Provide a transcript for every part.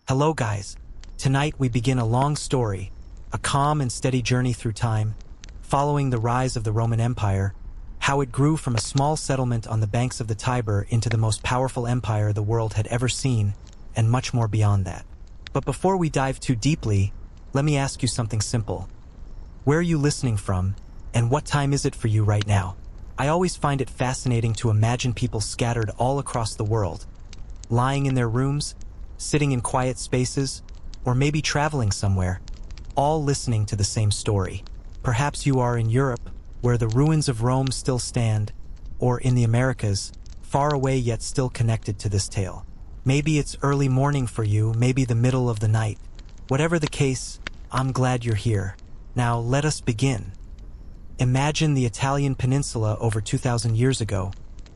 Hello guys. Tonight we begin a long story, a calm and steady journey through time, following the rise of the Roman Empire, how it grew from a small settlement on the banks of the Tiber into the most powerful empire the world had ever seen, and much more beyond that. But before we dive too deeply, let me ask you something simple. Where are you listening from, and what time is it for you right now? I always find it fascinating to imagine people scattered all across the world, lying in their rooms, sitting in quiet spaces, or maybe traveling somewhere, all listening to the same story. Perhaps you are in Europe, where the ruins of Rome still stand, or in the Americas, far away yet still connected to this tale. Maybe it's early morning for you, maybe the middle of the night. Whatever the case, I'm glad you're here. Now let us begin. Imagine the Italian peninsula over 2,000 years ago,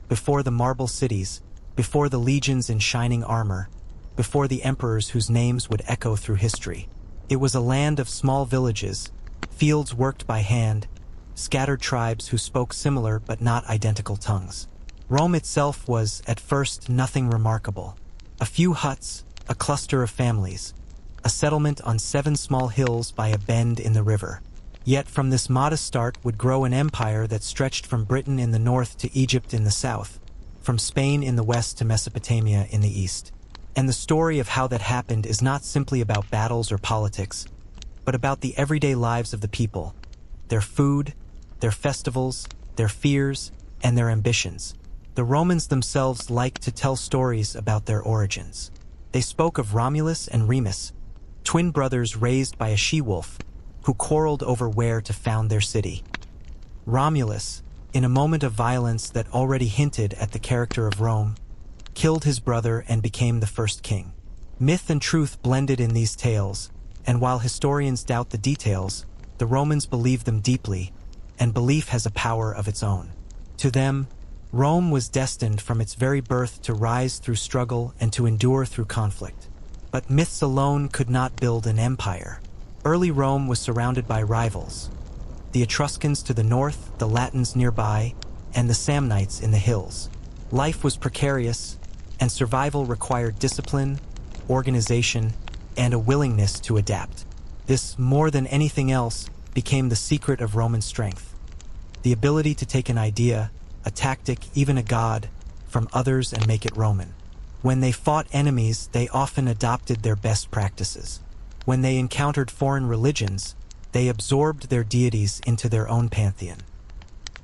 before the marble cities, before the legions in shining armor, before the emperors whose names would echo through history. It was a land of small villages, fields worked by hand, scattered tribes who spoke similar but not identical tongues. Rome itself was, at first, nothing remarkable. A few huts, a cluster of families, a settlement on 7 small hills by a bend in the river. Yet from this modest start would grow an empire that stretched from Britain in the north to Egypt in the south, from Spain in the west to Mesopotamia in the east. And the story of how that happened is not simply about battles or politics, but about the everyday lives of the people, their food, their festivals, their fears, and their ambitions. The Romans themselves liked to tell stories about their origins. They spoke of Romulus and Remus, twin brothers raised by a she-wolf, who quarreled over where to found their city. Romulus, in a moment of violence that already hinted at the character of Rome, killed his brother and became the first king. Myth and truth blended in these tales, and while historians doubt the details, the Romans believed them deeply, and belief has a power of its own. To them, Rome was destined from its very birth to rise through struggle and to endure through conflict. But myths alone could not build an empire. Early Rome was surrounded by rivals: the Etruscans to the north, the Latins nearby, and the Samnites in the hills. Life was precarious, and survival required discipline, organization, and a willingness to adapt. This, more than anything else, became the secret of Roman strength: the ability to take an idea, a tactic, even a god, from others and make it Roman. When they fought enemies, they often adopted their best practices. When they encountered foreign religions, they absorbed their deities into their own pantheon.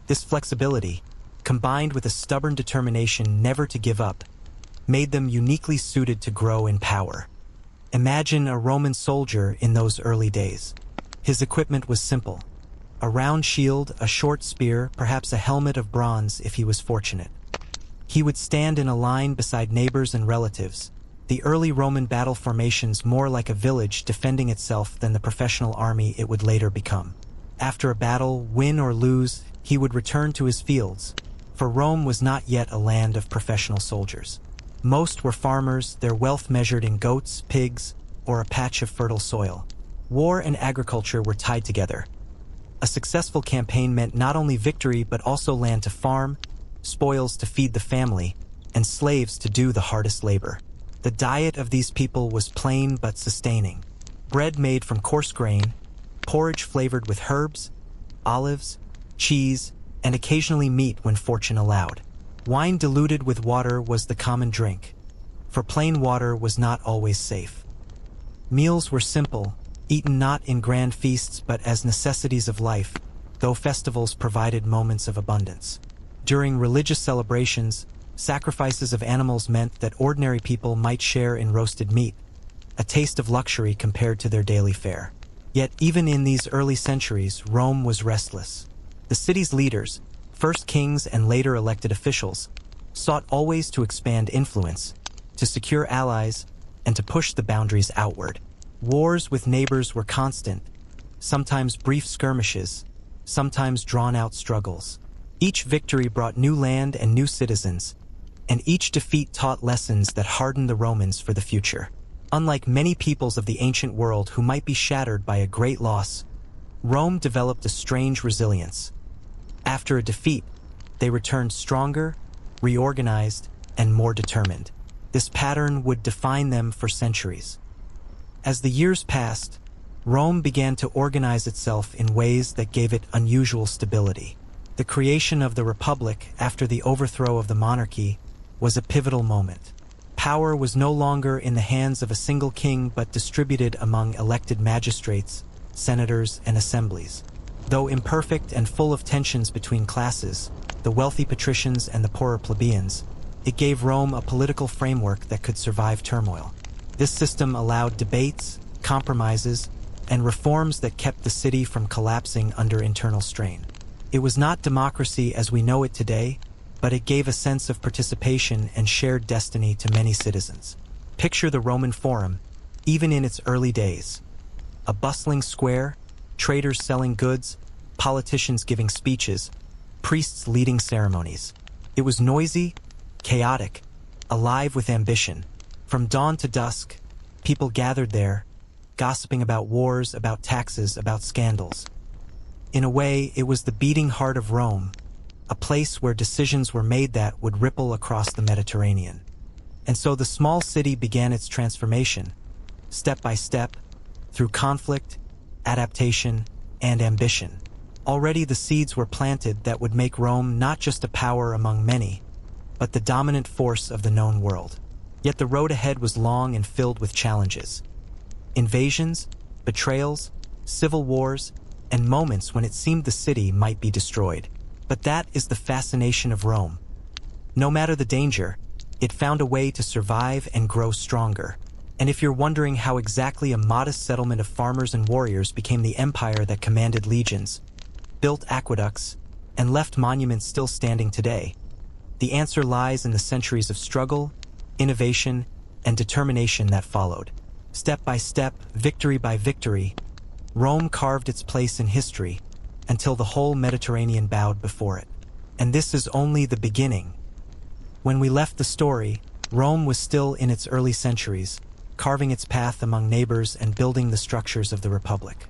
This flexibility, combined with a stubborn determination never to give up, made them uniquely suited to grow in power. Imagine a Roman soldier in those early days. His equipment was simple: a round shield, a short spear, perhaps a helmet of bronze if he was fortunate. He would stand in a line beside neighbors and relatives, the early Roman battle formations more like a village defending itself than the professional army it would later become. After a battle, win or lose, he would return to his fields, for Rome was not yet a land of professional soldiers. Most were farmers, their wealth measured in goats, pigs, or a patch of fertile soil. War and agriculture were tied together. A successful campaign meant not only victory but also land to farm, spoils to feed the family, and slaves to do the hardest labor. The diet of these people was plain but sustaining: bread made from coarse grain, porridge flavored with herbs, olives, cheese, and occasionally meat when fortune allowed. Wine diluted with water was the common drink, for plain water was not always safe. Meals were simple, eaten not in grand feasts but as necessities of life, though festivals provided moments of abundance. During religious celebrations, sacrifices of animals meant that ordinary people might share in roasted meat, a taste of luxury compared to their daily fare. Yet even in these early centuries, Rome was restless. The city's leaders, first kings and later elected officials, sought always to expand influence, to secure allies, and to push the boundaries outward. Wars with neighbors were constant, sometimes brief skirmishes, sometimes drawn-out struggles. Each victory brought new land and new citizens, and each defeat taught lessons that hardened the Romans for the future. Unlike many peoples of the ancient world who might be shattered by a great loss, Rome developed a strange resilience. After a defeat, they returned stronger, reorganized, and more determined. This pattern would define them for centuries. As the years passed, Rome began to organize itself in ways that gave it unusual stability. The creation of the Republic after the overthrow of the monarchy was a pivotal moment. Power was no longer in the hands of a single king but distributed among elected magistrates, senators, and assemblies. Though imperfect and full of tensions between classes, the wealthy patricians and the poorer plebeians, it gave Rome a political framework that could survive turmoil. This system allowed debates, compromises, and reforms that kept the city from collapsing under internal strain. It was not democracy as we know it today, but it gave a sense of participation and shared destiny to many citizens. Picture the Roman Forum, even in its early days. A bustling square, traders selling goods, politicians giving speeches, priests leading ceremonies. It was noisy, chaotic, alive with ambition. From dawn to dusk, people gathered there, gossiping about wars, about taxes, about scandals. In a way, it was the beating heart of Rome, a place where decisions were made that would ripple across the Mediterranean. And so the small city began its transformation, step by step, through conflict, adaptation, and ambition. Already the seeds were planted that would make Rome not just a power among many, but the dominant force of the known world. Yet the road ahead was long and filled with challenges. Invasions, betrayals, civil wars, and moments when it seemed the city might be destroyed. But that is the fascination of Rome. No matter the danger, it found a way to survive and grow stronger. And if you're wondering how exactly a modest settlement of farmers and warriors became the empire that commanded legions, built aqueducts, and left monuments still standing today, the answer lies in the centuries of struggle, innovation, and determination that followed. Step by step, victory by victory, Rome carved its place in history until the whole Mediterranean bowed before it. And this is only the beginning. When we left the story, Rome was still in its early centuries, carving its path among neighbors and building the structures of the Republic.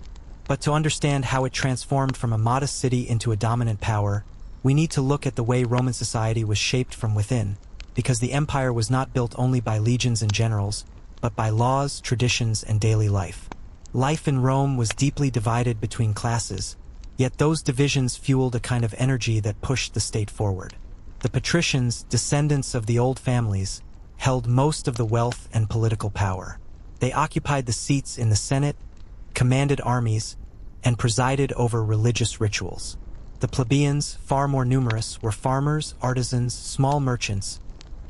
But to understand how it transformed from a modest city into a dominant power, we need to look at the way Roman society was shaped from within, because the empire was not built only by legions and generals, but by laws, traditions, and daily life. Life in Rome was deeply divided between classes, yet those divisions fueled a kind of energy that pushed the state forward. The patricians, descendants of the old families, held most of the wealth and political power. They occupied the seats in the Senate, commanded armies, and presided over religious rituals. The plebeians, far more numerous, were farmers, artisans, small merchants,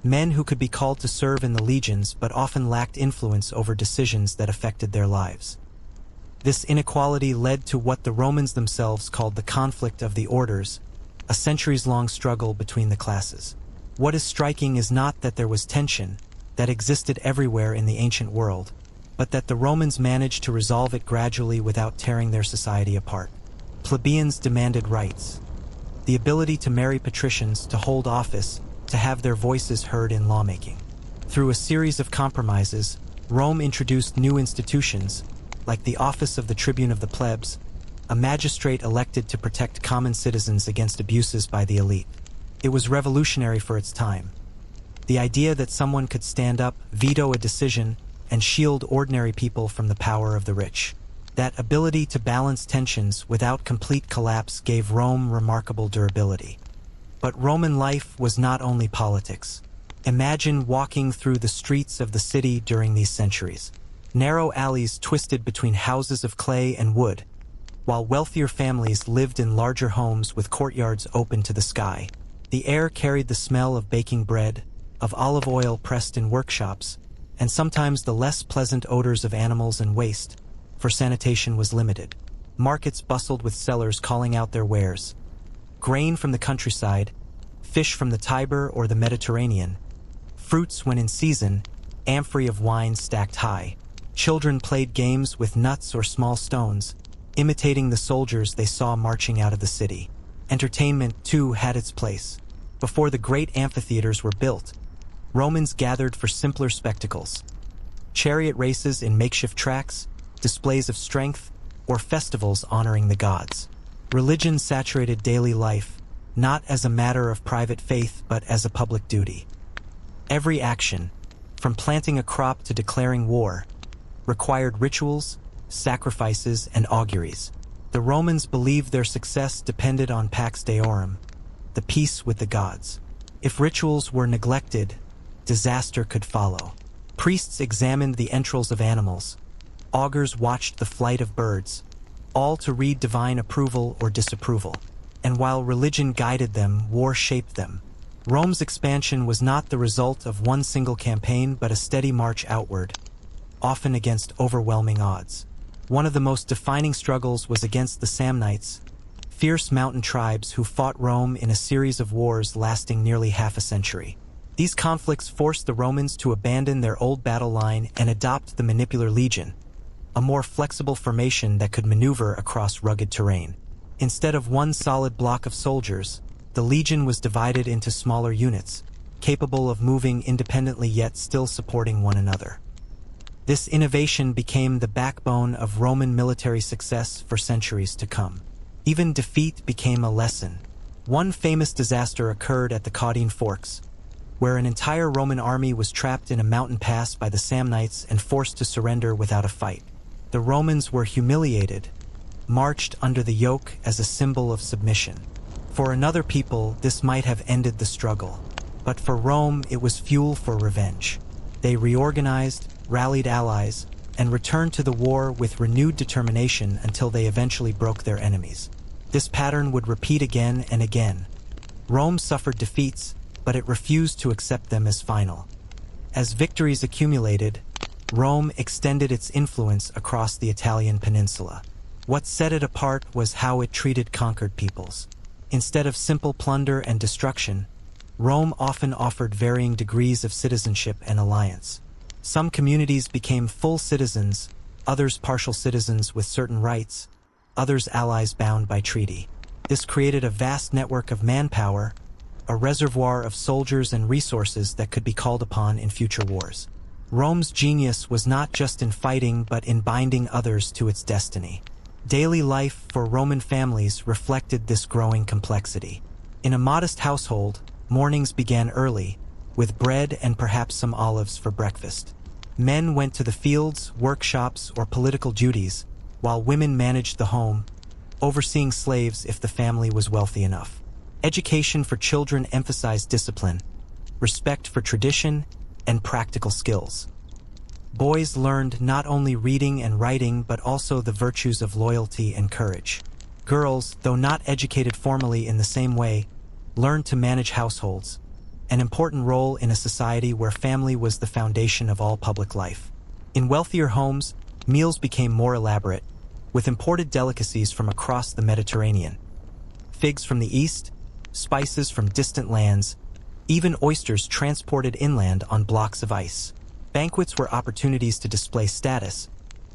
men who could be called to serve in the legions but often lacked influence over decisions that affected their lives. This inequality led to what the Romans themselves called the conflict of the orders, a centuries-long struggle between the classes. What is striking is not that there was tension that existed everywhere in the ancient world, but that the Romans managed to resolve it gradually without tearing their society apart. Plebeians demanded rights, the ability to marry patricians, to hold office, to have their voices heard in lawmaking. Through a series of compromises, Rome introduced new institutions, like the office of the tribune of the plebs, a magistrate elected to protect common citizens against abuses by the elite. It was revolutionary for its time. The idea that someone could stand up, veto a decision, and shield ordinary people from the power of the rich. That ability to balance tensions without complete collapse gave Rome remarkable durability. But Roman life was not only politics. Imagine walking through the streets of the city during these centuries. Narrow alleys twisted between houses of clay and wood, while wealthier families lived in larger homes with courtyards open to the sky. The air carried the smell of baking bread, of olive oil pressed in workshops, and sometimes the less pleasant odors of animals and waste, for sanitation was limited. Markets bustled with sellers calling out their wares. Grain from the countryside, fish from the Tiber or the Mediterranean, fruits when in season, amphorae of wine stacked high. Children played games with nuts or small stones, imitating the soldiers they saw marching out of the city. Entertainment, too, had its place. Before the great amphitheaters were built, Romans gathered for simpler spectacles. Chariot races in makeshift tracks, displays of strength, or festivals honoring the gods. Religion saturated daily life, not as a matter of private faith but as a public duty. Every action, from planting a crop to declaring war, required rituals, sacrifices, and auguries. The Romans believed their success depended on pax deorum, the peace with the gods. If rituals were neglected, disaster could follow. Priests examined the entrails of animals. Augurs watched the flight of birds, all to read divine approval or disapproval. And while religion guided them, war shaped them. Rome's expansion was not the result of one single campaign, but a steady march outward, often against overwhelming odds. One of the most defining struggles was against the Samnites, fierce mountain tribes who fought Rome in a series of wars lasting nearly half a century. These conflicts forced the Romans to abandon their old battle line and adopt the manipular legion, a more flexible formation that could maneuver across rugged terrain. Instead of one solid block of soldiers, the legion was divided into smaller units, capable of moving independently yet still supporting one another. This innovation became the backbone of Roman military success for centuries to come. Even defeat became a lesson. One famous disaster occurred at the Caudine Forks, where an entire Roman army was trapped in a mountain pass by the Samnites and forced to surrender without a fight. The Romans were humiliated, marched under the yoke as a symbol of submission. For another people, this might have ended the struggle, but for Rome, it was fuel for revenge. They reorganized, rallied allies, and returned to the war with renewed determination until they eventually broke their enemies. This pattern would repeat again and again. Rome suffered defeats, but it refused to accept them as final. As victories accumulated, Rome extended its influence across the Italian peninsula. What set it apart was how it treated conquered peoples. Instead of simple plunder and destruction, Rome often offered varying degrees of citizenship and alliance. Some communities became full citizens, others partial citizens with certain rights, others allies bound by treaty. This created a vast network of manpower, a reservoir of soldiers and resources that could be called upon in future wars. Rome's genius was not just in fighting but in binding others to its destiny. Daily life for Roman families reflected this growing complexity. In a modest household, mornings began early, with bread and perhaps some olives for breakfast. Men went to the fields, workshops, or political duties, while women managed the home, overseeing slaves if the family was wealthy enough. Education for children emphasized discipline, respect for tradition, and practical skills. Boys learned not only reading and writing but also the virtues of loyalty and courage. Girls, though not educated formally in the same way, learned to manage households, an important role in a society where family was the foundation of all public life. In wealthier homes, meals became more elaborate, with imported delicacies from across the Mediterranean. Figs from the east, spices from distant lands, even oysters transported inland on blocks of ice. Banquets were opportunities to display status,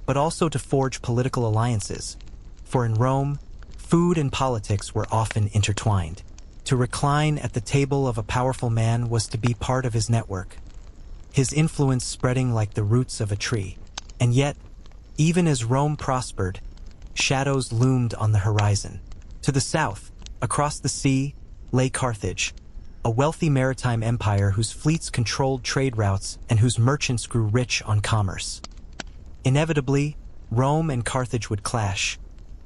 but also to forge political alliances. For in Rome, food and politics were often intertwined. To recline at the table of a powerful man was to be part of his network, his influence spreading like the roots of a tree. And yet, even as Rome prospered, shadows loomed on the horizon. To the south, across the sea, lay Carthage, a wealthy maritime empire whose fleets controlled trade routes and whose merchants grew rich on commerce. Inevitably, Rome and Carthage would clash,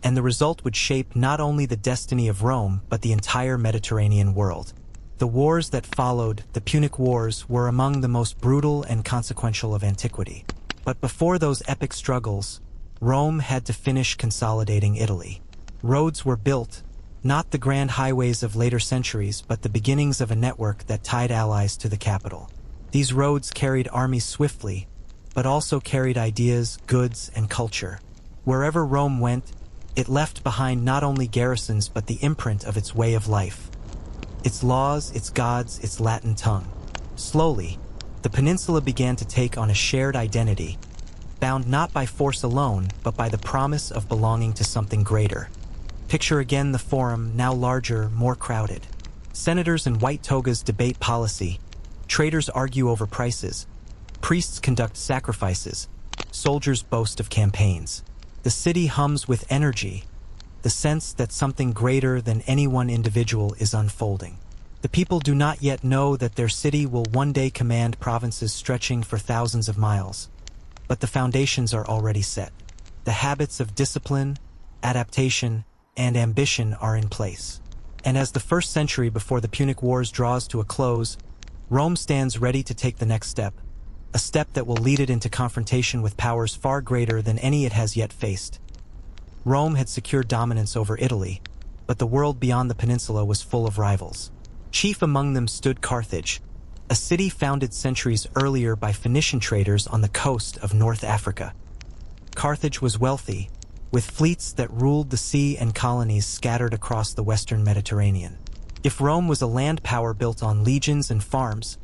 and the result would shape not only the destiny of Rome but the entire Mediterranean world. The wars that followed, the Punic Wars, were among the most brutal and consequential of antiquity. But before those epic struggles, Rome had to finish consolidating Italy. Roads were built, not the grand highways of later centuries, but the beginnings of a network that tied allies to the capital. These roads carried armies swiftly, but also carried ideas, goods, and culture. Wherever Rome went, it left behind not only garrisons but the imprint of its way of life. Its laws, its gods, its Latin tongue. Slowly, the peninsula began to take on a shared identity, bound not by force alone, but by the promise of belonging to something greater. Picture again the forum, now larger, more crowded. Senators in white togas debate policy, traders argue over prices, priests conduct sacrifices, soldiers boast of campaigns. The city hums with energy, the sense that something greater than any one individual is unfolding. The people do not yet know that their city will one day command provinces stretching for thousands of miles. but the foundations are already set. The habits of discipline, adaptation, and ambition are in place. And as the first century before the Punic Wars draws to a close, Rome stands ready to take the next step, a step that will lead it into confrontation with powers far greater than any it has yet faced. Rome had secured dominance over Italy, but the world beyond the peninsula was full of rivals. Chief among them stood Carthage, a city founded centuries earlier by Phoenician traders on the coast of North Africa. Carthage was wealthy, with fleets that ruled the sea and colonies scattered across the western Mediterranean. If Rome was a land power built on legions and farms,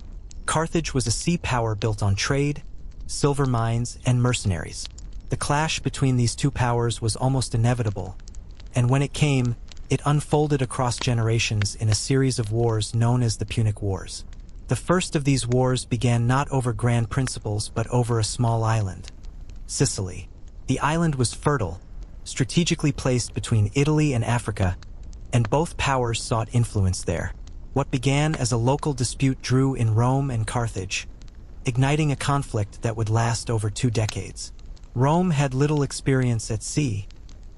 Carthage was a sea power built on trade, silver mines, and mercenaries. The clash between these two powers was almost inevitable, and when it came, it unfolded across generations in a series of wars known as the Punic Wars. The first of these wars began not over grand principles but over a small island, Sicily. The island was fertile, strategically placed between Italy and Africa, and both powers sought influence there. What began as a local dispute drew in Rome and Carthage, igniting a conflict that would last over 2 decades. Rome had little experience at sea,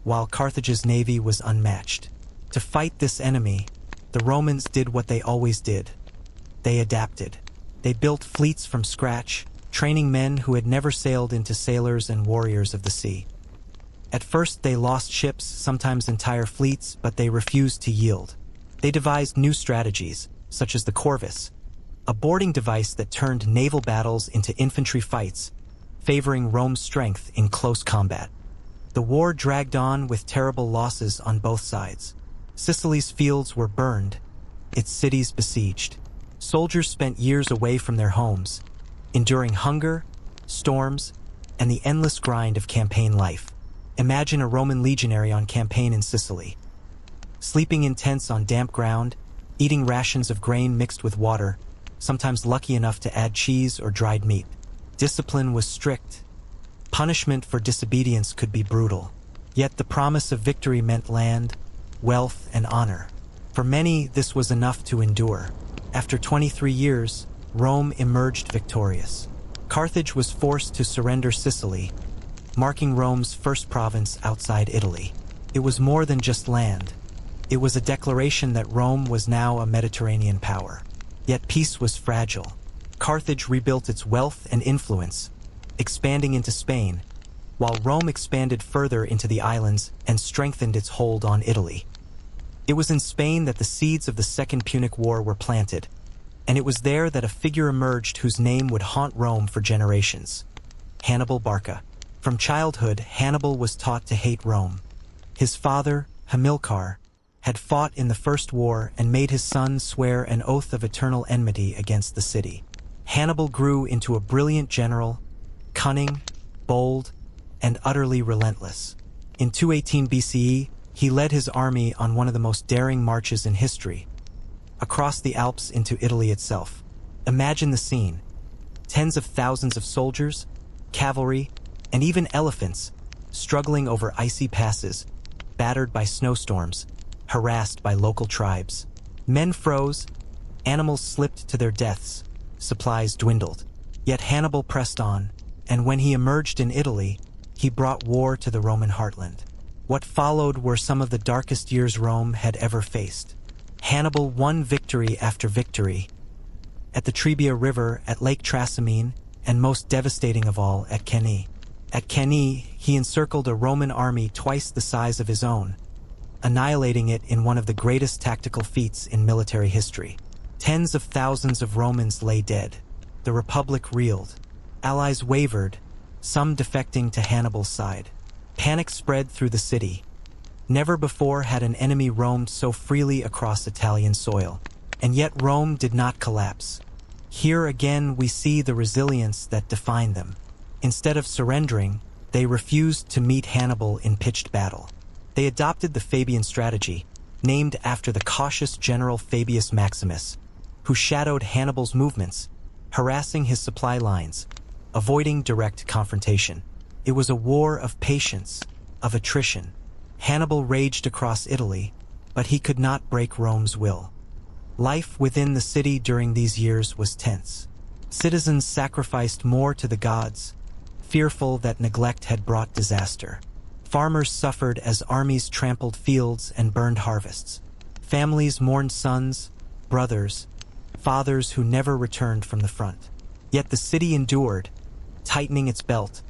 while Carthage's navy was unmatched. To fight this enemy, the Romans did what they always did. They adapted. They built fleets from scratch, training men who had never sailed into sailors and warriors of the sea. At first they lost ships, sometimes entire fleets, but they refused to yield. They devised new strategies, such as the corvus, a boarding device that turned naval battles into infantry fights, favoring Rome's strength in close combat. The war dragged on with terrible losses on both sides. Sicily's fields were burned, its cities besieged. Soldiers spent years away from their homes, enduring hunger, storms, and the endless grind of campaign life. Imagine a Roman legionary on campaign in Sicily, sleeping in tents on damp ground, eating rations of grain mixed with water, sometimes lucky enough to add cheese or dried meat. Discipline was strict. Punishment for disobedience could be brutal. Yet the promise of victory meant land, wealth, and honor. For many, this was enough to endure. After 23 years, Rome emerged victorious. Carthage was forced to surrender Sicily, marking Rome's first province outside Italy. It was more than just land. It was a declaration that Rome was now a Mediterranean power. Yet peace was fragile. Carthage rebuilt its wealth and influence, expanding into Spain, while Rome expanded further into the islands and strengthened its hold on Italy. It was in Spain that the seeds of the Second Punic War were planted, and it was there that a figure emerged whose name would haunt Rome for generations: Hannibal Barca. From childhood, Hannibal was taught to hate Rome. His father, Hamilcar, had fought in the First War and made his son swear an oath of eternal enmity against the city. Hannibal grew into a brilliant general, cunning, bold, and utterly relentless. In 218 BCE, he led his army on one of the most daring marches in history, across the Alps into Italy itself. Imagine the scene: tens of thousands of soldiers, cavalry, and even elephants, struggling over icy passes, battered by snowstorms, harassed by local tribes. Men froze, animals slipped to their deaths, supplies dwindled. Yet Hannibal pressed on, and when he emerged in Italy, he brought war to the Roman heartland. What followed were some of the darkest years Rome had ever faced. Hannibal won victory after victory, at the Trebia River, at Lake Trasimene, and most devastating of all, at Cannae. At Cannae, he encircled a Roman army twice the size of his own, annihilating it in one of the greatest tactical feats in military history. Tens of thousands of Romans lay dead. The Republic reeled. Allies wavered, some defecting to Hannibal's side. Panic spread through the city. Never before had an enemy roamed so freely across Italian soil. And yet Rome did not collapse. Here again we see the resilience that defined them. Instead of surrendering, they refused to meet Hannibal in pitched battle. They adopted the Fabian strategy, named after the cautious general Fabius Maximus, who shadowed Hannibal's movements, harassing his supply lines, avoiding direct confrontation. It was a war of patience, of attrition. Hannibal raged across Italy, but he could not break Rome's will. Life within the city during these years was tense. Citizens sacrificed more to the gods, fearful that neglect had brought disaster. Farmers suffered as armies trampled fields and burned harvests. Families mourned sons, brothers, fathers who never returned from the front. Yet the city endured, tightening its belt,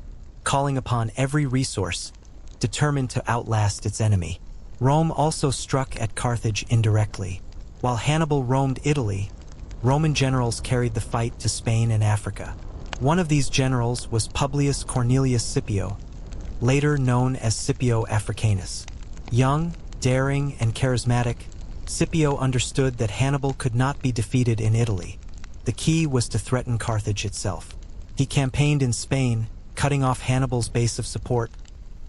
calling upon every resource, determined to outlast its enemy. Rome also struck at Carthage indirectly. While Hannibal roamed Italy, Roman generals carried the fight to Spain and Africa. One of these generals was Publius Cornelius Scipio, later known as Scipio Africanus. Young, daring, and charismatic, Scipio understood that Hannibal could not be defeated in Italy. The key was to threaten Carthage itself. He campaigned in Spain, cutting off Hannibal's base of support,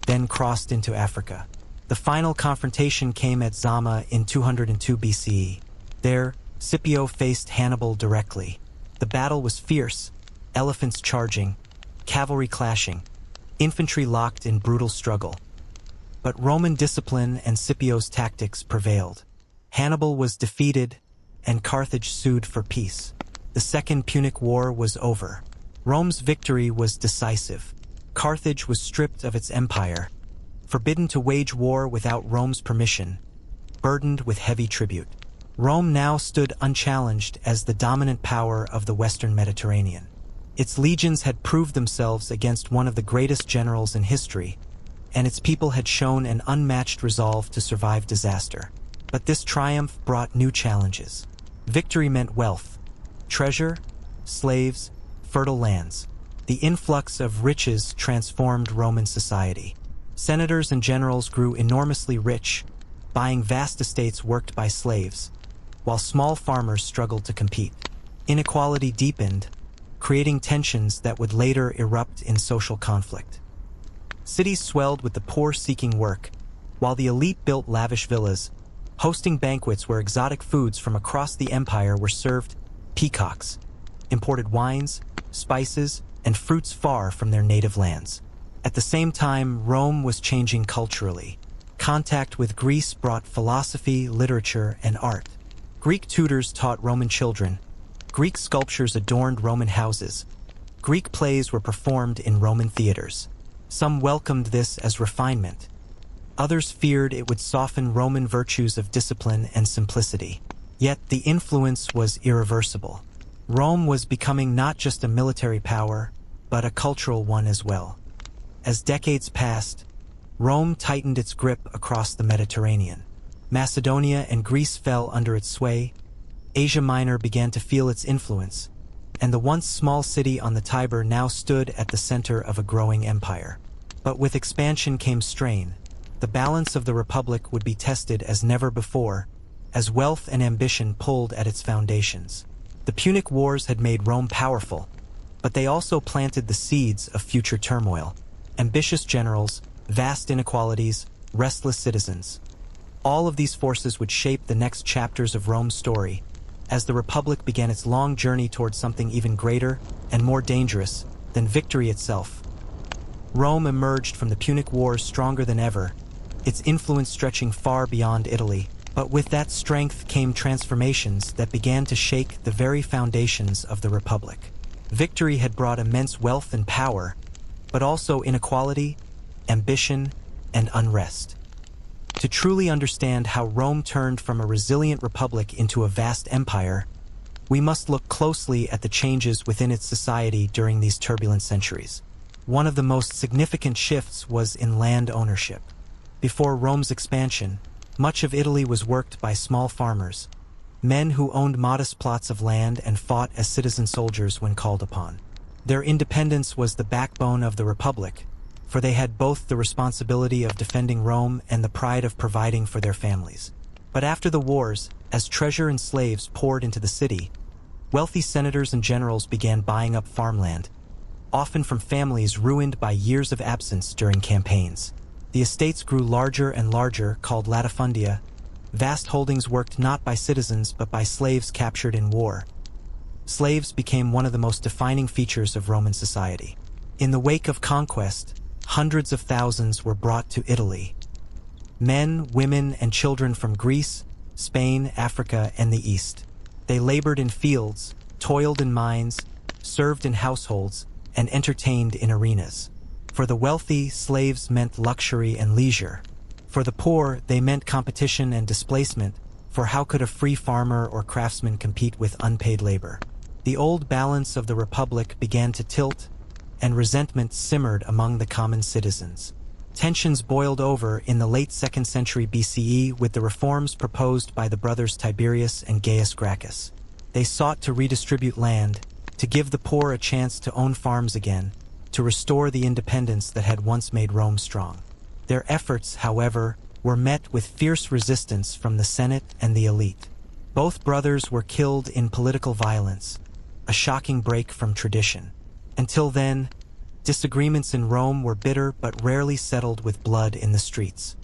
then crossed into Africa. The final confrontation came at Zama in 202 BCE. There, Scipio faced Hannibal directly. The battle was fierce, elephants charging, cavalry clashing, infantry locked in brutal struggle. But Roman discipline and Scipio's tactics prevailed. Hannibal was defeated, and Carthage sued for peace. The Second Punic War was over. Rome's victory was decisive. Carthage was stripped of its empire, forbidden to wage war without Rome's permission, burdened with heavy tribute. Rome now stood unchallenged as the dominant power of the Western Mediterranean. Its legions had proved themselves against one of the greatest generals in history, and its people had shown an unmatched resolve to survive disaster. But this triumph brought new challenges. Victory meant wealth, treasure, slaves, fertile lands. The influx of riches transformed Roman society. Senators and generals grew enormously rich, buying vast estates worked by slaves, while small farmers struggled to compete. Inequality deepened, creating tensions that would later erupt in social conflict. Cities swelled with the poor seeking work, while the elite built lavish villas, hosting banquets where exotic foods from across the empire were served. Peacocks, imported wines, spices, and fruits far from their native lands. At the same time, Rome was changing culturally. Contact with Greece brought philosophy, literature, and art. Greek tutors taught Roman children. Greek sculptures adorned Roman houses. Greek plays were performed in Roman theaters. Some welcomed this as refinement. Others feared it would soften Roman virtues of discipline and simplicity. Yet the influence was irreversible. Rome was becoming not just a military power, but a cultural one as well. As decades passed, Rome tightened its grip across the Mediterranean. Macedonia and Greece fell under its sway. Asia Minor began to feel its influence, and the once small city on the Tiber now stood at the center of a growing empire. But with expansion came strain. The balance of the Republic would be tested as never before, as wealth and ambition pulled at its foundations. The Punic Wars had made Rome powerful, but they also planted the seeds of future turmoil. Ambitious generals, vast inequalities, restless citizens. All of these forces would shape the next chapters of Rome's story, as the Republic began its long journey towards something even greater and more dangerous than victory itself. Rome emerged from the Punic Wars stronger than ever, its influence stretching far beyond Italy. But with that strength came transformations that began to shake the very foundations of the Republic. Victory had brought immense wealth and power, but also inequality, ambition, and unrest. To truly understand how Rome turned from a resilient republic into a vast empire, we must look closely at the changes within its society during these turbulent centuries. One of the most significant shifts was in land ownership. Before Rome's expansion, much of Italy was worked by small farmers, men who owned modest plots of land and fought as citizen soldiers when called upon. Their independence was the backbone of the Republic, for they had both the responsibility of defending Rome and the pride of providing for their families. But after the wars, as treasure and slaves poured into the city, wealthy senators and generals began buying up farmland, often from families ruined by years of absence during campaigns. The estates grew larger and larger, called latifundia, vast holdings worked not by citizens but by slaves captured in war. Slaves became one of the most defining features of Roman society. In the wake of conquest, hundreds of thousands were brought to Italy. Men, women, and children from Greece, Spain, Africa, and the East. They labored in fields, toiled in mines, served in households, and entertained in arenas. For the wealthy, slaves meant luxury and leisure. For the poor, they meant competition and displacement, for how could a free farmer or craftsman compete with unpaid labor? The old balance of the Republic began to tilt, and resentment simmered among the common citizens. Tensions boiled over in the late 2nd century BCE with the reforms proposed by the brothers Tiberius and Gaius Gracchus. They sought to redistribute land, to give the poor a chance to own farms again, to restore the independence that had once made Rome strong. Their efforts, however, were met with fierce resistance from the Senate and the elite. Both brothers were killed in political violence, a shocking break from tradition. Until then, disagreements in Rome were bitter but rarely settled with blood in the streets.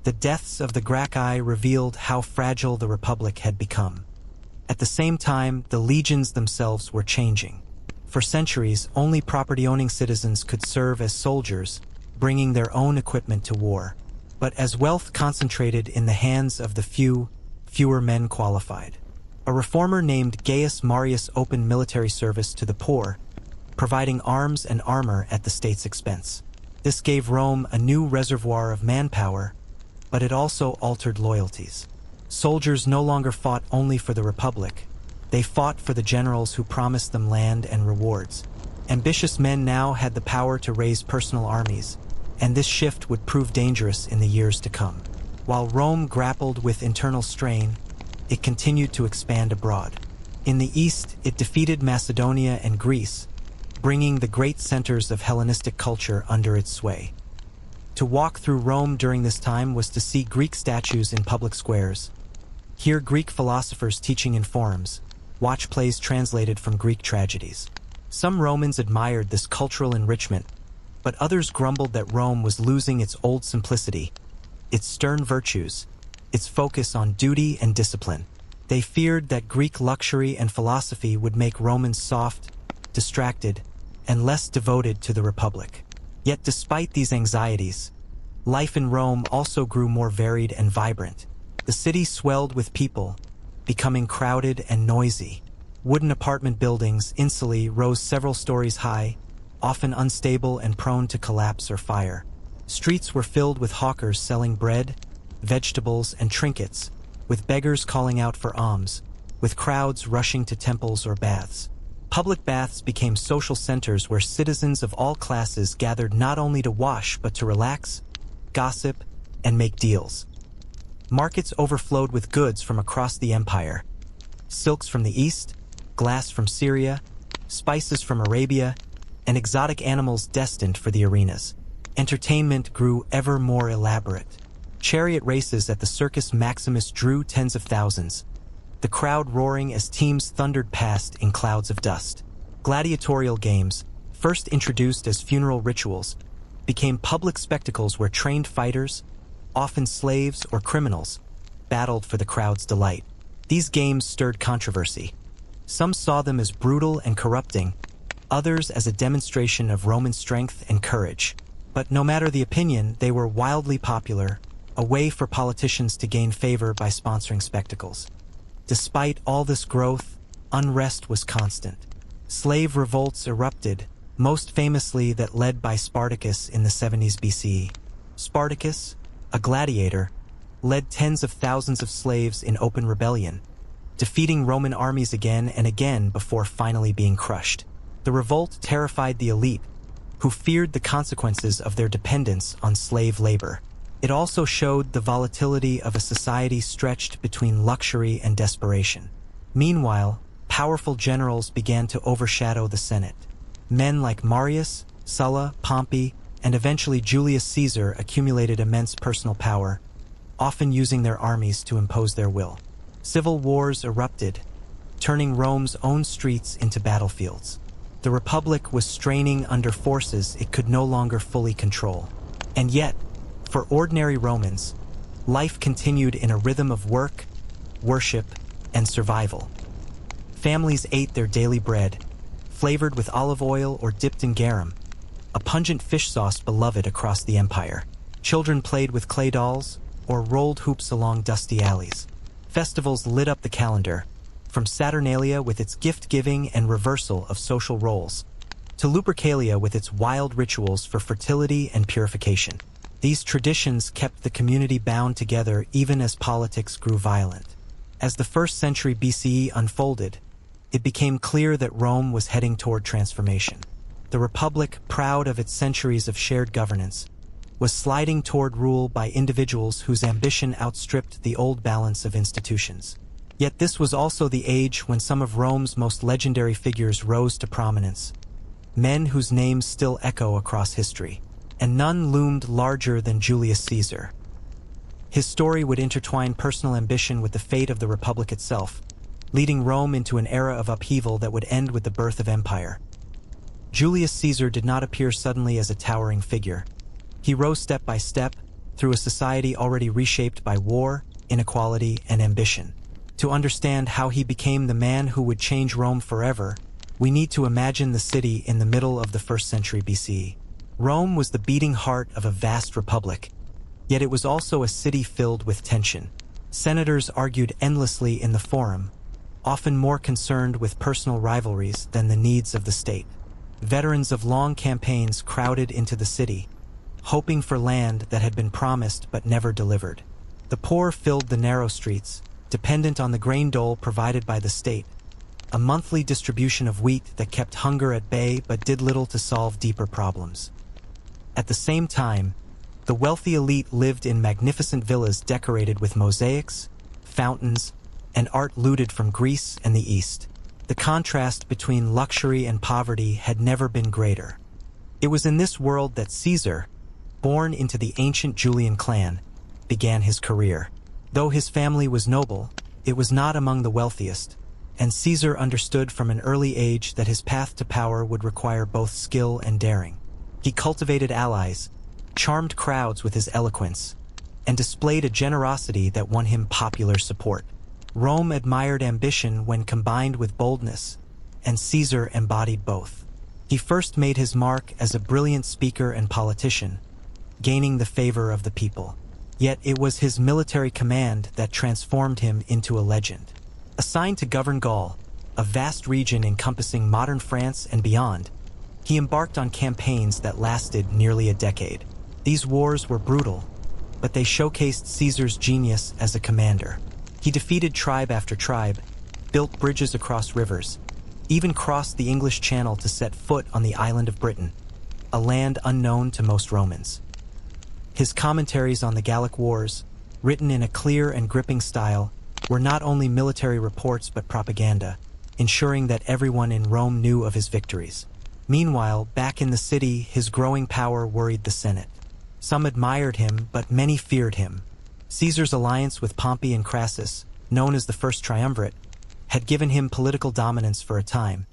The deaths of the Gracchi revealed how fragile the Republic had become. At the same time, the legions themselves were changing. For centuries, only property-owning citizens could serve as soldiers, bringing their own equipment to war. But as wealth concentrated in the hands of the few, fewer men qualified. A reformer named Gaius Marius opened military service to the poor, providing arms and armor at the state's expense. This gave Rome a new reservoir of manpower, but it also altered loyalties. Soldiers no longer fought only for the Republic. They fought for the generals who promised them land and rewards. Ambitious men now had the power to raise personal armies, and this shift would prove dangerous in the years to come. While Rome grappled with internal strain, it continued to expand abroad. In the east, it defeated Macedonia and Greece, bringing the great centers of Hellenistic culture under its sway. To walk through Rome during this time was to see Greek statues in public squares, hear Greek philosophers teaching in forums, watch plays translated from Greek tragedies. Some Romans admired this cultural enrichment, but others grumbled that Rome was losing its old simplicity, its stern virtues, its focus on duty and discipline. They feared that Greek luxury and philosophy would make Romans soft, distracted, and less devoted to the Republic. Yet despite these anxieties, life in Rome also grew more varied and vibrant. The city swelled with people, becoming crowded and noisy. Wooden apartment buildings, insulae, rose several stories high, often unstable and prone to collapse or fire. Streets were filled with hawkers selling bread, vegetables, and trinkets, with beggars calling out for alms, with crowds rushing to temples or baths. Public baths became social centers where citizens of all classes gathered not only to wash but to relax, gossip, and make deals. Markets overflowed with goods from across the empire. Silks from the east, glass from Syria, spices from Arabia, and exotic animals destined for the arenas. Entertainment grew ever more elaborate. Chariot races at the Circus Maximus drew tens of thousands, the crowd roaring as teams thundered past in clouds of dust. Gladiatorial games, first introduced as funeral rituals, became public spectacles where trained fighters, often slaves or criminals, battled for the crowd's delight. These games stirred controversy. Some saw them as brutal and corrupting, others as a demonstration of Roman strength and courage. But no matter the opinion, they were wildly popular, a way for politicians to gain favor by sponsoring spectacles. Despite all this growth, unrest was constant. Slave revolts erupted, most famously that led by Spartacus in the 70s BCE. Spartacus, a gladiator, led tens of thousands of slaves in open rebellion, defeating Roman armies again and again before finally being crushed. The revolt terrified the elite, who feared the consequences of their dependence on slave labor. It also showed the volatility of a society stretched between luxury and desperation. Meanwhile, powerful generals began to overshadow the Senate. Men like Marius, Sulla, Pompey, and eventually Julius Caesar accumulated immense personal power, often using their armies to impose their will. Civil wars erupted, turning Rome's own streets into battlefields. The Republic was straining under forces it could no longer fully control. And yet, for ordinary Romans, life continued in a rhythm of work, worship, and survival. Families ate their daily bread, flavored with olive oil or dipped in garum, a pungent fish sauce beloved across the empire. Children played with clay dolls or rolled hoops along dusty alleys. Festivals lit up the calendar, from Saturnalia with its gift-giving and reversal of social roles, to Lupercalia with its wild rituals for fertility and purification. These traditions kept the community bound together even as politics grew violent. As the 1st century BCE unfolded, it became clear that Rome was heading toward transformation. The Republic, proud of its centuries of shared governance, was sliding toward rule by individuals whose ambition outstripped the old balance of institutions. Yet this was also the age when some of Rome's most legendary figures rose to prominence, men whose names still echo across history, and none loomed larger than Julius Caesar. His story would intertwine personal ambition with the fate of the Republic itself, leading Rome into an era of upheaval that would end with the birth of empire. Julius Caesar did not appear suddenly as a towering figure. He rose step by step through a society already reshaped by war, inequality, and ambition. To understand how he became the man who would change Rome forever, we need to imagine the city in the middle of the 1st century BCE. Rome was the beating heart of a vast republic, yet it was also a city filled with tension. Senators argued endlessly in the forum, often more concerned with personal rivalries than the needs of the state. Veterans of long campaigns crowded into the city, hoping for land that had been promised but never delivered. The poor filled the narrow streets, dependent on the grain dole provided by the state, a monthly distribution of wheat that kept hunger at bay but did little to solve deeper problems. At the same time, the wealthy elite lived in magnificent villas decorated with mosaics, fountains, and art looted from Greece and the East. The contrast between luxury and poverty had never been greater. It was in this world that Caesar, born into the ancient Julian clan, began his career. Though his family was noble, it was not among the wealthiest, and Caesar understood from an early age that his path to power would require both skill and daring. He cultivated allies, charmed crowds with his eloquence, and displayed a generosity that won him popular support. Rome admired ambition when combined with boldness, and Caesar embodied both. He first made his mark as a brilliant speaker and politician, gaining the favor of the people. Yet it was his military command that transformed him into a legend. Assigned to govern Gaul, a vast region encompassing modern France and beyond, he embarked on campaigns that lasted nearly a decade. These wars were brutal, but they showcased Caesar's genius as a commander. He defeated tribe after tribe, built bridges across rivers, even crossed the English Channel to set foot on the island of Britain, a land unknown to most Romans. His commentaries on the Gallic Wars, written in a clear and gripping style, were not only military reports but propaganda, ensuring that everyone in Rome knew of his victories. Meanwhile, back in the city, his growing power worried the Senate. Some admired him, but many feared him. Caesar's alliance with Pompey and Crassus, known as the First Triumvirate, had given him political dominance for a time.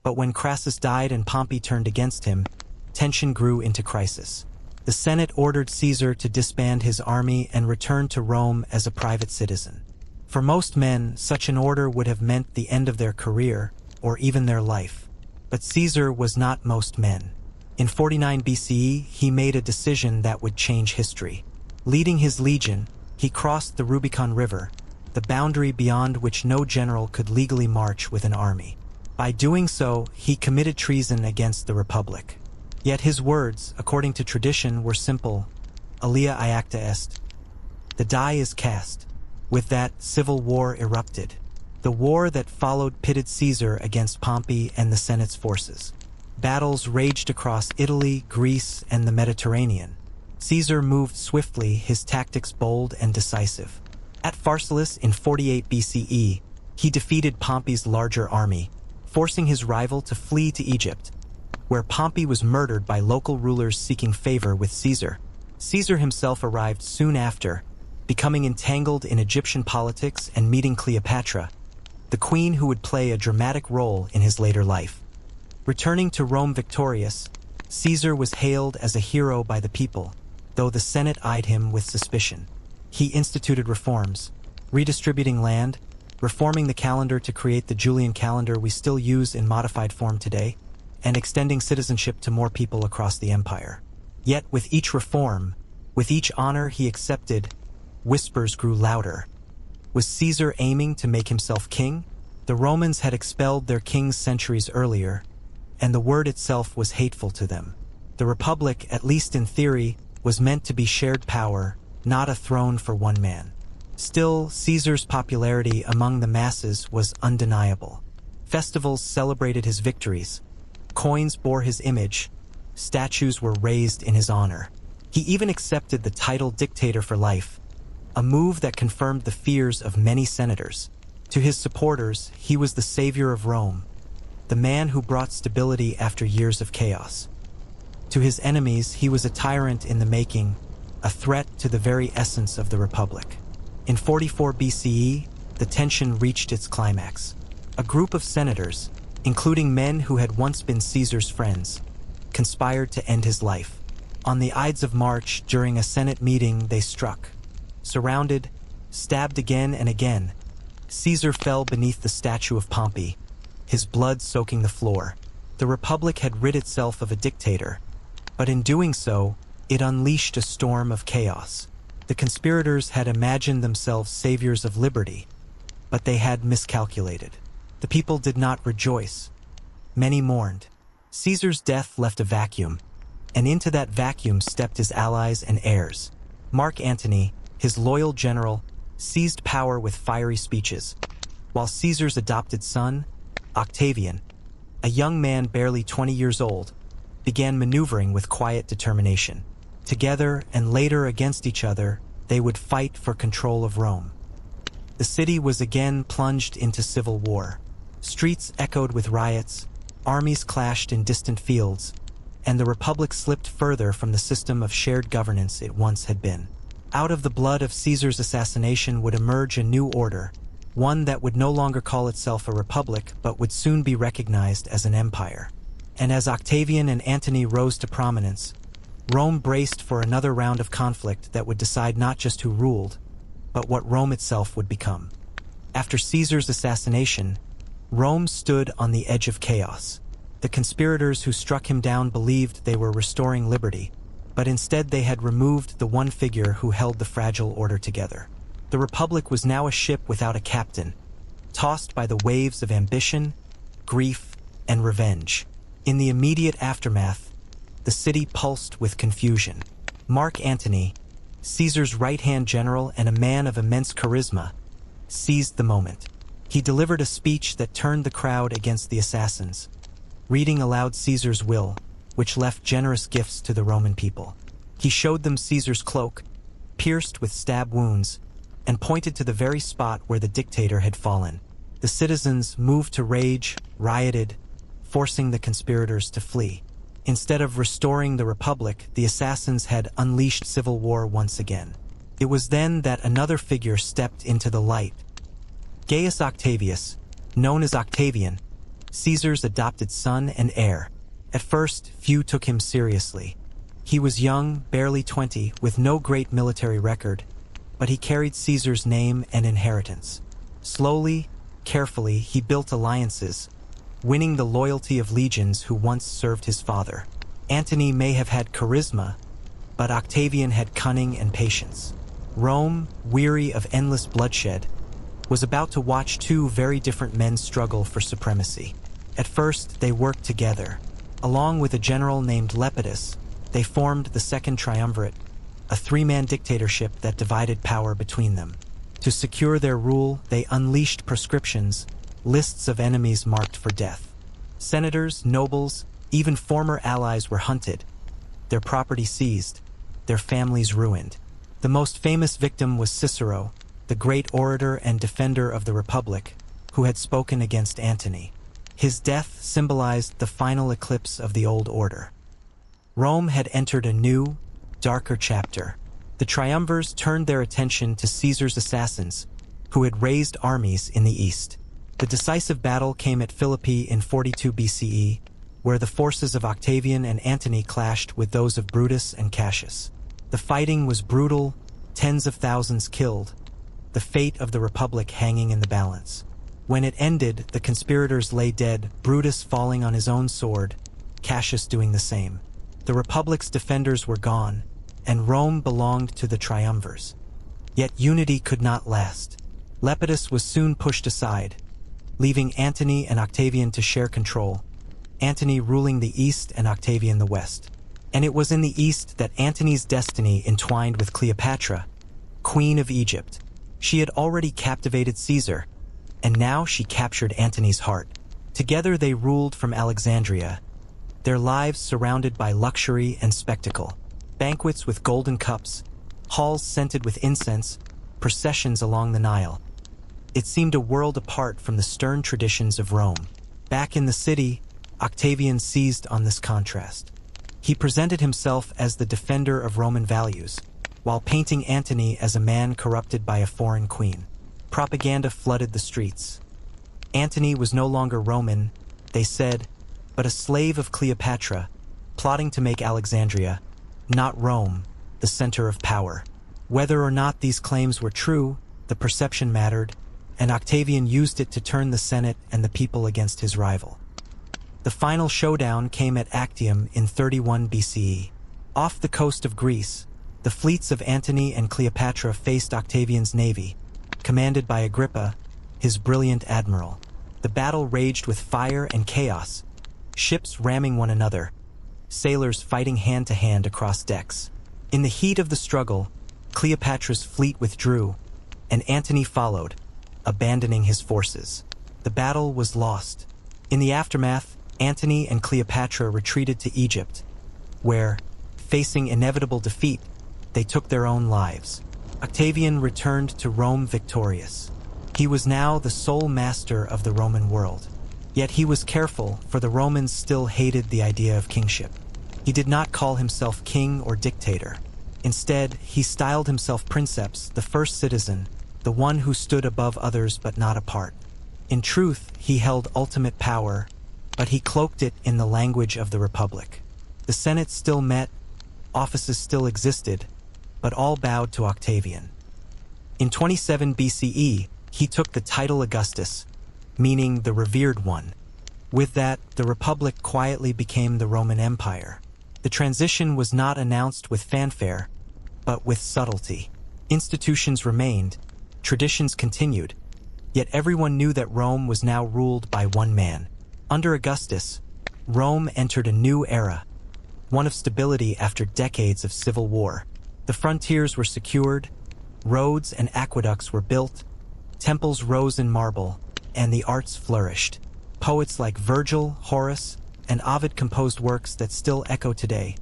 But when Crassus died and Pompey turned against him, tension grew into crisis. The Senate ordered Caesar to disband his army and return to Rome as a private citizen. For most men, such an order would have meant the end of their career, or even their life. But Caesar was not most men. In 49 BCE, he made a decision that would change history. Leading his legion, he crossed the Rubicon River, the boundary beyond which no general could legally march with an army. By doing so, he committed treason against the Republic. Yet his words, according to tradition, were simple: Alia iacta est. The die is cast. With that, civil war erupted. The war that followed pitted Caesar against Pompey and the Senate's forces. Battles raged across Italy, Greece, and the Mediterranean. Caesar moved swiftly, his tactics bold and decisive. At Pharsalus in 48 BCE, he defeated Pompey's larger army, forcing his rival to flee to Egypt, where Pompey was murdered by local rulers seeking favor with Caesar. Caesar himself arrived soon after, becoming entangled in Egyptian politics and meeting Cleopatra, the queen who would play a dramatic role in his later life. Returning to Rome victorious, Caesar was hailed as a hero by the people, though the Senate eyed him with suspicion. He instituted reforms, redistributing land, reforming the calendar to create the Julian calendar we still use in modified form today, and extending citizenship to more people across the empire. Yet with each reform, with each honor he accepted, whispers grew louder. Was Caesar aiming to make himself king? The Romans had expelled their kings centuries earlier, and the word itself was hateful to them. The Republic, at least in theory, was meant to be shared power, not a throne for one man. Still, Caesar's popularity among the masses was undeniable. Festivals celebrated his victories, coins bore his image, statues were raised in his honor. He even accepted the title dictator for life, a move that confirmed the fears of many senators. To his supporters, he was the savior of Rome, the man who brought stability after years of chaos. To his enemies, he was a tyrant in the making, a threat to the very essence of the Republic. In 44 BCE, the tension reached its climax. A group of senators, including men who had once been Caesar's friends, conspired to end his life. On the Ides of March, during a Senate meeting, they struck. Surrounded, stabbed again and again, Caesar fell beneath the statue of Pompey, his blood soaking the floor. The Republic had rid itself of a dictator, but in doing so, it unleashed a storm of chaos. The conspirators had imagined themselves saviors of liberty, but they had miscalculated. The people did not rejoice. Many mourned. Caesar's death left a vacuum, and into that vacuum stepped his allies and heirs. Mark Antony, his loyal general, seized power with fiery speeches, while Caesar's adopted son, Octavian, a young man barely 20 years old, began maneuvering with quiet determination. Together and later against each other, they would fight for control of Rome. The city was again plunged into civil war. Streets echoed with riots, armies clashed in distant fields, and the Republic slipped further from the system of shared governance it once had been. Out of the blood of Caesar's assassination would emerge a new order, one that would no longer call itself a republic but would soon be recognized as an empire. And as Octavian and Antony rose to prominence, Rome braced for another round of conflict that would decide not just who ruled, but what Rome itself would become. After Caesar's assassination, Rome stood on the edge of chaos. The conspirators who struck him down believed they were restoring liberty, but instead they had removed the one figure who held the fragile order together. The Republic was now a ship without a captain, tossed by the waves of ambition, grief, and revenge. In the immediate aftermath, the city pulsed with confusion. Mark Antony, Caesar's right-hand general and a man of immense charisma, seized the moment. He delivered a speech that turned the crowd against the assassins, reading aloud Caesar's will, which left generous gifts to the Roman people. He showed them Caesar's cloak, pierced with stab wounds, and pointed to the very spot where the dictator had fallen. The citizens, moved to rage, rioted, forcing the conspirators to flee. Instead of restoring the Republic, the assassins had unleashed civil war once again. It was then that another figure stepped into the light. Gaius Octavius, known as Octavian, Caesar's adopted son and heir. At first, few took him seriously. He was young, barely 20, with no great military record, but he carried Caesar's name and inheritance. Slowly, carefully, he built alliances, winning the loyalty of legions who once served his father. Antony may have had charisma, but Octavian had cunning and patience. Rome, weary of endless bloodshed, was about to watch two very different men struggle for supremacy. At first, they worked together. Along with a general named Lepidus, they formed the Second Triumvirate, a three-man dictatorship that divided power between them. To secure their rule, they unleashed proscriptions, lists of enemies marked for death. Senators, nobles, even former allies were hunted, their property seized, their families ruined. The most famous victim was Cicero, the great orator and defender of the Republic, who had spoken against Antony. His death symbolized the final eclipse of the old order. Rome had entered a new, darker chapter. The triumvirs turned their attention to Caesar's assassins, who had raised armies in the east. The decisive battle came at Philippi in 42 BCE, where the forces of Octavian and Antony clashed with those of Brutus and Cassius. The fighting was brutal, tens of thousands killed, the fate of the Republic hanging in the balance. When it ended, the conspirators lay dead, Brutus falling on his own sword, Cassius doing the same. The Republic's defenders were gone, and Rome belonged to the triumvirs. Yet unity could not last. Lepidus was soon pushed aside, leaving Antony and Octavian to share control, Antony ruling the east and Octavian the west. And it was in the east that Antony's destiny entwined with Cleopatra, Queen of Egypt. She had already captivated Caesar, and now she captured Antony's heart. Together they ruled from Alexandria, their lives surrounded by luxury and spectacle. Banquets with golden cups, halls scented with incense, processions along the Nile. It seemed a world apart from the stern traditions of Rome. Back in the city, Octavian seized on this contrast. He presented himself as the defender of Roman values, while painting Antony as a man corrupted by a foreign queen. Propaganda flooded the streets. Antony was no longer Roman, they said, but a slave of Cleopatra, plotting to make Alexandria, not Rome, the center of power. Whether or not these claims were true, the perception mattered, and Octavian used it to turn the Senate and the people against his rival. The final showdown came at Actium in 31 BCE. Off the coast of Greece, the fleets of Antony and Cleopatra faced Octavian's navy, commanded by Agrippa, his brilliant admiral. The battle raged with fire and chaos, ships ramming one another, sailors fighting hand-to-hand across decks. In the heat of the struggle, Cleopatra's fleet withdrew, and Antony followed, abandoning his forces. The battle was lost. In the aftermath, Antony and Cleopatra retreated to Egypt, where, facing inevitable defeat, they took their own lives. Octavian returned to Rome victorious. He was now the sole master of the Roman world. Yet he was careful, for the Romans still hated the idea of kingship. He did not call himself king or dictator. Instead, he styled himself princeps, the first citizen, the one who stood above others but not apart. In truth, he held ultimate power, but he cloaked it in the language of the Republic. The Senate still met, offices still existed, but all bowed to Octavian. In 27 BCE, he took the title Augustus, meaning the revered one. With that, the Republic quietly became the Roman Empire. The transition was not announced with fanfare, but with subtlety. Institutions remained, traditions continued, yet everyone knew that Rome was now ruled by one man. Under Augustus, Rome entered a new era, one of stability after decades of civil war. The frontiers were secured, roads and aqueducts were built, temples rose in marble, and the arts flourished. Poets like Virgil, Horace, and Ovid composed works that still echo today,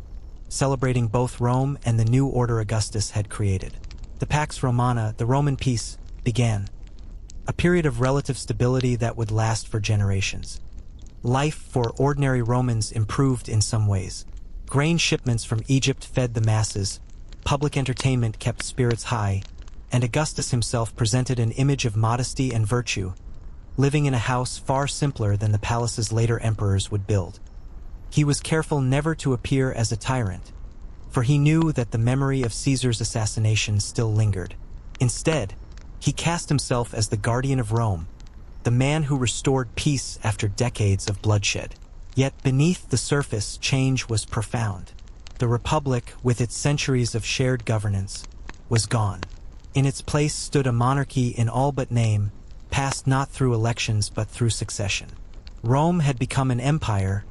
celebrating both Rome and the new order Augustus had created. The Pax Romana, the Roman peace, began, a period of relative stability that would last for generations. Life for ordinary Romans improved in some ways. Grain shipments from Egypt fed the masses, public entertainment kept spirits high, and Augustus himself presented an image of modesty and virtue, living in a house far simpler than the palaces later emperors would build. He was careful never to appear as a tyrant, for he knew that the memory of Caesar's assassination still lingered. Instead, he cast himself as the guardian of Rome, the man who restored peace after decades of bloodshed. Yet beneath the surface, change was profound. The Republic, with its centuries of shared governance, was gone. In its place stood a monarchy in all but name, passed not through elections but through succession. Rome had become an empire,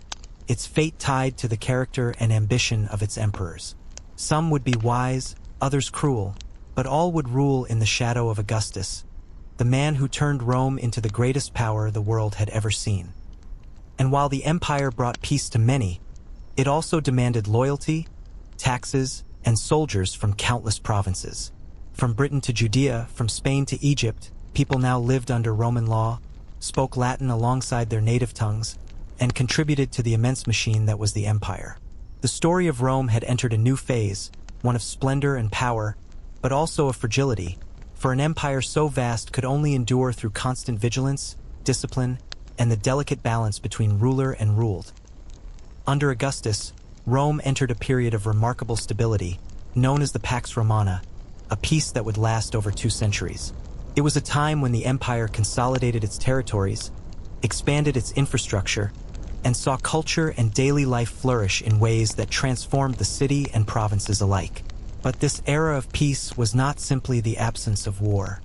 its fate tied to the character and ambition of its emperors. Some would be wise, others cruel, but all would rule in the shadow of Augustus, the man who turned Rome into the greatest power the world had ever seen. And while the empire brought peace to many, it also demanded loyalty, taxes, and soldiers from countless provinces. From Britain to Judea, from Spain to Egypt, people now lived under Roman law, spoke Latin alongside their native tongues, and contributed to the immense machine that was the empire. The story of Rome had entered a new phase, one of splendor and power, but also of fragility, for an empire so vast could only endure through constant vigilance, discipline, and the delicate balance between ruler and ruled. Under Augustus, Rome entered a period of remarkable stability, known as the Pax Romana, a peace that would last over 2 centuries. It was a time when the empire consolidated its territories, expanded its infrastructure, and saw culture and daily life flourish in ways that transformed the city and provinces alike. But this era of peace was not simply the absence of war.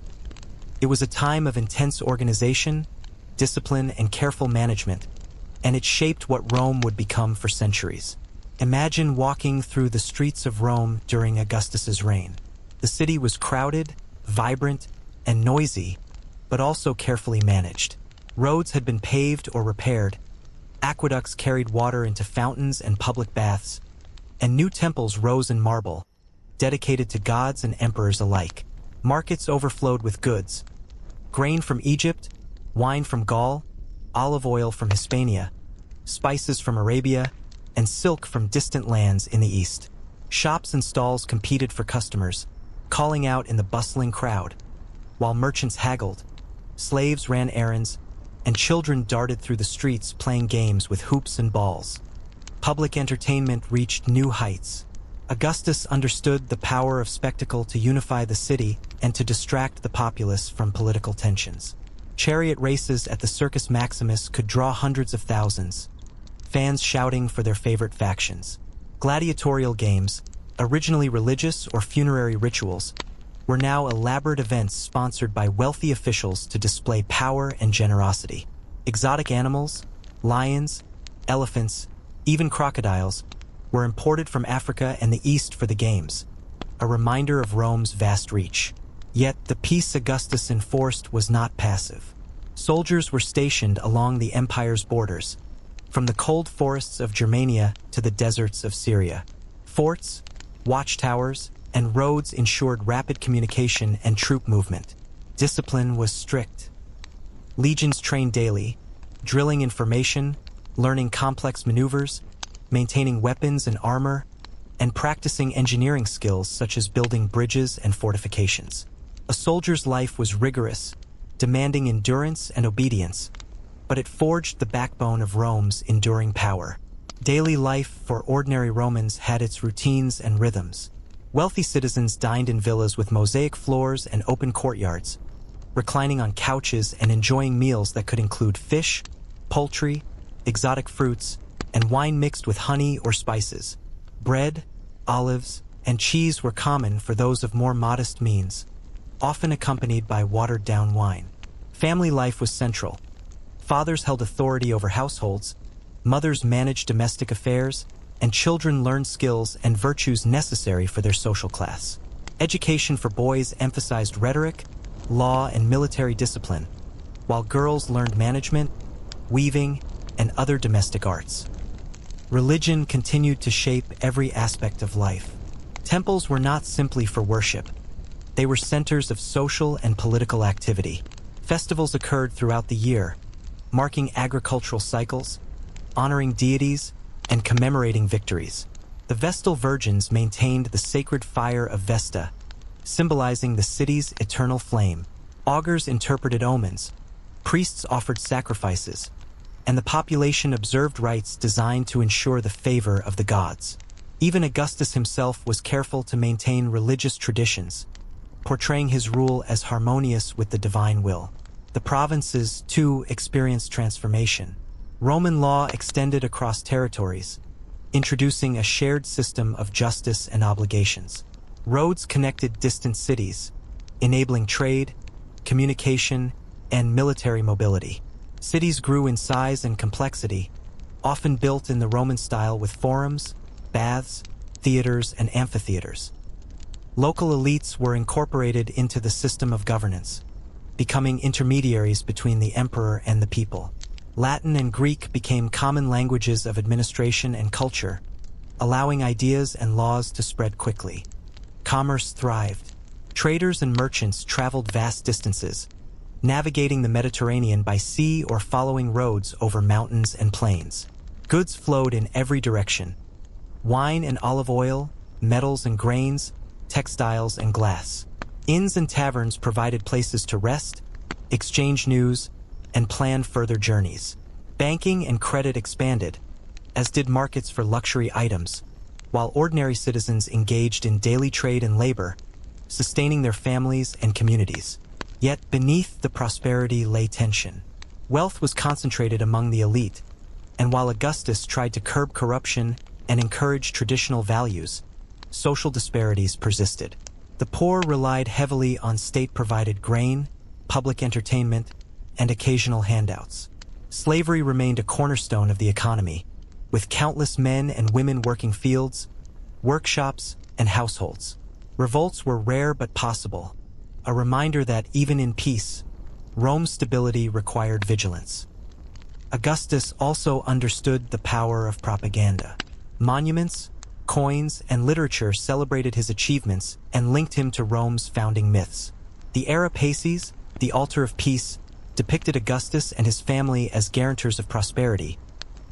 It was a time of intense organization, discipline, and careful management, and it shaped what Rome would become for centuries. Imagine walking through the streets of Rome during Augustus's reign. The city was crowded, vibrant, and noisy, but also carefully managed. Roads had been paved or repaired, aqueducts carried water into fountains and public baths, and new temples rose in marble, dedicated to gods and emperors alike. Markets overflowed with goods: grain from Egypt, wine from Gaul, olive oil from Hispania, spices from Arabia, and silk from distant lands in the east. Shops and stalls competed for customers, calling out in the bustling crowd. While merchants haggled, slaves ran errands, and children darted through the streets playing games with hoops and balls. Public entertainment reached new heights. Augustus understood the power of spectacle to unify the city and to distract the populace from political tensions. Chariot races at the Circus Maximus could draw hundreds of thousands, fans shouting for their favorite factions. Gladiatorial games, originally religious or funerary rituals, were now elaborate events sponsored by wealthy officials to display power and generosity. Exotic animals, lions, elephants, even crocodiles, were imported from Africa and the East for the games, a reminder of Rome's vast reach. Yet the peace Augustus enforced was not passive. Soldiers were stationed along the empire's borders, from the cold forests of Germania to the deserts of Syria. Forts, watchtowers, and roads ensured rapid communication and troop movement. Discipline was strict. Legions trained daily, drilling in formation, learning complex maneuvers, maintaining weapons and armor, and practicing engineering skills such as building bridges and fortifications. A soldier's life was rigorous, demanding endurance and obedience, but it forged the backbone of Rome's enduring power. Daily life for ordinary Romans had its routines and rhythms. Wealthy citizens dined in villas with mosaic floors and open courtyards, reclining on couches and enjoying meals that could include fish, poultry, exotic fruits, and wine mixed with honey or spices. Bread, olives, and cheese were common for those of more modest means, often accompanied by watered-down wine. Family life was central. Fathers held authority over households, mothers managed domestic affairs, and children learned skills and virtues necessary for their social class. Education for boys emphasized rhetoric, law, and military discipline, while girls learned management, weaving, and other domestic arts. Religion continued to shape every aspect of life. Temples were not simply for worship. They were centers of social and political activity. Festivals occurred throughout the year, marking agricultural cycles, honoring deities, and commemorating victories. The Vestal Virgins maintained the sacred fire of Vesta, symbolizing the city's eternal flame. Augurs interpreted omens, priests offered sacrifices, and the population observed rites designed to ensure the favor of the gods. Even Augustus himself was careful to maintain religious traditions, portraying his rule as harmonious with the divine will. The provinces, too, experienced transformation. Roman law extended across territories, introducing a shared system of justice and obligations. Roads connected distant cities, enabling trade, communication, and military mobility. Cities grew in size and complexity, often built in the Roman style with forums, baths, theaters, and amphitheaters. Local elites were incorporated into the system of governance, becoming intermediaries between the emperor and the people. Latin and Greek became common languages of administration and culture, allowing ideas and laws to spread quickly. Commerce thrived. Traders and merchants traveled vast distances, navigating the Mediterranean by sea or following roads over mountains and plains. Goods flowed in every direction: wine and olive oil, metals and grains, textiles and glass. Inns and taverns provided places to rest, exchange news, and plan further journeys. Banking and credit expanded, as did markets for luxury items, while ordinary citizens engaged in daily trade and labor, sustaining their families and communities. Yet beneath the prosperity lay tension. Wealth was concentrated among the elite, and while Augustus tried to curb corruption and encourage traditional values, social disparities persisted. The poor relied heavily on state-provided grain, public entertainment, and occasional handouts. Slavery remained a cornerstone of the economy, with countless men and women working fields, workshops, and households. Revolts were rare but possible, a reminder that even in peace, Rome's stability required vigilance. Augustus also understood the power of propaganda. Monuments, coins, and literature celebrated his achievements and linked him to Rome's founding myths. The Era Pacis, the Altar of Peace, depicted Augustus and his family as guarantors of prosperity,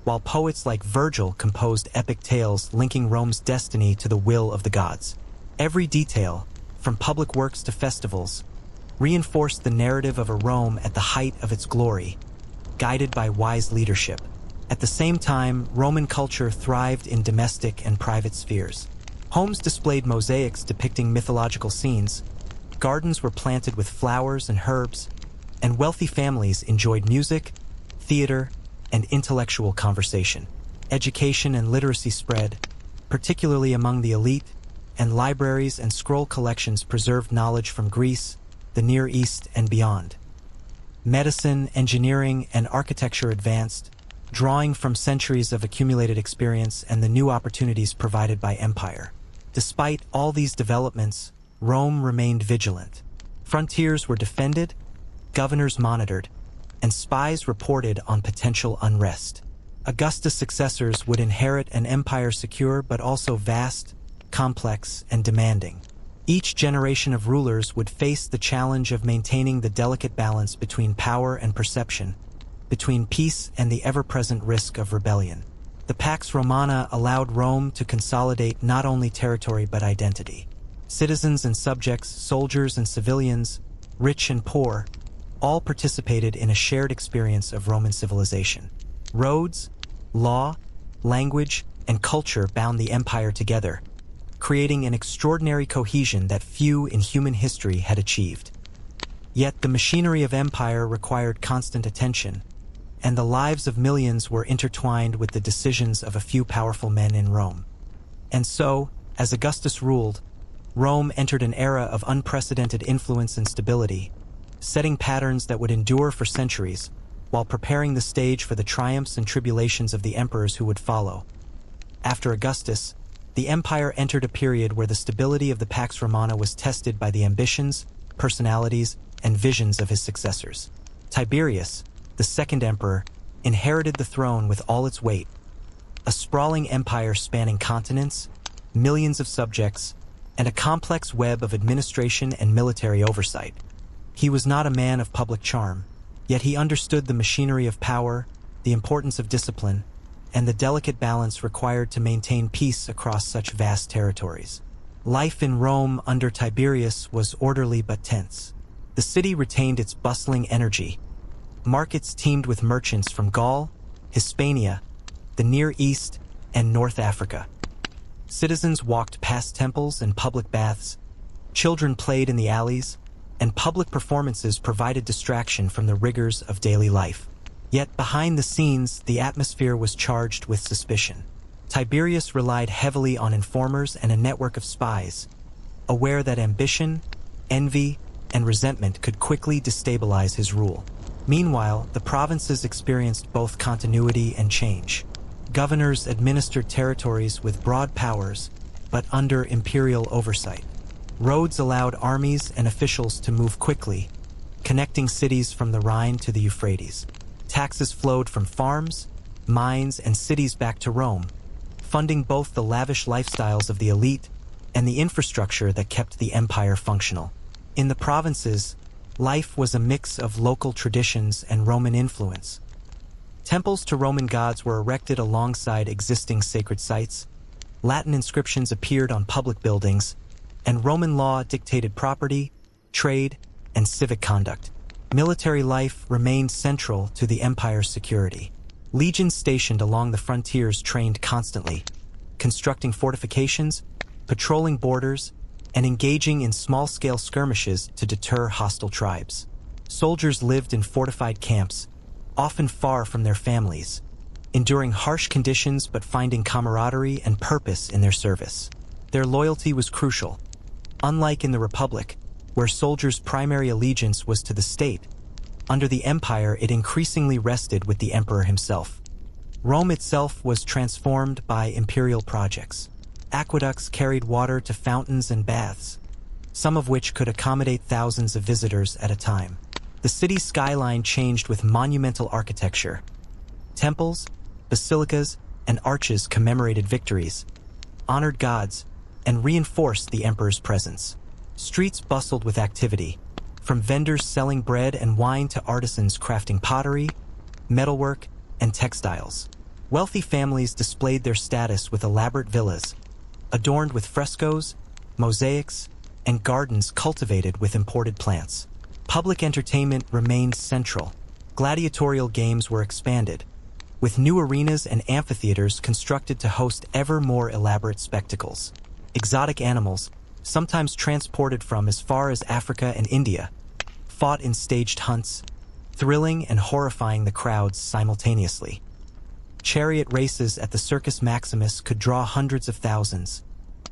while poets like Virgil composed epic tales linking Rome's destiny to the will of the gods. Every detail, from public works to festivals, reinforced the narrative of a Rome at the height of its glory, guided by wise leadership. At the same time, Roman culture thrived in domestic and private spheres. Homes displayed mosaics depicting mythological scenes, gardens were planted with flowers and herbs, and wealthy families enjoyed music, theater, and intellectual conversation. Education and literacy spread, particularly among the elite, and libraries and scroll collections preserved knowledge from Greece, the Near East, and beyond. Medicine, engineering, and architecture advanced, drawing from centuries of accumulated experience and the new opportunities provided by empire. Despite all these developments, Rome remained vigilant. Frontiers were defended, governors monitored, and spies reported on potential unrest. Augustus' successors would inherit an empire secure but also vast, complex, and demanding. Each generation of rulers would face the challenge of maintaining the delicate balance between power and perception, between peace and the ever-present risk of rebellion. The Pax Romana allowed Rome to consolidate not only territory but identity. Citizens and subjects, soldiers and civilians, rich and poor, all participated in a shared experience of Roman civilization. Roads, law, language, and culture bound the empire together, creating an extraordinary cohesion that few in human history had achieved. Yet the machinery of empire required constant attention, and the lives of millions were intertwined with the decisions of a few powerful men in Rome. And so, as Augustus ruled, Rome entered an era of unprecedented influence and stability, setting patterns that would endure for centuries, while preparing the stage for the triumphs and tribulations of the emperors who would follow. After Augustus, the empire entered a period where the stability of the Pax Romana was tested by the ambitions, personalities, and visions of his successors. Tiberius, the second emperor, inherited the throne with all its weight, a sprawling empire spanning continents, millions of subjects, and a complex web of administration and military oversight. He was not a man of public charm, yet he understood the machinery of power, the importance of discipline, and the delicate balance required to maintain peace across such vast territories. Life in Rome under Tiberius was orderly but tense. The city retained its bustling energy. Markets teemed with merchants from Gaul, Hispania, the Near East, and North Africa. Citizens walked past temples and public baths, children played in the alleys, and public performances provided distraction from the rigors of daily life. Yet behind the scenes, the atmosphere was charged with suspicion. Tiberius relied heavily on informers and a network of spies, aware that ambition, envy, and resentment could quickly destabilize his rule. Meanwhile, the provinces experienced both continuity and change. Governors administered territories with broad powers, but under imperial oversight. Roads allowed armies and officials to move quickly, connecting cities from the Rhine to the Euphrates. Taxes flowed from farms, mines, and cities back to Rome, funding both the lavish lifestyles of the elite and the infrastructure that kept the empire functional. In the provinces, life was a mix of local traditions and Roman influence. Temples to Roman gods were erected alongside existing sacred sites, Latin inscriptions appeared on public buildings, and Roman law dictated property, trade, and civic conduct. Military life remained central to the empire's security. Legions stationed along the frontiers trained constantly, constructing fortifications, patrolling borders, and engaging in small-scale skirmishes to deter hostile tribes. Soldiers lived in fortified camps, often far from their families, enduring harsh conditions but finding camaraderie and purpose in their service. Their loyalty was crucial. Unlike in the Republic, where soldiers' primary allegiance was to the state, Under the empire, it increasingly rested with the emperor himself. Rome itself was transformed by imperial projects. Aqueducts carried water to fountains and baths, some of which could accommodate thousands of visitors at a time. The city's skyline changed with monumental architecture. Temples, basilicas, and arches commemorated victories, honored gods, and reinforced the emperor's presence. Streets bustled with activity, from vendors selling bread and wine to artisans crafting pottery, metalwork, and textiles. Wealthy families displayed their status with elaborate villas, adorned with frescoes, mosaics, and gardens cultivated with imported plants. Public entertainment remained central. Gladiatorial games were expanded, with new arenas and amphitheaters constructed to host ever more elaborate spectacles. Exotic animals, sometimes transported from as far as Africa and India, fought in staged hunts, thrilling and horrifying the crowds simultaneously. Chariot races at the Circus Maximus could draw hundreds of thousands,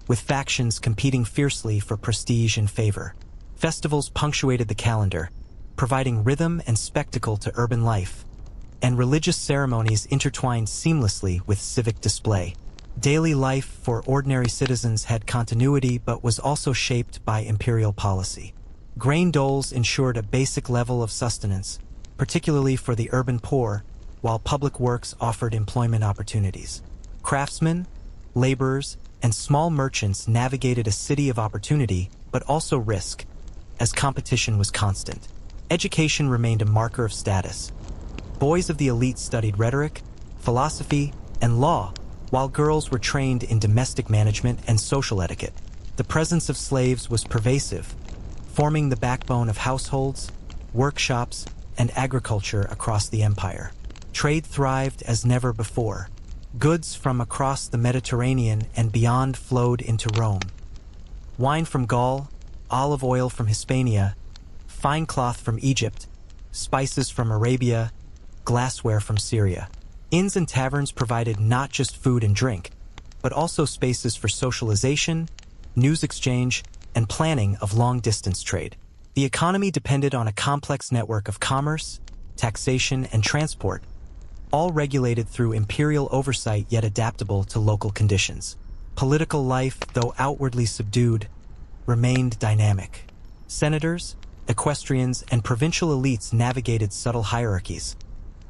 with factions competing fiercely for prestige and favor. Festivals punctuated the calendar, providing rhythm and spectacle to urban life, and religious ceremonies intertwined seamlessly with civic display. Daily life for ordinary citizens had continuity but was also shaped by imperial policy. Grain doles ensured a basic level of sustenance, particularly for the urban poor, while public works offered employment opportunities. Craftsmen, laborers, and small merchants navigated a city of opportunity but also risk, as competition was constant. Education remained a marker of status. Boys of the elite studied rhetoric, philosophy, and law, while girls were trained in domestic management and social etiquette. The presence of slaves was pervasive, forming the backbone of households, workshops, and agriculture across the empire. Trade thrived as never before. Goods from across the Mediterranean and beyond flowed into Rome. Wine from Gaul, olive oil from Hispania, fine cloth from Egypt, spices from Arabia, glassware from Syria. Inns and taverns provided not just food and drink, but also spaces for socialization, news exchange, and planning of long-distance trade. The economy depended on a complex network of commerce, taxation, and transport, all regulated through imperial oversight yet adaptable to local conditions. Political life, though outwardly subdued, remained dynamic. Senators, equestrians, and provincial elites navigated subtle hierarchies,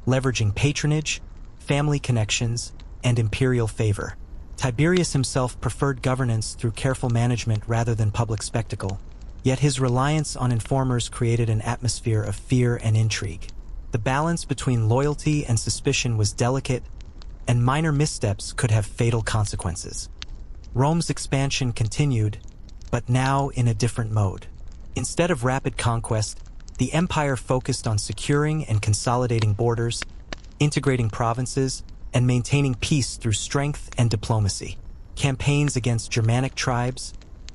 leveraging patronage, family connections, and imperial favor. Tiberius himself preferred governance through careful management rather than public spectacle, yet his reliance on informers created an atmosphere of fear and intrigue. The balance between loyalty and suspicion was delicate, and minor missteps could have fatal consequences. Rome's expansion continued, but now in a different mode. Instead of rapid conquest, the empire focused on securing and consolidating borders, integrating provinces, and maintaining peace through strength and diplomacy. Campaigns against Germanic tribes,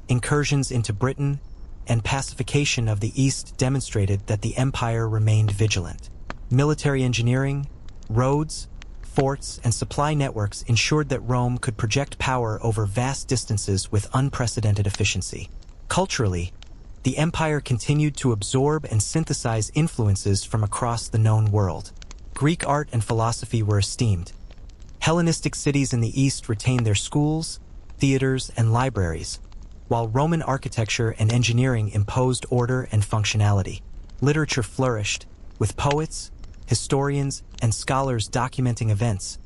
incursions into Britain, and pacification of the East demonstrated that the empire remained vigilant. Military engineering, roads, forts, and supply networks ensured that Rome could project power over vast distances with unprecedented efficiency. Culturally, the empire continued to absorb and synthesize influences from across the known world. Greek art and philosophy were esteemed. Hellenistic cities in the East retained their schools, theaters, and libraries, while Roman architecture and engineering imposed order and functionality. Literature flourished, with poets, historians, and scholars documenting events,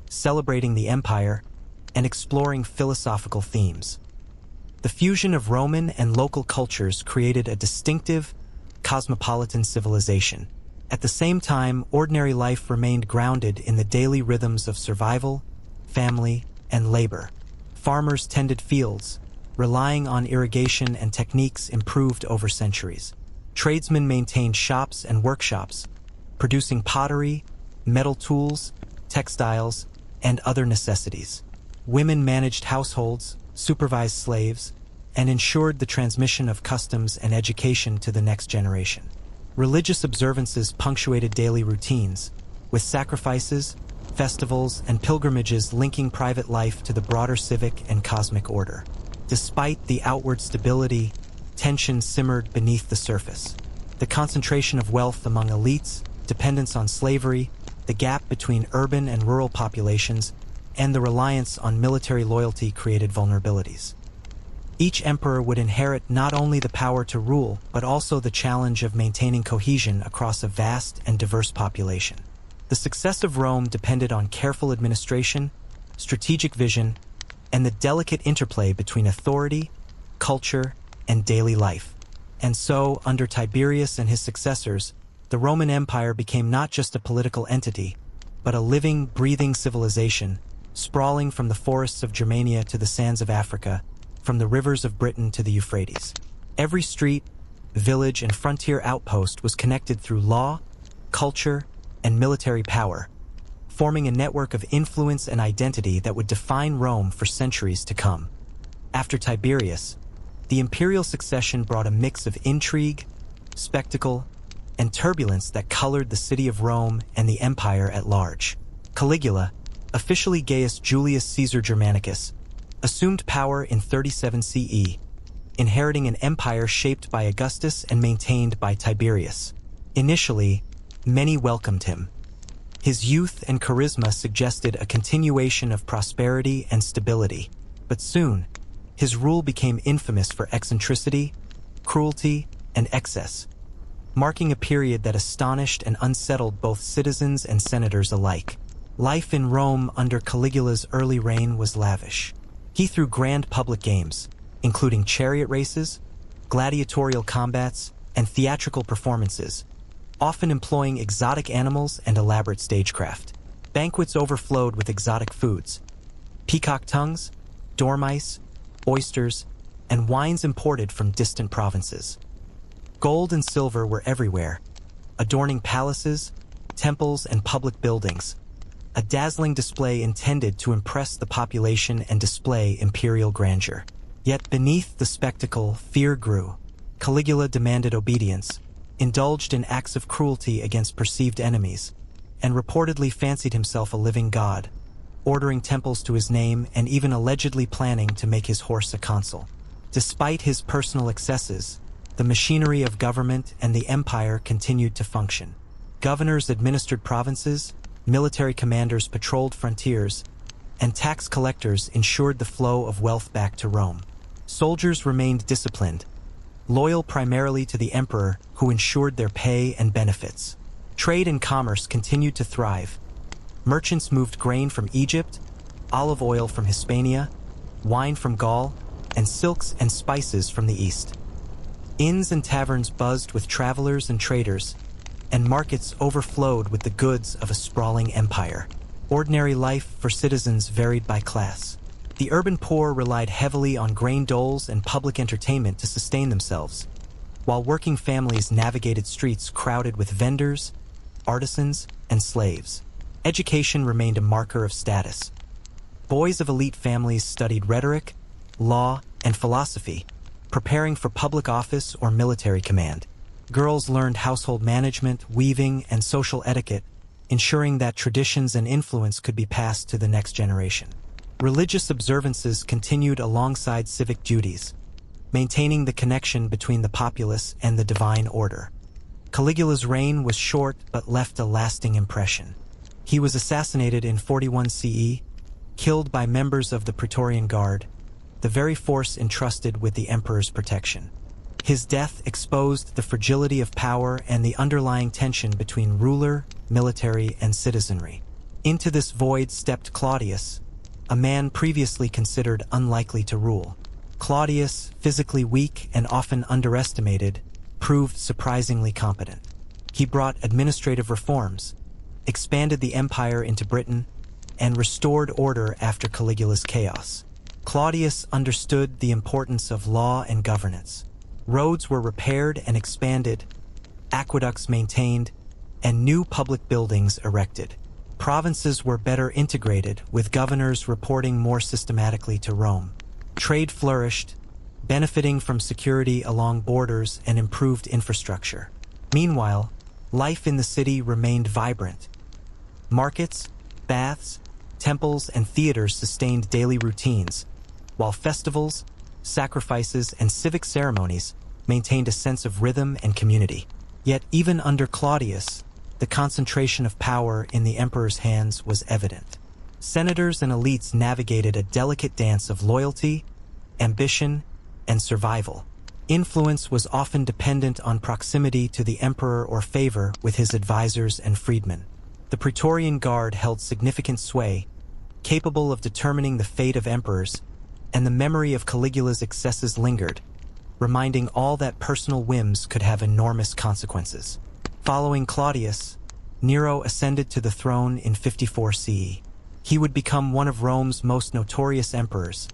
celebrating the empire, and exploring philosophical themes. The fusion of Roman and local cultures created a distinctive, cosmopolitan civilization. At the same time, ordinary life remained grounded in the daily rhythms of survival, family, and labor. Farmers tended fields, relying on irrigation and techniques improved over centuries. Tradesmen maintained shops and workshops, producing pottery, metal tools, textiles, and other necessities. Women managed households, supervised slaves, and ensured the transmission of customs and education to the next generation. Religious observances punctuated daily routines, with sacrifices, festivals, and pilgrimages linking private life to the broader civic and cosmic order. Despite the outward stability, tension simmered beneath the surface. The concentration of wealth among elites, dependence on slavery, the gap between urban and rural populations, and the reliance on military loyalty created vulnerabilities. Each emperor would inherit not only the power to rule, but also the challenge of maintaining cohesion across a vast and diverse population. The success of Rome depended on careful administration, strategic vision, and the delicate interplay between authority, culture, and daily life. And so, under Tiberius and his successors, the Roman Empire became not just a political entity, but a living, breathing civilization, sprawling from the forests of Germania to the sands of Africa, from the rivers of Britain to the Euphrates. Every street, village, and frontier outpost was connected through law, culture, and military power, forming a network of influence and identity that would define Rome for centuries to come. After Tiberius, the imperial succession brought a mix of intrigue, spectacle, and turbulence that colored the city of Rome and the empire at large. Caligula, officially Gaius Julius Caesar Germanicus, assumed power in 37 CE, inheriting an empire shaped by Augustus and maintained by Tiberius. Initially, many welcomed him. His youth and charisma suggested a continuation of prosperity and stability, but soon, his rule became infamous for eccentricity, cruelty, and excess, marking a period that astonished and unsettled both citizens and senators alike. Life in Rome under Caligula's early reign was lavish. He threw grand public games, including chariot races, gladiatorial combats, and theatrical performances, often employing exotic animals and elaborate stagecraft. Banquets overflowed with exotic foods, peacock tongues, dormice, oysters, and wines imported from distant provinces. Gold and silver were everywhere, adorning palaces, temples, and public buildings, a dazzling display intended to impress the population and display imperial grandeur. Yet beneath the spectacle, fear grew. Caligula demanded obedience, indulged in acts of cruelty against perceived enemies, and reportedly fancied himself a living god, ordering temples to his name and even allegedly planning to make his horse a consul. Despite his personal excesses, the machinery of government and the empire continued to function. Governors administered provinces, military commanders patrolled frontiers, and tax collectors ensured the flow of wealth back to Rome. Soldiers remained disciplined, loyal primarily to the emperor who ensured their pay and benefits. Trade and commerce continued to thrive. Merchants moved grain from Egypt, olive oil from Hispania, wine from Gaul, and silks and spices from the east. Inns and taverns buzzed with travelers and traders, and markets overflowed with the goods of a sprawling empire. Ordinary life for citizens varied by class. The urban poor relied heavily on grain doles and public entertainment to sustain themselves, while working families navigated streets crowded with vendors, artisans, and slaves. Education remained a marker of status. Boys of elite families studied rhetoric, law, and philosophy, preparing for public office or military command. Girls learned household management, weaving, and social etiquette, ensuring that traditions and influence could be passed to the next generation. Religious observances continued alongside civic duties, maintaining the connection between the populace and the divine order. Caligula's reign was short but left a lasting impression. He was assassinated in 41 CE, killed by members of the Praetorian Guard, the very force entrusted with the emperor's protection. His death exposed the fragility of power and the underlying tension between ruler, military, and citizenry. Into this void stepped Claudius, a man previously considered unlikely to rule. Claudius, physically weak and often underestimated, proved surprisingly competent. He brought administrative reforms, expanded the empire into Britain, and restored order after Caligula's chaos. Claudius understood the importance of law and governance. Roads were repaired and expanded, aqueducts maintained, and new public buildings erected. Provinces were better integrated, with governors reporting more systematically to Rome. Trade flourished, benefiting from security along borders and improved infrastructure. Meanwhile, life in the city remained vibrant. Markets, baths, temples, and theaters sustained daily routines, while festivals, sacrifices, and civic ceremonies maintained a sense of rhythm and community. Yet even under Claudius, the concentration of power in the emperor's hands was evident. Senators and elites navigated a delicate dance of loyalty, ambition, and survival. Influence was often dependent on proximity to the emperor or favor with his advisors and freedmen. The Praetorian Guard held significant sway, capable of determining the fate of emperors, and the memory of Caligula's excesses lingered, reminding all that personal whims could have enormous consequences. Following Claudius, Nero ascended to the throne in 54 CE. He would become one of Rome's most notorious emperors,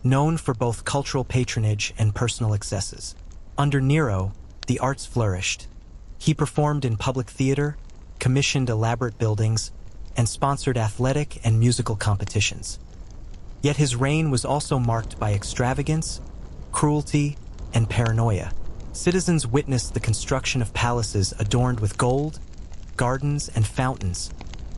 known for both cultural patronage and personal excesses. Under Nero, the arts flourished. He performed in public theater, commissioned elaborate buildings, and sponsored athletic and musical competitions. Yet his reign was also marked by extravagance, cruelty, and paranoia. Citizens witnessed the construction of palaces adorned with gold, gardens, and fountains,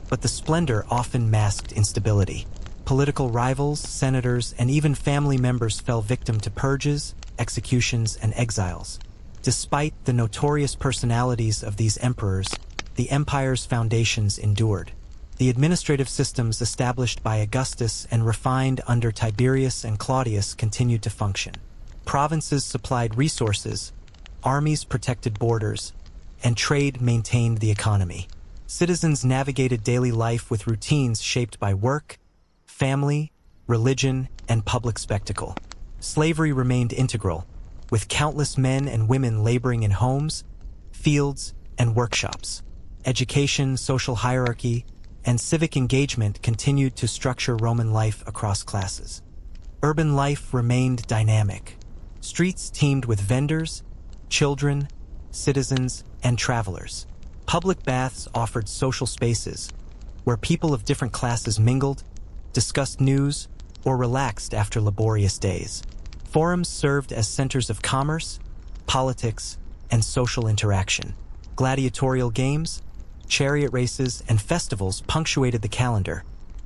but the splendor often masked instability. Political rivals, senators, and even family members fell victim to purges, executions, and exiles. Despite the notorious personalities of these emperors, the empire's foundations endured. The administrative systems established by Augustus and refined under Tiberius and Claudius continued to function. Provinces supplied resources, armies protected borders, and trade maintained the economy. Citizens navigated daily life with routines shaped by work, family, religion, and public spectacle. Slavery remained integral, with countless men and women laboring in homes, fields, and workshops. Education, social hierarchy, and civic engagement continued to structure Roman life across classes. Urban life remained dynamic. Streets teemed with vendors, children, citizens, and travelers. Public baths offered social spaces where people of different classes mingled, discussed news, or relaxed after laborious days. Forums served as centers of commerce, politics, and social interaction. Gladiatorial games, chariot races, and festivals punctuated the calendar,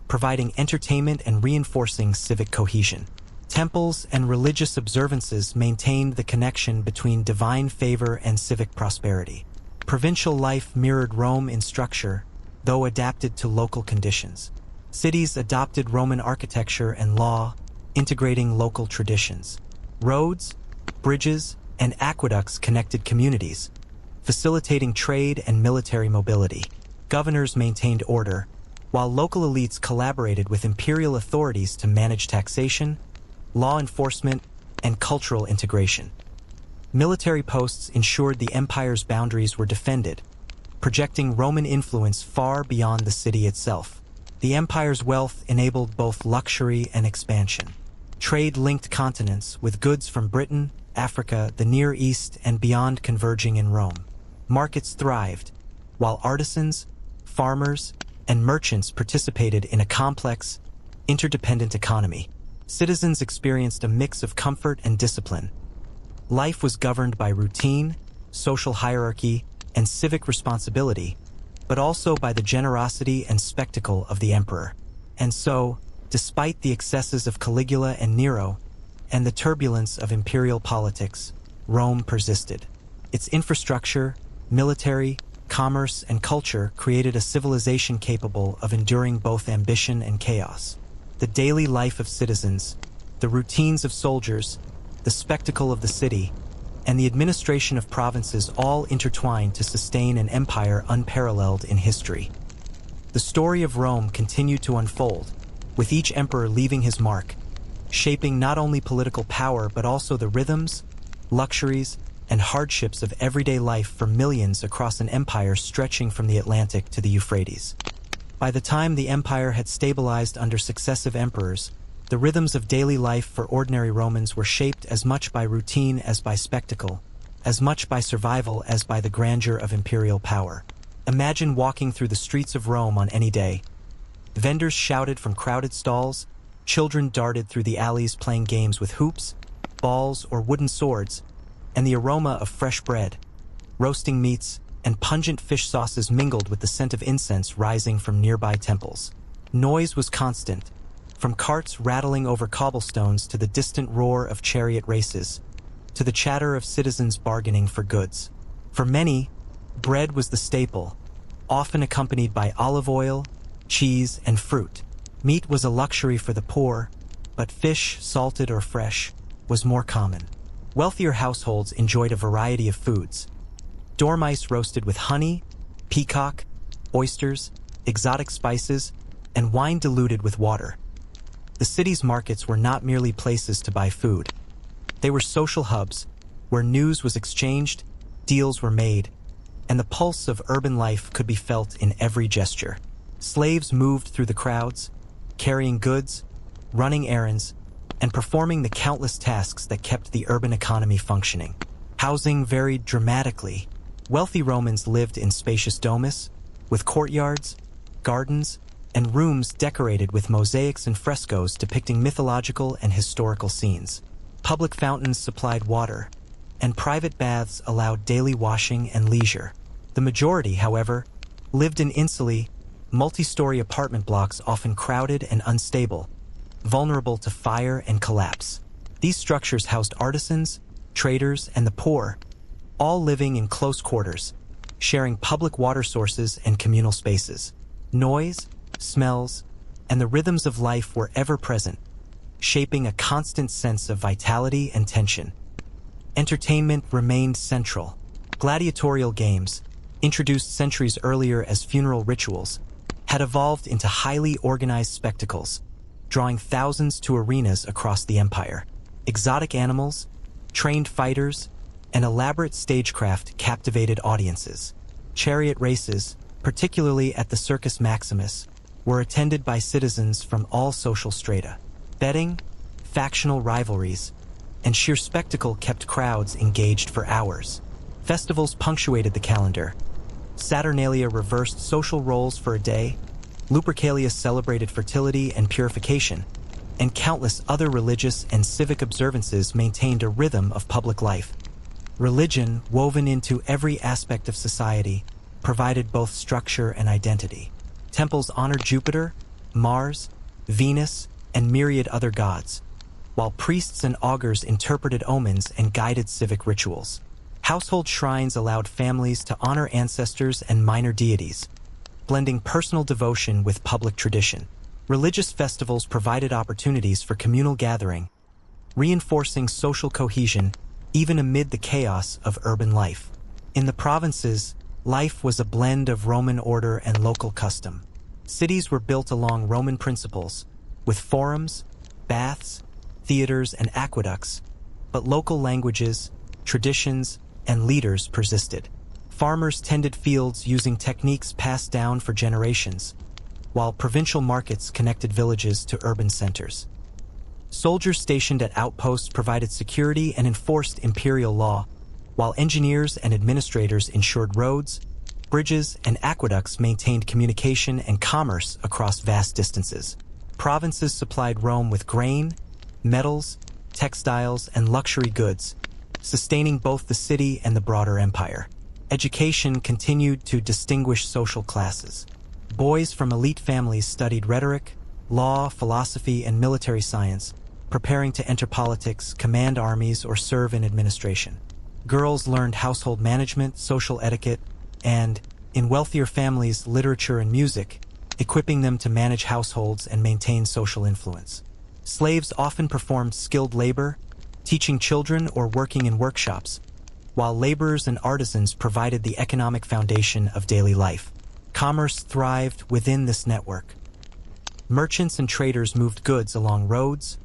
providing entertainment and reinforcing civic cohesion. Temples and religious observances maintained the connection between divine favor and civic prosperity. Provincial life mirrored Rome in structure, though adapted to local conditions. Cities adopted Roman architecture and law, integrating local traditions. Roads, bridges, and aqueducts connected communities, facilitating trade and military mobility. Governors maintained order, while local elites collaborated with imperial authorities to manage taxation, law enforcement, and cultural integration. Military posts ensured the empire's boundaries were defended, projecting Roman influence far beyond the city itself. The empire's wealth enabled both luxury and expansion. Trade linked continents, with goods from Britain, Africa, the Near East, and beyond converging in Rome. Markets thrived, while artisans, farmers, and merchants participated in a complex, interdependent economy. Citizens experienced a mix of comfort and discipline. Life was governed by routine, social hierarchy, and civic responsibility, but also by the generosity and spectacle of the emperor. And so, despite the excesses of Caligula and Nero, and the turbulence of imperial politics, Rome persisted. Its infrastructure, military, commerce, and culture created a civilization capable of enduring both ambition and chaos. The daily life of citizens, the routines of soldiers, the spectacle of the city, and the administration of provinces all intertwined to sustain an empire unparalleled in history. The story of Rome continued to unfold, with each emperor leaving his mark, shaping not only political power but also the rhythms, luxuries, and hardships of everyday life for millions across an empire stretching from the Atlantic to the Euphrates. By the time the empire had stabilized under successive emperors, the rhythms of daily life for ordinary Romans were shaped as much by routine as by spectacle, as much by survival as by the grandeur of imperial power. Imagine walking through the streets of Rome on any day. Vendors shouted from crowded stalls, children darted through the alleys playing games with hoops, balls, or wooden swords, and the aroma of fresh bread, roasting meats, and pungent fish sauces mingled with the scent of incense rising from nearby temples. Noise was constant, from carts rattling over cobblestones to the distant roar of chariot races, to the chatter of citizens bargaining for goods. For many, Bread was the staple, often accompanied by olive oil, cheese, and fruit. Meat was a luxury for the poor, but fish, salted or fresh, was more common. Wealthier households enjoyed a variety of foods. Dormice roasted with honey, peacock, oysters, exotic spices, and wine diluted with water. The city's markets were not merely places to buy food. They were social hubs, where news was exchanged, deals were made, and the pulse of urban life could be felt in every gesture. Slaves moved through the crowds, carrying goods, running errands, and performing the countless tasks that kept the urban economy functioning. Housing varied dramatically. Wealthy Romans lived in spacious domus, with courtyards, gardens, and rooms decorated with mosaics and frescoes depicting mythological and historical scenes. Public fountains supplied water, and private baths allowed daily washing and leisure. The majority, however, lived in insulae, multi-story apartment blocks often crowded and unstable, vulnerable to fire and collapse. These structures housed artisans, traders, and the poor, all living in close quarters, sharing public water sources and communal spaces. Noise, smells, and the rhythms of life were ever present, shaping a constant sense of vitality and tension. Entertainment remained central. Gladiatorial games, introduced centuries earlier as funeral rituals, had evolved into highly organized spectacles, drawing thousands to arenas across the empire. Exotic animals, trained fighters, and elaborate stagecraft captivated audiences. Chariot races, particularly at the Circus Maximus, were attended by citizens from all social strata. Betting, factional rivalries, and sheer spectacle kept crowds engaged for hours. Festivals punctuated the calendar. Saturnalia reversed social roles for a day, Lupercalia celebrated fertility and purification, and countless other religious and civic observances maintained a rhythm of public life. Religion, woven into every aspect of society, provided both structure and identity. Temples honored Jupiter, Mars, Venus, and myriad other gods, while priests and augurs interpreted omens and guided civic rituals. Household shrines allowed families to honor ancestors and minor deities, blending personal devotion with public tradition. Religious festivals provided opportunities for communal gathering, reinforcing social cohesion even amid the chaos of urban life. In the provinces, life was a blend of Roman order and local custom. Cities were built along Roman principles, with forums, baths, theaters, and aqueducts, but local languages, traditions, and leaders persisted. Farmers tended fields using techniques passed down for generations, while provincial markets connected villages to urban centers. Soldiers stationed at outposts provided security and enforced imperial law, while engineers and administrators ensured roads, bridges, and aqueducts maintained communication and commerce across vast distances. Provinces supplied Rome with grain, metals, textiles, and luxury goods, sustaining both the city and the broader empire. Education continued to distinguish social classes. Boys from elite families studied rhetoric, law, philosophy, and military science, preparing to enter politics, command armies, or serve in administration. Girls learned household management, social etiquette, and, in wealthier families, literature and music, equipping them to manage households and maintain social influence. Slaves often performed skilled labor, teaching children or working in workshops, while laborers and artisans provided the economic foundation of daily life. Commerce thrived within this network. Merchants and traders moved goods along roads,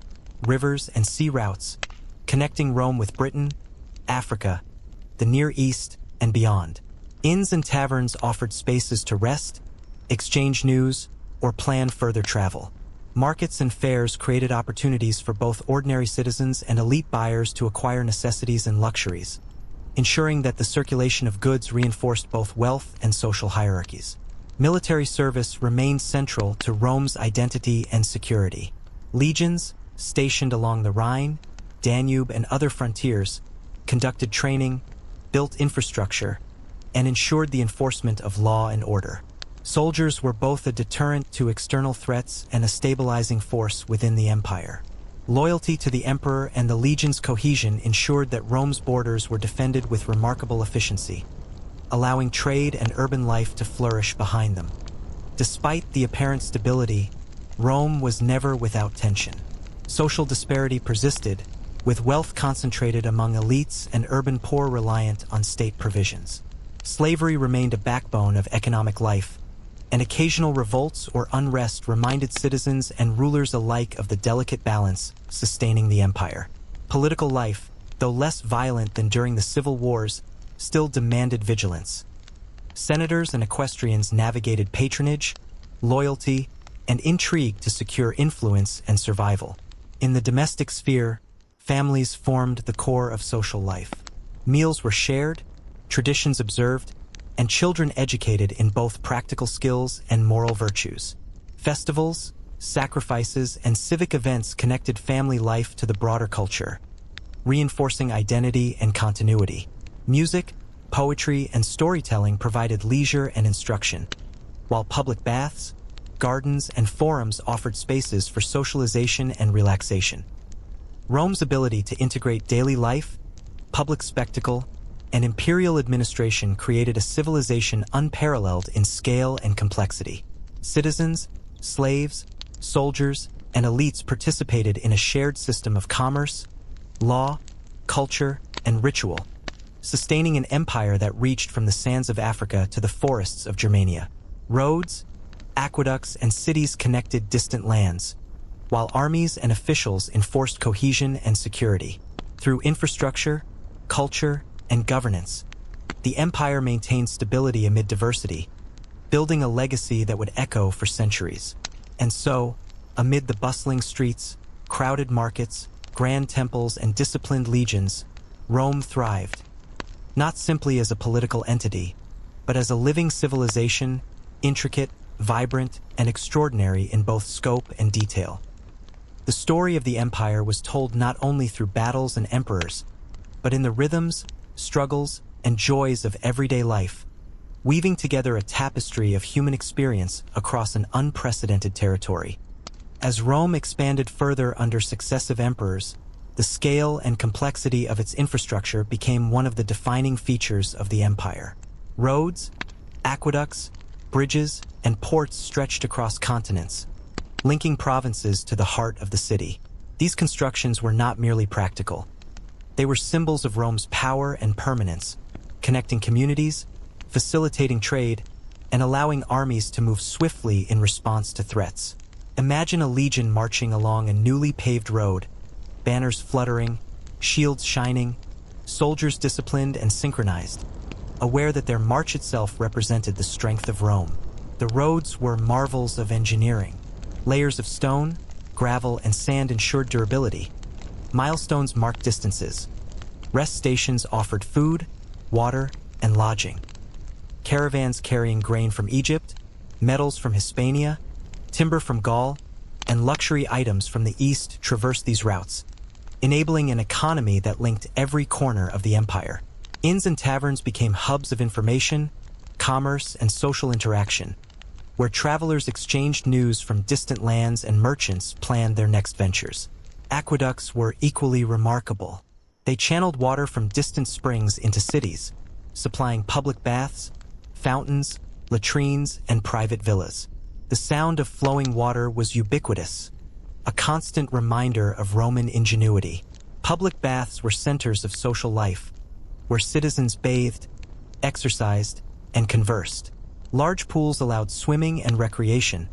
rivers, and sea routes, connecting Rome with Britain, Africa, the Near East, and beyond. Inns and taverns offered spaces to rest, exchange news, or plan further travel. Markets and fairs created opportunities for both ordinary citizens and elite buyers to acquire necessities and luxuries, ensuring that the circulation of goods reinforced both wealth and social hierarchies. Military service remained central to Rome's identity and security. Legions, stationed along the Rhine, Danube, and other frontiers, conducted training, built infrastructure, and ensured the enforcement of law and order. Soldiers were both a deterrent to external threats and a stabilizing force within the empire. Loyalty to the emperor and the legion's cohesion ensured that Rome's borders were defended with remarkable efficiency. allowing trade and urban life to flourish behind them. Despite the apparent stability, Rome was never without tension. Social disparity persisted, with wealth concentrated among elites and urban poor reliant on state provisions. Slavery remained a backbone of economic life, and occasional revolts or unrest reminded citizens and rulers alike of the delicate balance sustaining the empire. Political life, though less violent than during the civil wars, still demanded vigilance. Senators and equestrians navigated patronage, loyalty, and intrigue to secure influence and survival. In the domestic sphere, families formed the core of social life. Meals were shared, traditions observed, and children educated in both practical skills and moral virtues. Festivals, sacrifices, and civic events connected family life to the broader culture, reinforcing identity and continuity. Music, poetry, and storytelling provided leisure and instruction, while public baths, gardens, and forums offered spaces for socialization and relaxation. Rome's ability to integrate daily life, public spectacle, and imperial administration created a civilization unparalleled in scale and complexity. Citizens, slaves, soldiers, and elites participated in a shared system of commerce, law, culture, and ritual, sustaining an empire that reached from the sands of Africa to the forests of Germania. Roads, aqueducts, and cities connected distant lands, while armies and officials enforced cohesion and security. Through infrastructure, culture, and governance, the empire maintained stability amid diversity, building a legacy that would echo for centuries. And so, amid the bustling streets, crowded markets, grand temples, and disciplined legions, Rome thrived, not simply as a political entity, but as a living civilization, intricate, vibrant, and extraordinary in both scope and detail. The story of the empire was told not only through battles and emperors, but in the rhythms, struggles, and joys of everyday life, weaving together a tapestry of human experience across an unprecedented territory. As Rome expanded further under successive emperors, the scale and complexity of its infrastructure became one of the defining features of the empire. Roads, aqueducts, bridges, and ports stretched across continents, linking provinces to the heart of the city. These constructions were not merely practical. They were symbols of Rome's power and permanence, connecting communities, facilitating trade, and allowing armies to move swiftly in response to threats. Imagine a legion marching along a newly paved road, banners fluttering, shields shining, soldiers disciplined and synchronized, aware that their march itself represented the strength of Rome. The roads were marvels of engineering. Layers of stone, gravel, and sand ensured durability. Milestones marked distances. Rest stations offered food, water, and lodging. Caravans carrying grain from Egypt, metals from Hispania, timber from Gaul, and luxury items from the east traversed these routes, enabling an economy that linked every corner of the empire. Inns and taverns became hubs of information, commerce, and social interaction, where travelers exchanged news from distant lands and merchants planned their next ventures. Aqueducts were equally remarkable. They channeled water from distant springs into cities, supplying public baths, fountains, latrines, and private villas. The sound of flowing water was ubiquitous, a constant reminder of Roman ingenuity. Public baths were centers of social life, where citizens bathed, exercised, and conversed. Large pools allowed swimming and recreation,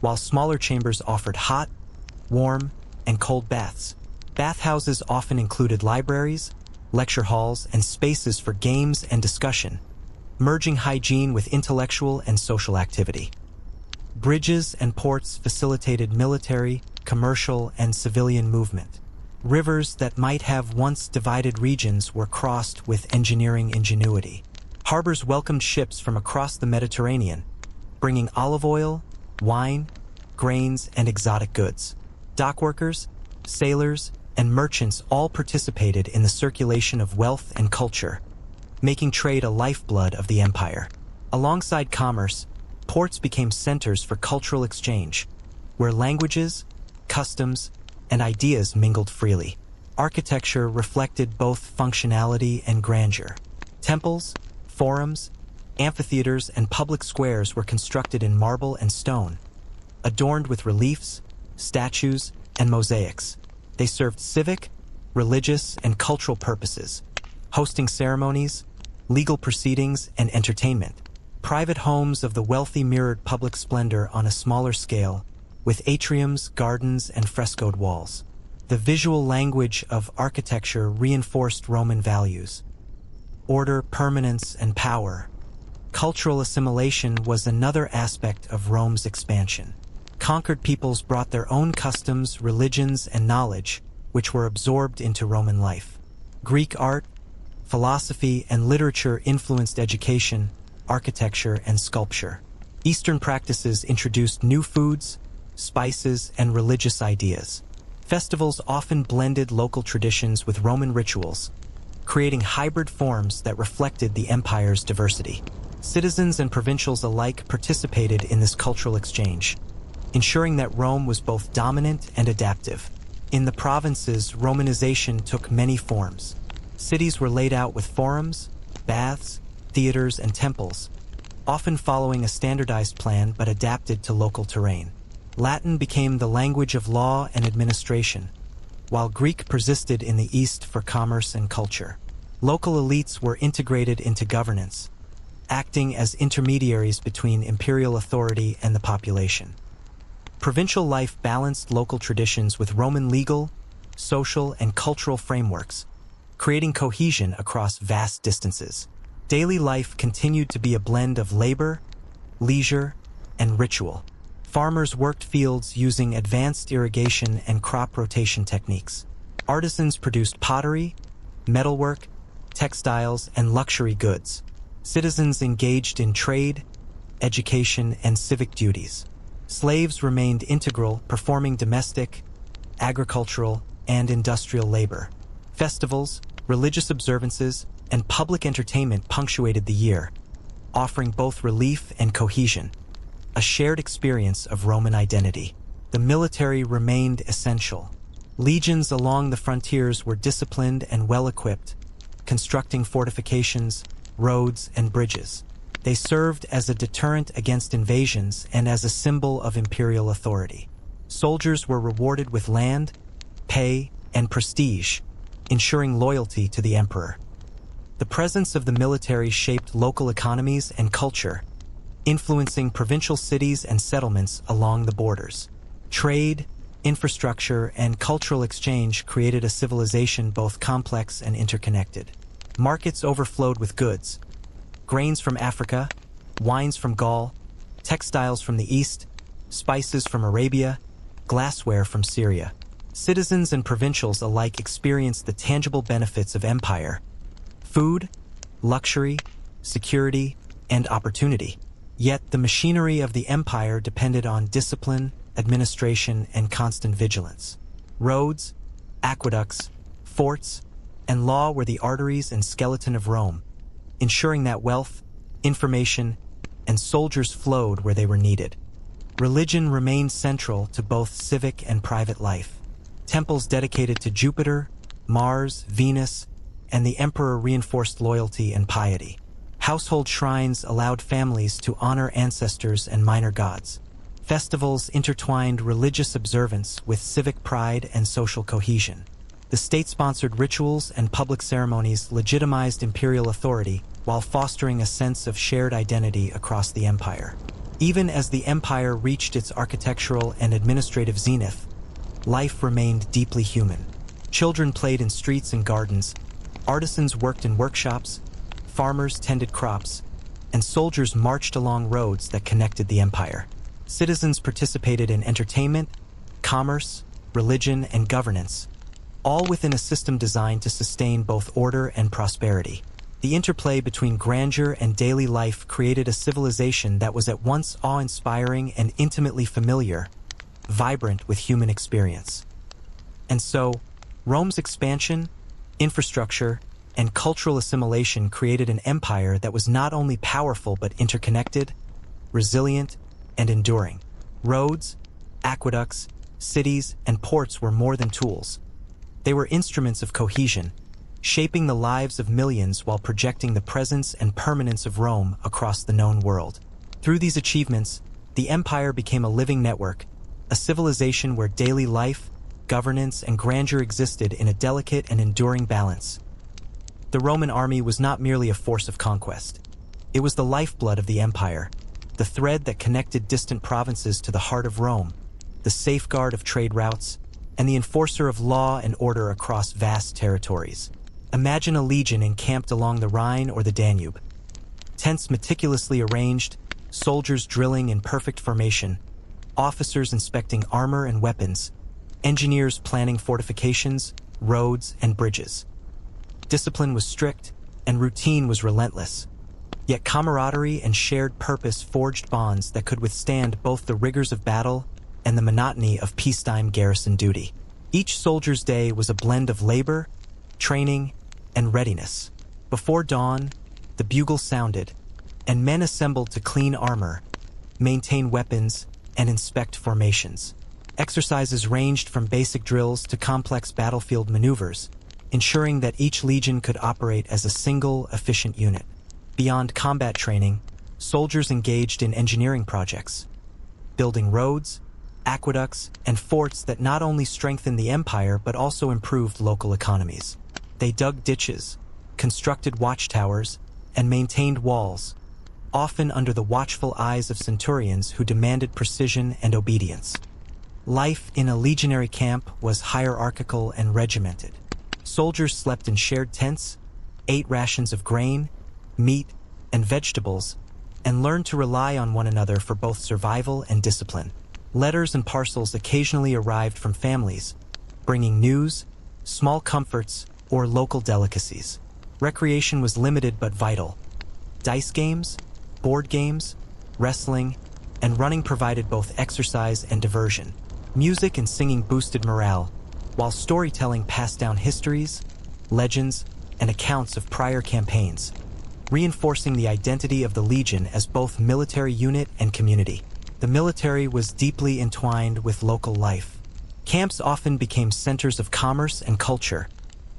while smaller chambers offered hot, warm, and cold baths. Bathhouses often included libraries, lecture halls, and spaces for games and discussion, merging hygiene with intellectual and social activity. Bridges and ports facilitated military, commercial, and civilian movement. Rivers that might have once divided regions were crossed with engineering ingenuity. Harbors welcomed ships from across the Mediterranean, bringing olive oil, wine, grains, and exotic goods. Dockworkers, sailors, and merchants all participated in the circulation of wealth and culture, making trade a lifeblood of the empire. Alongside commerce, ports became centers for cultural exchange, where languages, customs, and ideas mingled freely. Architecture reflected both functionality and grandeur. Temples, forums, Amphitheaters and public squares were constructed in marble and stone, adorned with reliefs, statues, and mosaics. They served civic, religious, and cultural purposes, hosting ceremonies, legal proceedings, and entertainment. Private homes of the wealthy mirrored public splendor on a smaller scale, with atriums, gardens, and frescoed walls. The visual language of architecture reinforced Roman values: order, permanence, and power. Cultural assimilation was another aspect of Rome's expansion. Conquered peoples brought their own customs, religions, and knowledge, which were absorbed into Roman life. Greek art, philosophy, and literature influenced education, architecture, and sculpture. Eastern practices introduced new foods, spices, and religious ideas. Festivals often blended local traditions with Roman rituals, creating hybrid forms that reflected the empire's diversity. Citizens and provincials alike participated in this cultural exchange, ensuring that Rome was both dominant and adaptive. In the provinces, Romanization took many forms. Cities were laid out with forums, baths, theaters, and temples, often following a standardized plan but adapted to local terrain. Latin became the language of law and administration, while Greek persisted in the East for commerce and culture. Local elites were integrated into governance, acting as intermediaries between imperial authority and the population. Provincial life balanced local traditions with Roman legal, social, and cultural frameworks, creating cohesion across vast distances. Daily life continued to be a blend of labor, leisure, and ritual. Farmers worked fields using advanced irrigation and crop rotation techniques. Artisans produced pottery, metalwork, textiles, and luxury goods. Citizens engaged in trade, education, and civic duties. Slaves remained integral, performing domestic, agricultural, and industrial labor. Festivals, religious observances, and public entertainment punctuated the year, offering both relief and cohesion, a shared experience of Roman identity. The military remained essential. Legions along the frontiers were disciplined and well-equipped, constructing fortifications, roads, and bridges. They served as a deterrent against invasions and as a symbol of imperial authority. Soldiers were rewarded with land, pay, and prestige, ensuring loyalty to the emperor. The presence of the military shaped local economies and culture, influencing provincial cities and settlements along the borders. Trade, infrastructure, and cultural exchange created a civilization both complex and interconnected. Markets overflowed with goods: grains from Africa, wines from Gaul, textiles from the East, spices from Arabia, glassware from Syria. Citizens and provincials alike experienced the tangible benefits of empire: food, luxury, security, and opportunity. Yet the machinery of the empire depended on discipline, administration, and constant vigilance. Roads, aqueducts, forts, and law were the arteries and skeleton of Rome, ensuring that wealth, information, and soldiers flowed where they were needed. Religion remained central to both civic and private life. Temples dedicated to Jupiter, Mars, Venus, and the emperor reinforced loyalty and piety. Household shrines allowed families to honor ancestors and minor gods. Festivals intertwined religious observance with civic pride and social cohesion. The state-sponsored rituals and public ceremonies legitimized imperial authority while fostering a sense of shared identity across the empire. Even as the empire reached its architectural and administrative zenith, life remained deeply human. Children played in streets and gardens, artisans worked in workshops, farmers tended crops, and soldiers marched along roads that connected the empire. Citizens participated in entertainment, commerce, religion, and governance, all within a system designed to sustain both order and prosperity. The interplay between grandeur and daily life created a civilization that was at once awe-inspiring and intimately familiar, vibrant with human experience. And so, Rome's expansion, infrastructure, and cultural assimilation created an empire that was not only powerful but interconnected, resilient, and enduring. Roads, aqueducts, cities, and ports were more than tools. They were instruments of cohesion, shaping the lives of millions while projecting the presence and permanence of Rome across the known world. Through these achievements, the empire became a living network, a civilization where daily life, governance, and grandeur existed in a delicate and enduring balance. The Roman army was not merely a force of conquest. It was the lifeblood of the empire, the thread that connected distant provinces to the heart of Rome, the safeguard of trade routes, and the enforcer of law and order across vast territories. Imagine a legion encamped along the Rhine or the Danube. Tents meticulously arranged, soldiers drilling in perfect formation, officers inspecting armor and weapons, engineers planning fortifications, roads, and bridges. Discipline was strict, and routine was relentless. Yet camaraderie and shared purpose forged bonds that could withstand both the rigors of battle and the monotony of peacetime garrison duty. Each soldier's day was a blend of labor, training, and readiness. Before dawn, the bugle sounded, and men assembled to clean armor, maintain weapons, and inspect formations. Exercises ranged from basic drills to complex battlefield maneuvers, ensuring that each legion could operate as a single, efficient unit. Beyond combat training, soldiers engaged in engineering projects, building roads, aqueducts, and forts that not only strengthened the empire but also improved local economies. They dug ditches, constructed watchtowers, and maintained walls, often under the watchful eyes of centurions who demanded precision and obedience. Life in a legionary camp was hierarchical and regimented. Soldiers slept in shared tents, ate rations of grain, meat, and vegetables, and learned to rely on one another for both survival and discipline. Letters and parcels occasionally arrived from families, bringing news, small comforts, or local delicacies. Recreation was limited but vital. Dice games, board games, wrestling, and running provided both exercise and diversion. Music and singing boosted morale, while storytelling passed down histories, legends, and accounts of prior campaigns, reinforcing the identity of the legion as both military unit and community. The military was deeply entwined with local life. Camps often became centers of commerce and culture,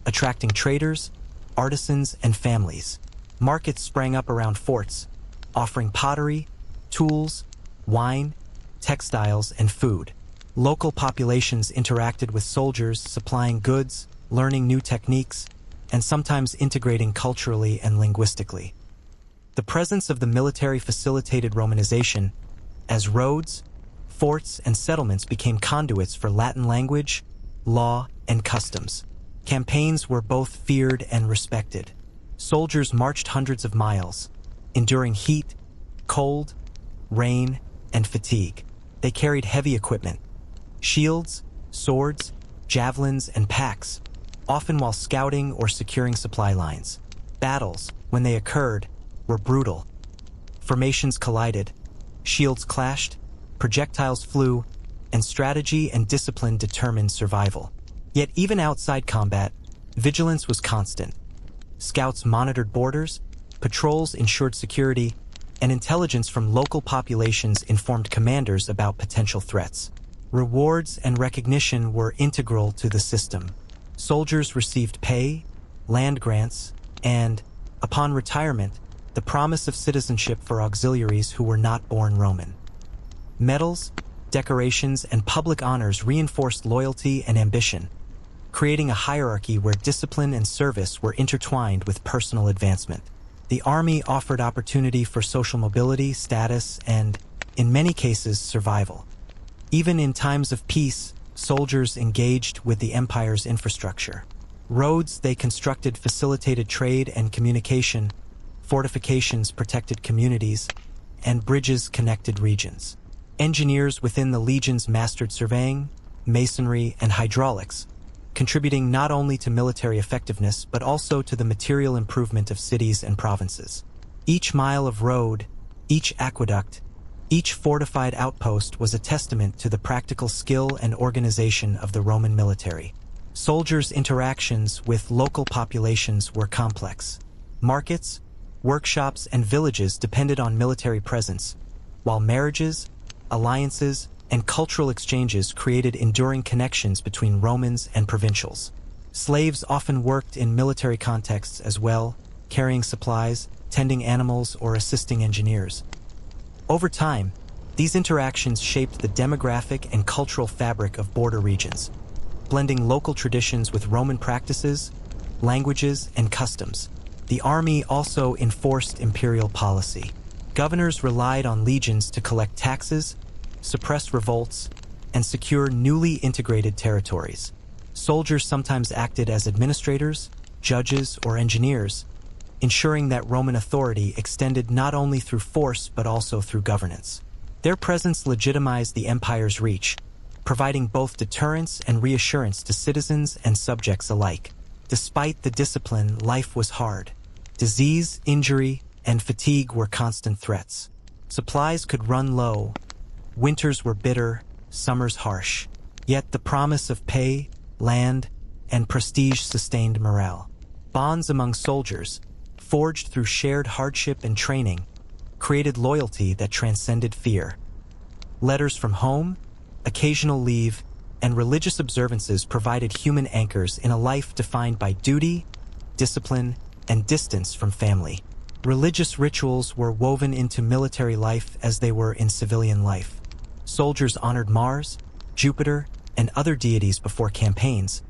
attracting traders, artisans, and families. Markets sprang up around forts, offering pottery, tools, wine, textiles, and food. Local populations interacted with soldiers, supplying goods, learning new techniques, and sometimes integrating culturally and linguistically. The presence of the military facilitated Romanization, as roads, forts, and settlements became conduits for Latin language, law, and customs. Campaigns were both feared and respected. Soldiers marched hundreds of miles, enduring heat, cold, rain, and fatigue. They carried heavy equipment, shields, swords, javelins, and packs, often while scouting or securing supply lines. Battles, when they occurred, were brutal. Formations collided, shields clashed, projectiles flew, and strategy and discipline determined survival. Yet even outside combat, vigilance was constant. Scouts monitored borders, patrols ensured security, and intelligence from local populations informed commanders about potential threats. Rewards and recognition were integral to the system. Soldiers received pay, land grants, and, upon retirement, the promise of citizenship for auxiliaries who were not born Roman. Medals, decorations, and public honors reinforced loyalty and ambition, creating a hierarchy where discipline and service were intertwined with personal advancement. The army offered opportunity for social mobility, status, and, in many cases, survival. Even in times of peace, soldiers engaged with the empire's infrastructure. Roads they constructed facilitated trade and communication, fortifications protected communities, and bridges connected regions. Engineers within the legions mastered surveying, masonry, and hydraulics, contributing not only to military effectiveness but also to the material improvement of cities and provinces. Each mile of road, each aqueduct, each fortified outpost was a testament to the practical skill and organization of the Roman military. Soldiers' interactions with local populations were complex. Markets, workshops, and villages depended on military presence, while marriages, alliances, and cultural exchanges created enduring connections between Romans and provincials. Slaves often worked in military contexts as well, carrying supplies, tending animals, or assisting engineers. Over time, these interactions shaped the demographic and cultural fabric of border regions, blending local traditions with Roman practices, languages, and customs. The army also enforced imperial policy. Governors relied on legions to collect taxes, suppress revolts, and secure newly integrated territories. Soldiers sometimes acted as administrators, judges, or engineers, ensuring that Roman authority extended not only through force but also through governance. Their presence legitimized the empire's reach, providing both deterrence and reassurance to citizens and subjects alike. Despite the discipline, life was hard. Disease, injury, and fatigue were constant threats. Supplies could run low, winters were bitter, summers harsh. Yet the promise of pay, land, and prestige sustained morale. Bonds among soldiers, forged through shared hardship and training, created loyalty that transcended fear. Letters from home, occasional leave, and religious observances provided human anchors in a life defined by duty, discipline, and distance from family. Religious rituals were woven into military life as they were in civilian life. Soldiers honored Mars, Jupiter, and other deities before campaigns,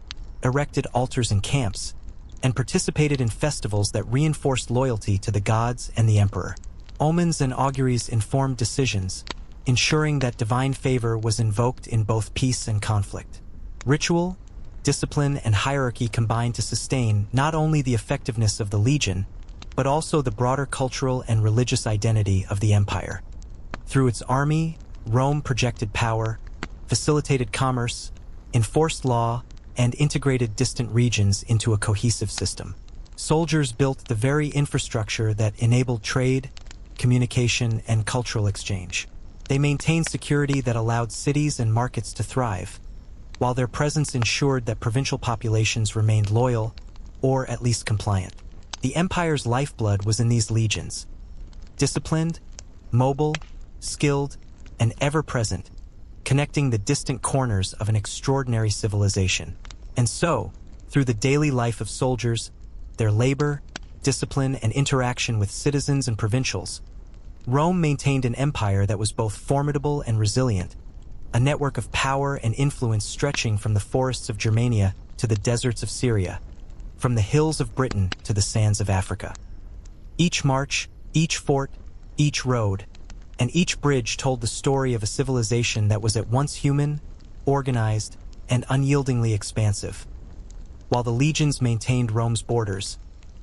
erected altars in camps, and participated in festivals that reinforced loyalty to the gods and the emperor. Omens and auguries informed decisions, ensuring that divine favor was invoked in both peace and conflict. Ritual, discipline, and hierarchy combined to sustain not only the effectiveness of the legion, but also the broader cultural and religious identity of the empire. Through its army, Rome projected power, facilitated commerce, enforced law, and integrated distant regions into a cohesive system. Soldiers built the very infrastructure that enabled trade, communication, and cultural exchange. They maintained security that allowed cities and markets to thrive, while their presence ensured that provincial populations remained loyal, or at least compliant. The empire's lifeblood was in these legions. Disciplined, mobile, skilled, and ever-present, connecting the distant corners of an extraordinary civilization. And so, through the daily life of soldiers, their labor, discipline, and interaction with citizens and provincials, Rome maintained an empire that was both formidable and resilient, a network of power and influence stretching from the forests of Germania to the deserts of Syria, from the hills of Britain to the sands of Africa. Each march, each fort, each road, and each bridge told the story of a civilization that was at once human, organized, and unyieldingly expansive. While the legions maintained Rome's borders,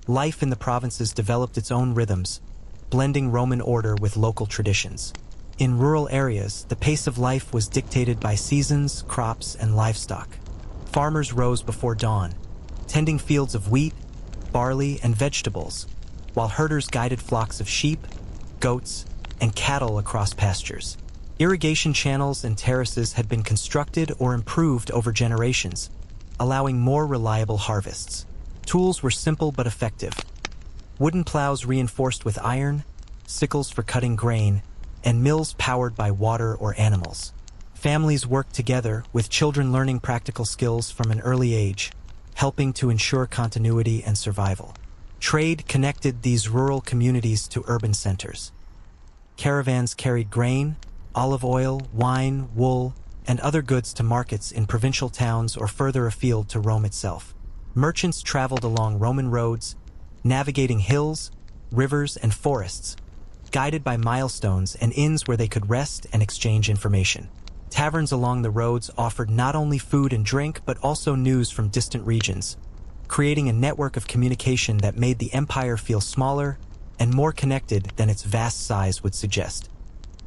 life in the provinces developed its own rhythms, blending Roman order with local traditions. In rural areas, the pace of life was dictated by seasons, crops, and livestock. Farmers rose before dawn, tending fields of wheat, barley, and vegetables, while herders guided flocks of sheep, goats, and cattle across pastures. Irrigation channels and terraces had been constructed or improved over generations, allowing more reliable harvests. Tools were simple but effective. Wooden plows reinforced with iron, sickles for cutting grain, and mills powered by water or animals. Families worked together, with children learning practical skills from an early age, helping to ensure continuity and survival. Trade connected these rural communities to urban centers. Caravans carried grain, olive oil, wine, wool, and other goods to markets in provincial towns or further afield to Rome itself. Merchants traveled along Roman roads, navigating hills, rivers, and forests, guided by milestones and inns where they could rest and exchange information. Taverns along the roads offered not only food and drink but also news from distant regions, creating a network of communication that made the empire feel smaller and more connected than its vast size would suggest.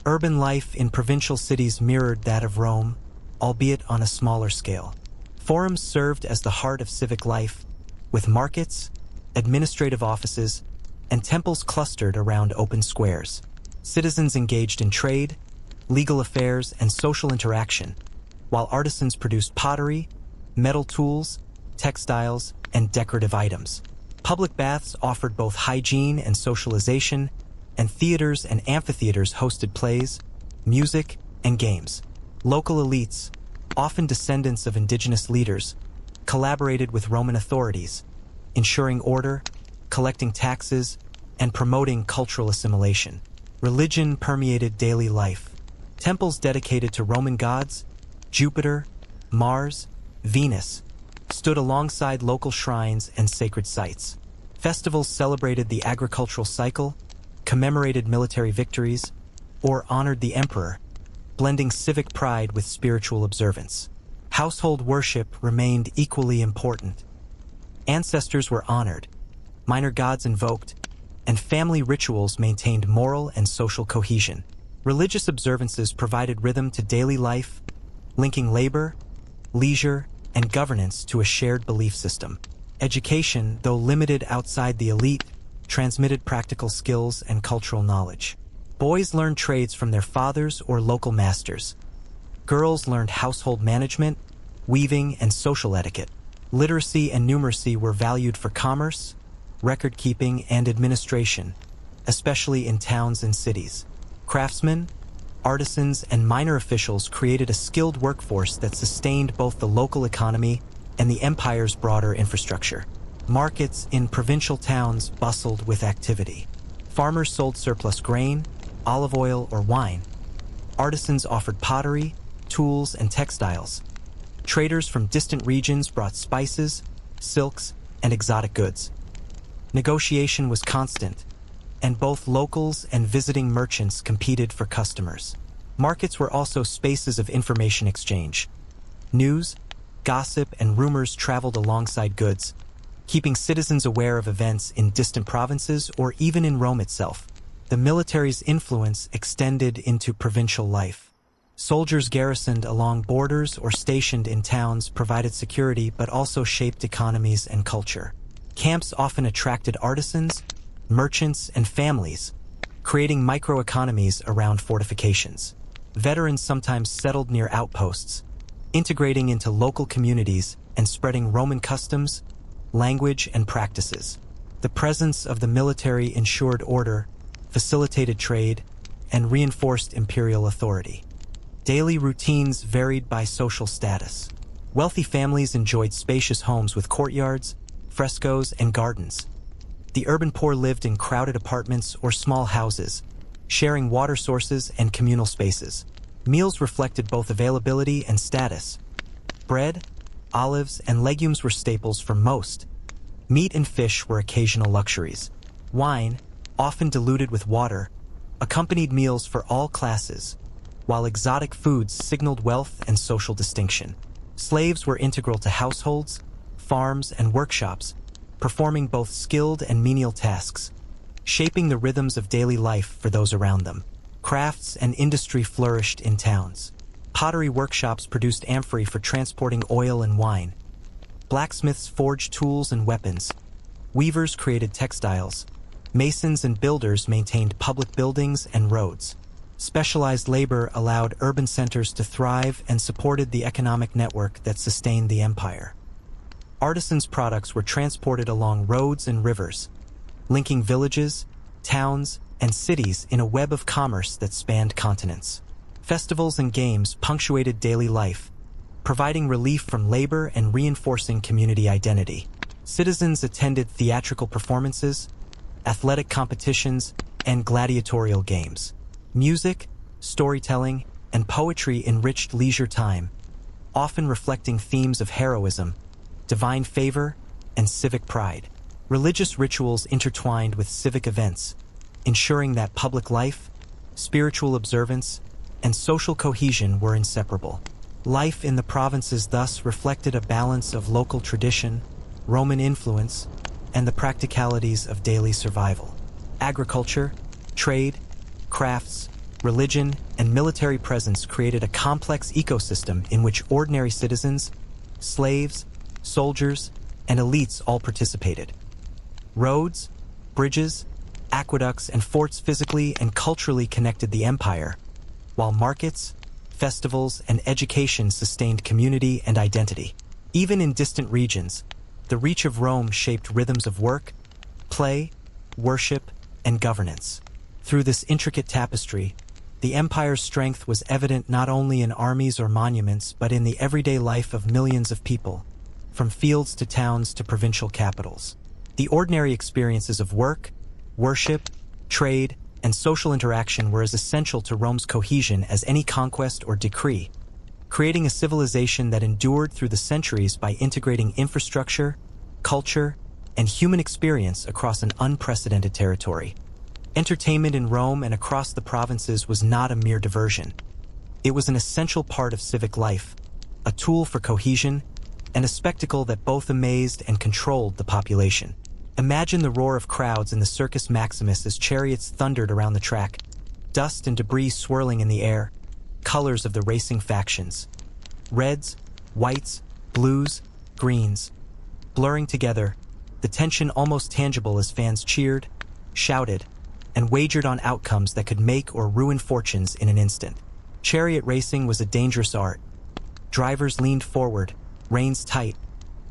Urban life in provincial cities mirrored that of Rome, albeit on a smaller scale. Forums served as the heart of civic life, with markets, administrative offices, and temples clustered around open squares. Citizens engaged in trade, legal affairs, and social interaction, while artisans produced pottery, metal tools, textiles, and decorative items. Public baths offered both hygiene and socialization, and theaters and amphitheaters hosted plays, music, and games. Local elites, often descendants of indigenous leaders, collaborated with Roman authorities, ensuring order, collecting taxes, and promoting cultural assimilation. Religion permeated daily life. Temples dedicated to Roman gods, Jupiter, Mars, Venus, stood alongside local shrines and sacred sites. Festivals celebrated the agricultural cycle, commemorated military victories, or honored the emperor, blending civic pride with spiritual observance. Household worship remained equally important. Ancestors were honored, minor gods invoked, and family rituals maintained moral and social cohesion. Religious observances provided rhythm to daily life, linking labor, leisure, and governance to a shared belief system. Education, though limited outside the elite, transmitted practical skills and cultural knowledge. Boys learned trades from their fathers or local masters. Girls learned household management, weaving, and social etiquette. Literacy and numeracy were valued for commerce, record-keeping, and administration, especially in towns and cities. Craftsmen, artisans, and minor officials created a skilled workforce that sustained both the local economy and the empire's broader infrastructure. Markets in provincial towns bustled with activity. Farmers sold surplus grain, olive oil, or wine. Artisans offered pottery, tools, and textiles. Traders from distant regions brought spices, silks, and exotic goods. Negotiation was constant, and both locals and visiting merchants competed for customers. Markets were also spaces of information exchange. News, gossip, and rumors traveled alongside goods, keeping citizens aware of events in distant provinces or even in Rome itself. The military's influence extended into provincial life. Soldiers garrisoned along borders or stationed in towns provided security but also shaped economies and culture. Camps often attracted artisans, merchants, and families, creating microeconomies around fortifications. Veterans sometimes settled near outposts, integrating into local communities and spreading Roman customs, language, and practices. The presence of the military ensured order, facilitated trade, and reinforced imperial authority. Daily routines varied by social status. Wealthy families enjoyed spacious homes with courtyards, frescoes, and gardens. The urban poor lived in crowded apartments or small houses, sharing water sources and communal spaces. Meals reflected both availability and status. Bread, olives, and legumes were staples for most. Meat and fish were occasional luxuries. Wine, often diluted with water, accompanied meals for all classes, while exotic foods signaled wealth and social distinction. Slaves were integral to households, farms, and workshops, performing both skilled and menial tasks, shaping the rhythms of daily life for those around them. Crafts and industry flourished in towns. Pottery workshops produced amphorae for transporting oil and wine. Blacksmiths forged tools and weapons. Weavers created textiles. Masons and builders maintained public buildings and roads. Specialized labor allowed urban centers to thrive and supported the economic network that sustained the empire. Artisans' products were transported along roads and rivers, linking villages, towns, and cities in a web of commerce that spanned continents. Festivals and games punctuated daily life, providing relief from labor and reinforcing community identity. Citizens attended theatrical performances, athletic competitions, and gladiatorial games. Music, storytelling, and poetry enriched leisure time, often reflecting themes of heroism, divine favor, and civic pride. Religious rituals intertwined with civic events, ensuring that public life, spiritual observance, and social cohesion were inseparable. Life in the provinces thus reflected a balance of local tradition, Roman influence, and the practicalities of daily survival. Agriculture, trade, crafts, religion, and military presence created a complex ecosystem in which ordinary citizens, slaves, soldiers, and elites all participated. Roads, bridges, aqueducts, and forts physically and culturally connected the empire, while markets, festivals, and education sustained community and identity. Even in distant regions, the reach of Rome shaped rhythms of work, play, worship, and governance. Through this intricate tapestry, the empire's strength was evident not only in armies or monuments but in the everyday life of millions of people. from fields to towns to provincial capitals. The ordinary experiences of work, worship, trade, and social interaction were as essential to Rome's cohesion as any conquest or decree, creating a civilization that endured through the centuries by integrating infrastructure, culture, and human experience across an unprecedented territory. Entertainment in Rome and across the provinces was not a mere diversion. It was an essential part of civic life, a tool for cohesion, and a spectacle that both amazed and controlled the population. Imagine the roar of crowds in the Circus Maximus as chariots thundered around the track, dust and debris swirling in the air, colors of the racing factions. Reds, whites, blues, greens, blurring together, the tension almost tangible as fans cheered, shouted, and wagered on outcomes that could make or ruin fortunes in an instant. Chariot racing was a dangerous art. Drivers leaned forward, reins tight,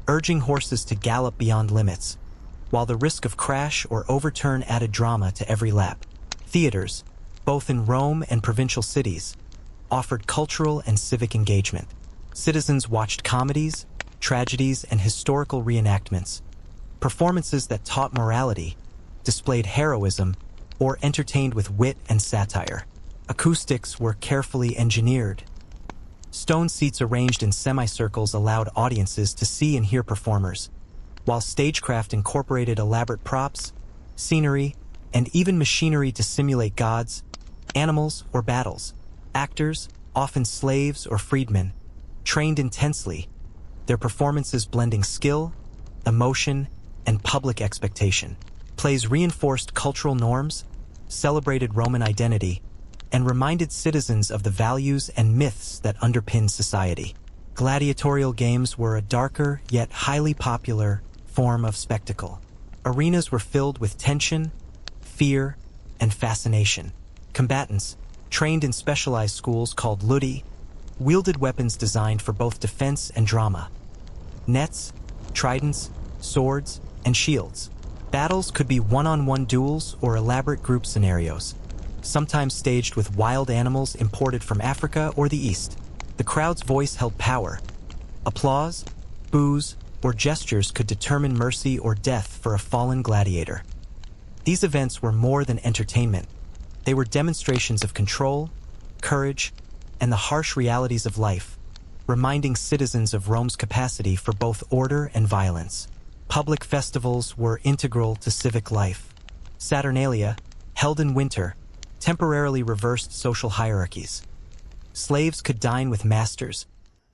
urging horses to gallop beyond limits, while the risk of crash or overturn added drama to every lap. Theaters, both in Rome and provincial cities, offered cultural and civic engagement. Citizens watched comedies, tragedies, and historical reenactments, performances that taught morality, displayed heroism, or entertained with wit and satire. Acoustics were carefully engineered. Stone seats arranged in semicircles allowed audiences to see and hear performers, while stagecraft incorporated elaborate props, scenery, and even machinery to simulate gods, animals, or battles. Actors, often slaves or freedmen, trained intensely, their performances blending skill, emotion, and public expectation. Plays reinforced cultural norms, celebrated Roman identity, and reminded citizens of the values and myths that underpin society. Gladiatorial games were a darker yet highly popular form of spectacle. Arenas were filled with tension, fear, and fascination. Combatants, trained in specialized schools called ludi, wielded weapons designed for both defense and drama. Nets, tridents, swords, and shields. Battles could be one-on-one duels or elaborate group scenarios, sometimes staged with wild animals imported from Africa or the East. The crowd's voice held power. Applause, boos, or gestures could determine mercy or death for a fallen gladiator. These events were more than entertainment. They were demonstrations of control, courage, and the harsh realities of life, reminding citizens of Rome's capacity for both order and violence. Public festivals were integral to civic life. Saturnalia, held in winter, temporarily reversed social hierarchies. Slaves could dine with masters,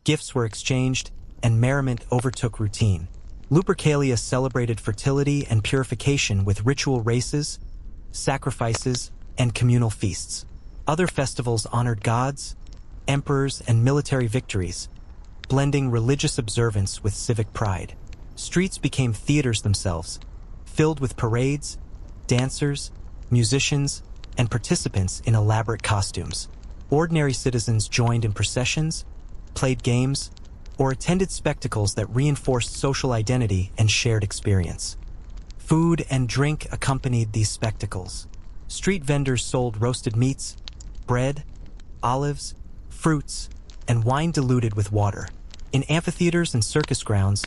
gifts were exchanged, and merriment overtook routine. Lupercalia celebrated fertility and purification with ritual races, sacrifices, and communal feasts. Other festivals honored gods, emperors, and military victories, blending religious observance with civic pride. Streets became theaters themselves, filled with parades, dancers, musicians, and participants in elaborate costumes. Ordinary citizens joined in processions, played games, or attended spectacles that reinforced social identity and shared experience. Food and drink accompanied these spectacles. Street vendors sold roasted meats, bread, olives, fruits, and wine diluted with water. In amphitheaters and circus grounds,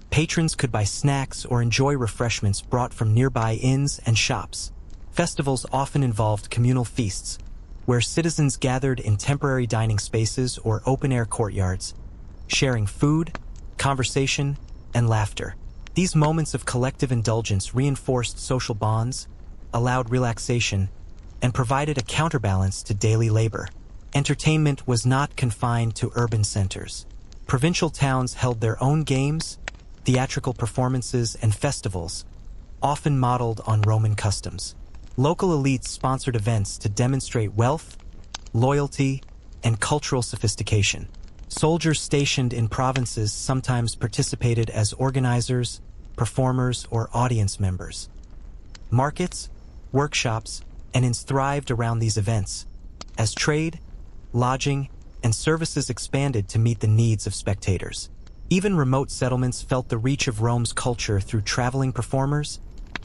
patrons could buy snacks or enjoy refreshments brought from nearby inns and shops. Festivals often involved communal feasts, where citizens gathered in temporary dining spaces or open-air courtyards, sharing food, conversation, and laughter. These moments of collective indulgence reinforced social bonds, allowed relaxation, and provided a counterbalance to daily labor. Entertainment was not confined to urban centers. Provincial towns held their own games, theatrical performances, and festivals, often modeled on Roman customs. Local elites sponsored events to demonstrate wealth, loyalty, and cultural sophistication. Soldiers stationed in provinces sometimes participated as organizers, performers, or audience members. Markets, workshops, and inns thrived around these events, as trade, lodging, and services expanded to meet the needs of spectators. Even remote settlements felt the reach of Rome's culture through traveling performers,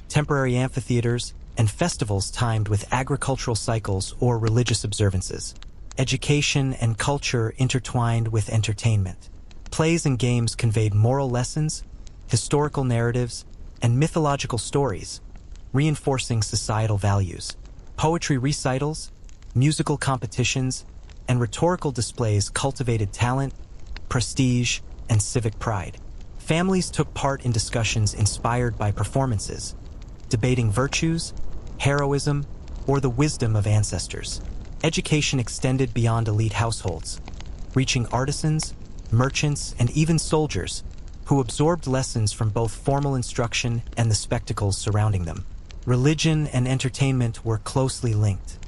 temporary amphitheaters, and festivals timed with agricultural cycles or religious observances. Education and culture intertwined with entertainment. Plays and games conveyed moral lessons, historical narratives, and mythological stories, reinforcing societal values. Poetry recitals, musical competitions, and rhetorical displays cultivated talent, prestige, and civic pride. Families took part in discussions inspired by performances, debating virtues, heroism, or the wisdom of ancestors. Education extended beyond elite households, reaching artisans, merchants, and even soldiers, who absorbed lessons from both formal instruction and the spectacles surrounding them. Religion and entertainment were closely linked.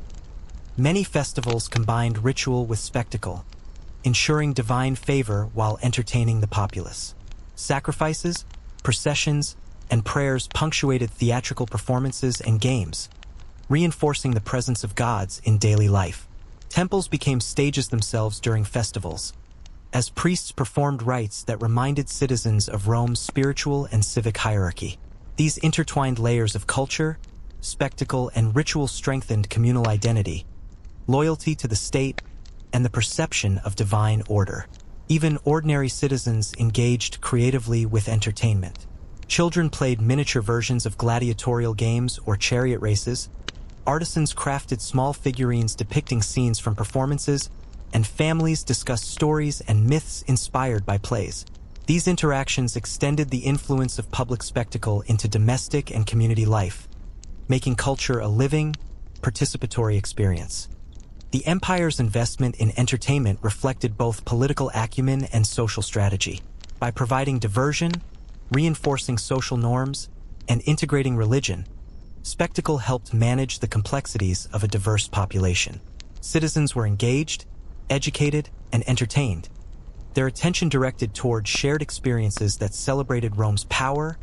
Many festivals combined ritual with spectacle, ensuring divine favor while entertaining the populace. Sacrifices, processions, and prayers punctuated theatrical performances and games, reinforcing the presence of gods in daily life. Temples became stages themselves during festivals, as priests performed rites that reminded citizens of Rome's spiritual and civic hierarchy. These intertwined layers of culture, spectacle, and ritual strengthened communal identity, loyalty to the state, and the perception of divine order. Even ordinary citizens engaged creatively with entertainment. Children played miniature versions of gladiatorial games or chariot races, artisans crafted small figurines depicting scenes from performances, and families discussed stories and myths inspired by plays. These interactions extended the influence of public spectacle into domestic and community life, making culture a living, participatory experience. The empire's investment in entertainment reflected both political acumen and social strategy. By providing diversion, reinforcing social norms, and integrating religion, spectacle helped manage the complexities of a diverse population. Citizens were engaged, educated, and entertained, their attention directed toward shared experiences that celebrated Rome's power,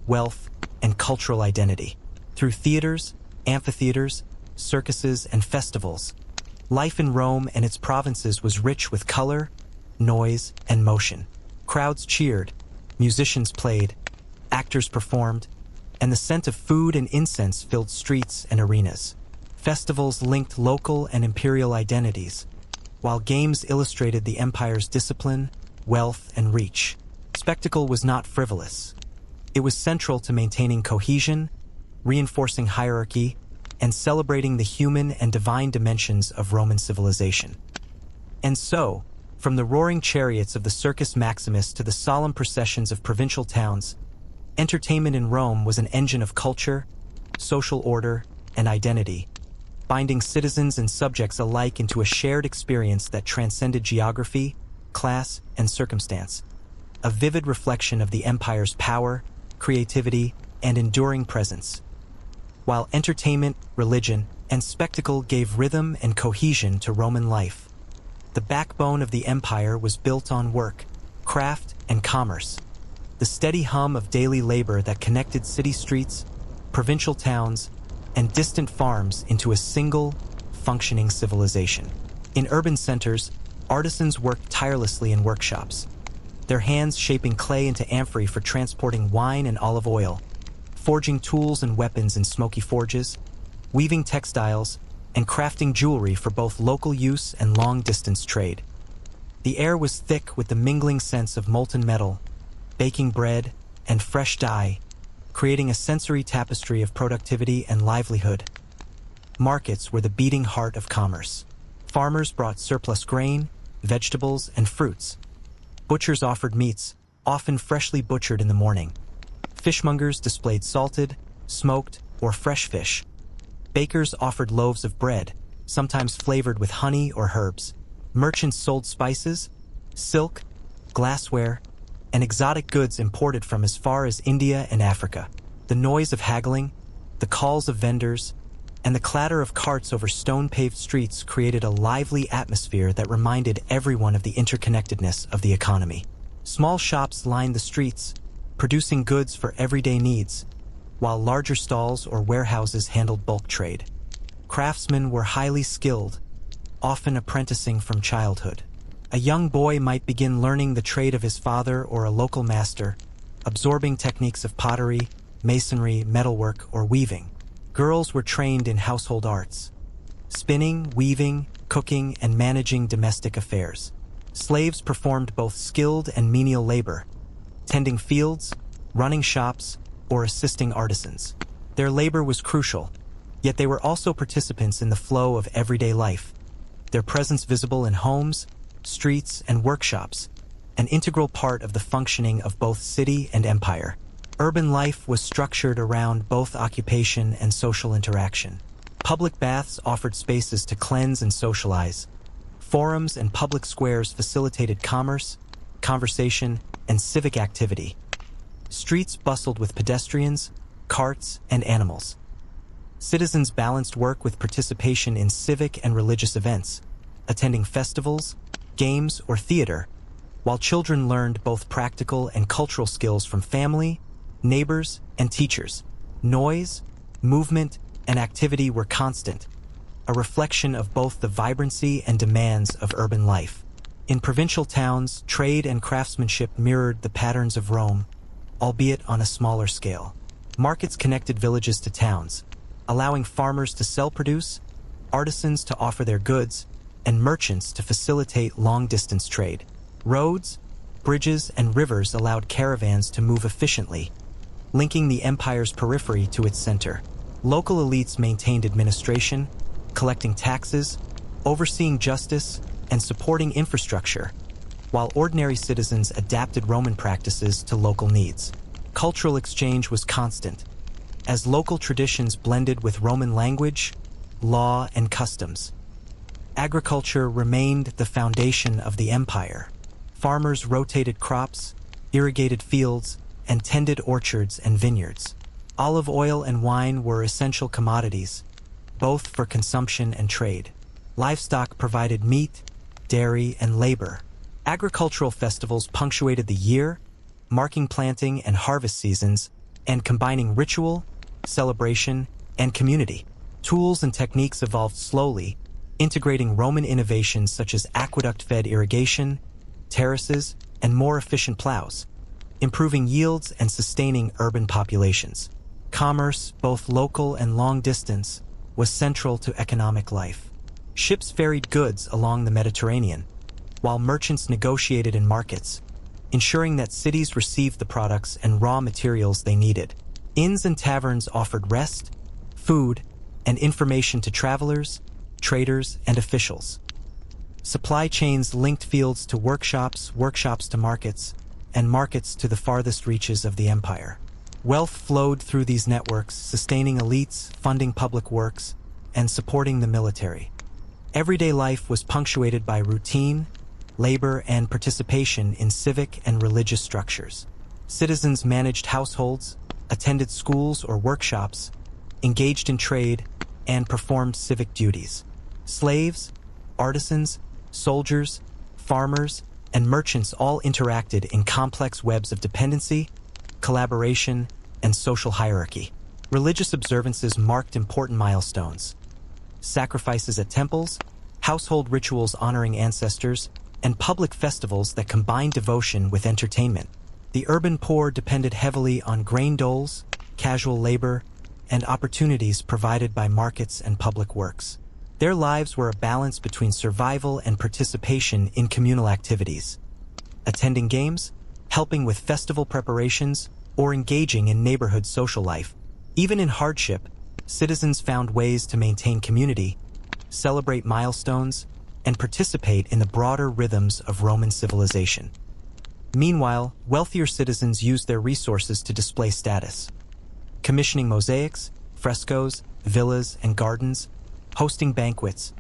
wealth, and cultural identity. Through theaters, amphitheaters, circuses, and festivals, life in Rome and its provinces was rich with color, noise, and motion. Crowds cheered, musicians played, actors performed, and the scent of food and incense filled streets and arenas. Festivals linked local and imperial identities, while games illustrated the empire's discipline, wealth, and reach. Spectacle was not frivolous. It was central to maintaining cohesion, reinforcing hierarchy, and celebrating the human and divine dimensions of Roman civilization. And so, from the roaring chariots of the Circus Maximus to the solemn processions of provincial towns, entertainment in Rome was an engine of culture, social order, and identity, binding citizens and subjects alike into a shared experience that transcended geography, class, and circumstance, a vivid reflection of the empire's power, creativity, and enduring presence. While entertainment, religion, and spectacle gave rhythm and cohesion to Roman life, the backbone of the empire was built on work, craft, and commerce, the steady hum of daily labor that connected city streets, provincial towns, and distant farms into a single, functioning civilization. In urban centers, artisans worked tirelessly in workshops, their hands shaping clay into amphorae for transporting wine and olive oil, forging tools and weapons in smoky forges, weaving textiles, and crafting jewelry for both local use and long-distance trade. The air was thick with the mingling scents of molten metal, baking bread, and fresh dye, creating a sensory tapestry of productivity and livelihood. Markets were the beating heart of commerce. Farmers brought surplus grain, vegetables, and fruits. Butchers offered meats, often freshly butchered in the morning. Fishmongers displayed salted, smoked, or fresh fish. Bakers offered loaves of bread, sometimes flavored with honey or herbs. Merchants sold spices, silk, glassware, and exotic goods imported from as far as India and Africa. The noise of haggling, the calls of vendors, and the clatter of carts over stone-paved streets created a lively atmosphere that reminded everyone of the interconnectedness of the economy. Small shops lined the streets, producing goods for everyday needs, while larger stalls or warehouses handled bulk trade. Craftsmen were highly skilled, often apprenticing from childhood. A young boy might begin learning the trade of his father or a local master, absorbing techniques of pottery, masonry, metalwork, or weaving. Girls were trained in household arts, spinning, weaving, cooking, and managing domestic affairs. Slaves performed both skilled and menial labor, tending fields, running shops, or assisting artisans. Their labor was crucial, yet they were also participants in the flow of everyday life, their presence visible in homes, streets, and workshops, an integral part of the functioning of both city and empire. Urban life was structured around both occupation and social interaction. Public baths offered spaces to cleanse and socialize. Forums and public squares facilitated commerce, conversation, and civic activity. Streets bustled with pedestrians, carts, and animals. Citizens balanced work with participation in civic and religious events, attending festivals, games, or theater, while children learned both practical and cultural skills from family, neighbors, and teachers. Noise, movement, and activity were constant, a reflection of both the vibrancy and demands of urban life. In provincial towns, trade and craftsmanship mirrored the patterns of Rome, albeit on a smaller scale. Markets connected villages to towns, allowing farmers to sell produce, artisans to offer their goods, and merchants to facilitate long-distance trade. Roads, bridges, and rivers allowed caravans to move efficiently, linking the empire's periphery to its center. Local elites maintained administration, collecting taxes, overseeing justice, and supporting infrastructure, while ordinary citizens adapted Roman practices to local needs. Cultural exchange was constant, as local traditions blended with Roman language, law, and customs. Agriculture remained the foundation of the empire. Farmers rotated crops, irrigated fields, and tended orchards and vineyards. Olive oil and wine were essential commodities, both for consumption and trade. Livestock provided meat, dairy, and labor. Agricultural festivals punctuated the year, marking planting and harvest seasons, and combining ritual, celebration, and community. Tools and techniques evolved slowly, integrating Roman innovations such as aqueduct-fed irrigation, terraces, and more efficient plows, improving yields and sustaining urban populations. Commerce, both local and long-distance, was central to economic life. Ships ferried goods along the Mediterranean, while merchants negotiated in markets, ensuring that cities received the products and raw materials they needed. Inns and taverns offered rest, food, and information to travelers, traders, and officials. Supply chains linked fields to workshops, workshops to markets, and markets to the farthest reaches of the empire. Wealth flowed through these networks, sustaining elites, funding public works, and supporting the military. Everyday life was punctuated by routine, labor, and participation in civic and religious structures. Citizens managed households, attended schools or workshops, engaged in trade, and performed civic duties. Slaves, artisans, soldiers, farmers, and merchants all interacted in complex webs of dependency, collaboration, and social hierarchy. Religious observances marked important milestones. Sacrifices at temples, household rituals honoring ancestors, and public festivals that combined devotion with entertainment. The urban poor depended heavily on grain doles, casual labor, and opportunities provided by markets and public works. Their lives were a balance between survival and participation in communal activities, attending games, helping with festival preparations, or engaging in neighborhood social life. Even in hardship, citizens found ways to maintain community, celebrate milestones, and participate in the broader rhythms of Roman civilization. Meanwhile, wealthier citizens used their resources to display status, commissioning mosaics, frescoes, villas, and gardens, hosting banquets,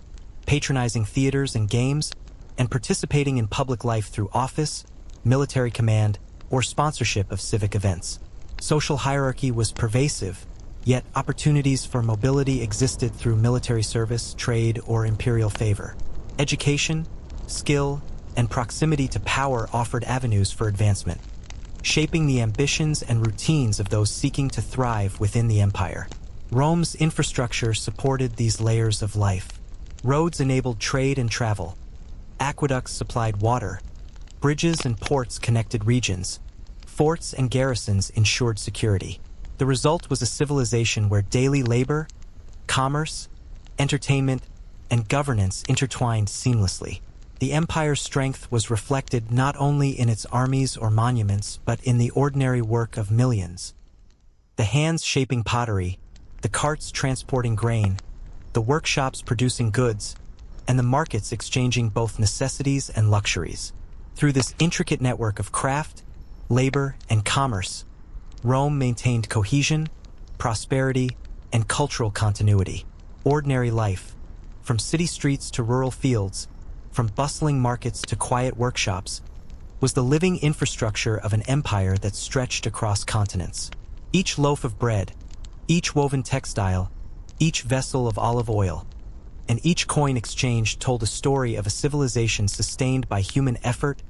patronizing theaters and games, and participating in public life through office, military command, or sponsorship of civic events. Social hierarchy was pervasive, yet opportunities for mobility existed through military service, trade, or imperial favor. Education, skill, and proximity to power offered avenues for advancement, shaping the ambitions and routines of those seeking to thrive within the empire. Rome's infrastructure supported these layers of life. Roads enabled trade and travel. Aqueducts supplied water. Bridges and ports connected regions. Forts and garrisons ensured security. The result was a civilization where daily labor, commerce, entertainment, and governance intertwined seamlessly. The empire's strength was reflected not only in its armies or monuments, but in the ordinary work of millions. The hands shaping pottery, the carts transporting grain, the workshops producing goods, and the markets exchanging both necessities and luxuries. Through this intricate network of craft, labor, and commerce, Rome maintained cohesion, prosperity, and cultural continuity. Ordinary life, from city streets to rural fields, from bustling markets to quiet workshops, was the living infrastructure of an empire that stretched across continents. Each loaf of bread, each woven textile, each vessel of olive oil, and each coin exchanged told a story of a civilization sustained by human effort,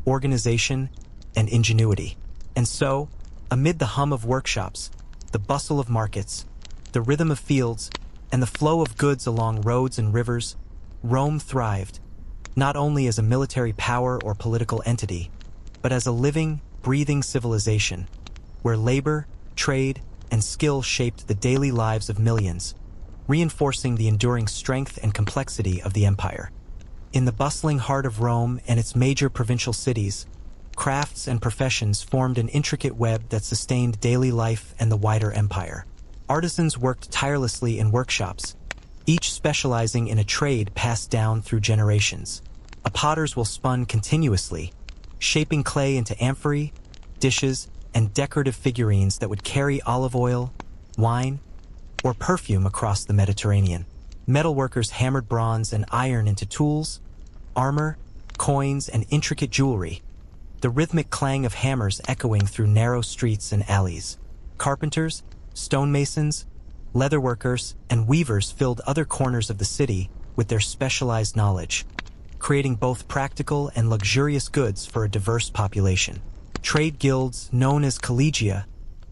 organization, and ingenuity. And so, amid the hum of workshops, the bustle of markets, the rhythm of fields, and the flow of goods along roads and rivers, Rome thrived, not only as a military power or political entity, but as a living, breathing civilization, where labor, trade, and skill shaped the daily lives of millions, reinforcing the enduring strength and complexity of the empire. In the bustling heart of Rome and its major provincial cities, crafts and professions formed an intricate web that sustained daily life and the wider empire. Artisans worked tirelessly in workshops, each specializing in a trade passed down through generations. A potters will spun continuously, shaping clay into amphorae, dishes, and decorative figurines that would carry olive oil, wine, or perfume across the Mediterranean. Metalworkers hammered bronze and iron into tools, armor, coins, and intricate jewelry, the rhythmic clang of hammers echoing through narrow streets and alleys. Carpenters, stonemasons, leatherworkers, and weavers filled other corners of the city with their specialized knowledge, creating both practical and luxurious goods for a diverse population. Trade guilds, known as collegia,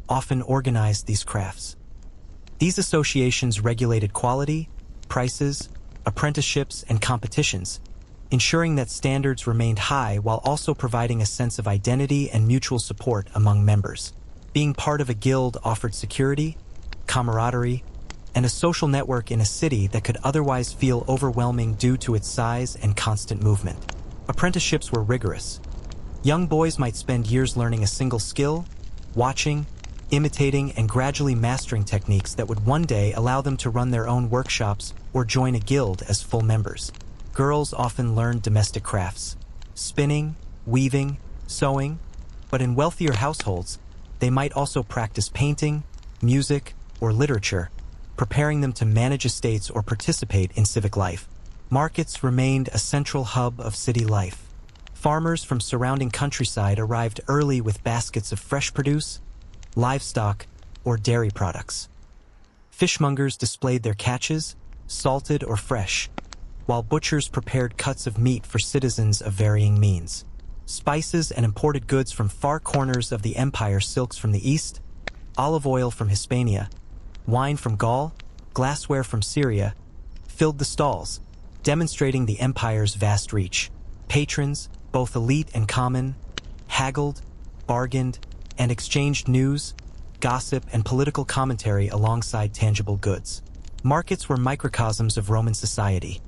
often organized these crafts. These associations regulated quality, prices, apprenticeships, and competitions, ensuring that standards remained high while also providing a sense of identity and mutual support among members. Being part of a guild offered security, camaraderie, and a social network in a city that could otherwise feel overwhelming due to its size and constant movement. Apprenticeships were rigorous. Young boys might spend years learning a single skill, watching, imitating, and gradually mastering techniques that would one day allow them to run their own workshops or join a guild as full members. Girls often learned domestic crafts, spinning, weaving, sewing, but in wealthier households, they might also practice painting, music, or literature, preparing them to manage estates or participate in civic life. Markets remained a central hub of city life. Farmers from surrounding countryside arrived early with baskets of fresh produce, livestock, or dairy products. Fishmongers displayed their catches, salted or fresh, while butchers prepared cuts of meat for citizens of varying means. Spices and imported goods from far corners of the empire, silks from the east, olive oil from Hispania, wine from Gaul, glassware from Syria, filled the stalls, demonstrating the empire's vast reach. Patrons, both elite and common, haggled, bargained, and exchanged news, gossip, and political commentary alongside tangible goods. Markets were microcosms of Roman society,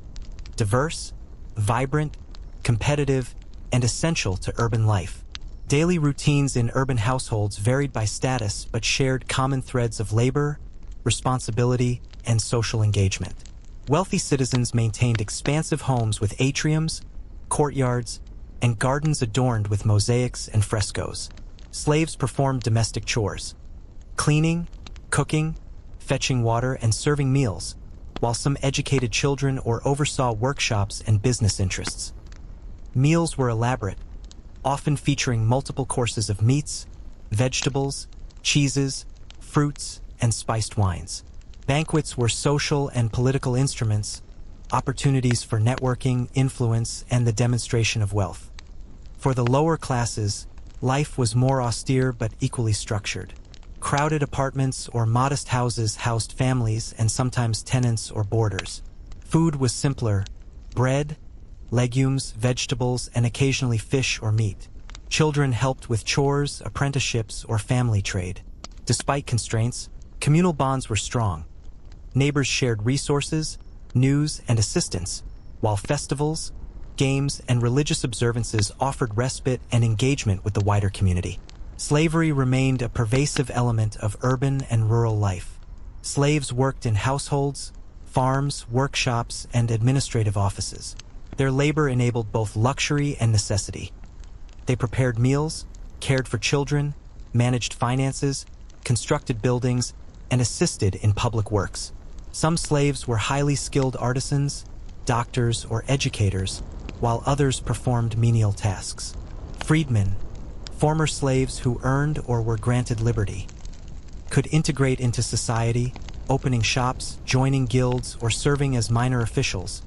diverse, vibrant, competitive, and essential to urban life. Daily routines in urban households varied by status but shared common threads of labor, responsibility, and social engagement. Wealthy citizens maintained expansive homes with atriums, courtyards, and gardens adorned with mosaics and frescoes. Slaves performed domestic chores, cleaning, cooking, fetching water, and serving meals, while some educated children or oversaw workshops and business interests. Meals were elaborate, often featuring multiple courses of meats, vegetables, cheeses, fruits, and spiced wines. Banquets were social and political instruments, opportunities for networking, influence, and the demonstration of wealth. For the lower classes, life was more austere but equally structured. Crowded apartments or modest houses housed families and sometimes tenants or boarders. Food was simpler: bread, legumes, vegetables, and occasionally fish or meat. Children helped with chores, apprenticeships, or family trade. Despite constraints, communal bonds were strong. Neighbors shared resources, news, and assistance, while festivals, games, and religious observances offered respite and engagement with the wider community. Slavery remained a pervasive element of urban and rural life. Slaves worked in households, farms, workshops, and administrative offices. Their labor enabled both luxury and necessity. They prepared meals, cared for children, managed finances, constructed buildings, and assisted in public works. Some slaves were highly skilled artisans, doctors, or educators, while others performed menial tasks. Freedmen, former slaves who earned or were granted liberty, could integrate into society, opening shops, joining guilds, or serving as minor officials,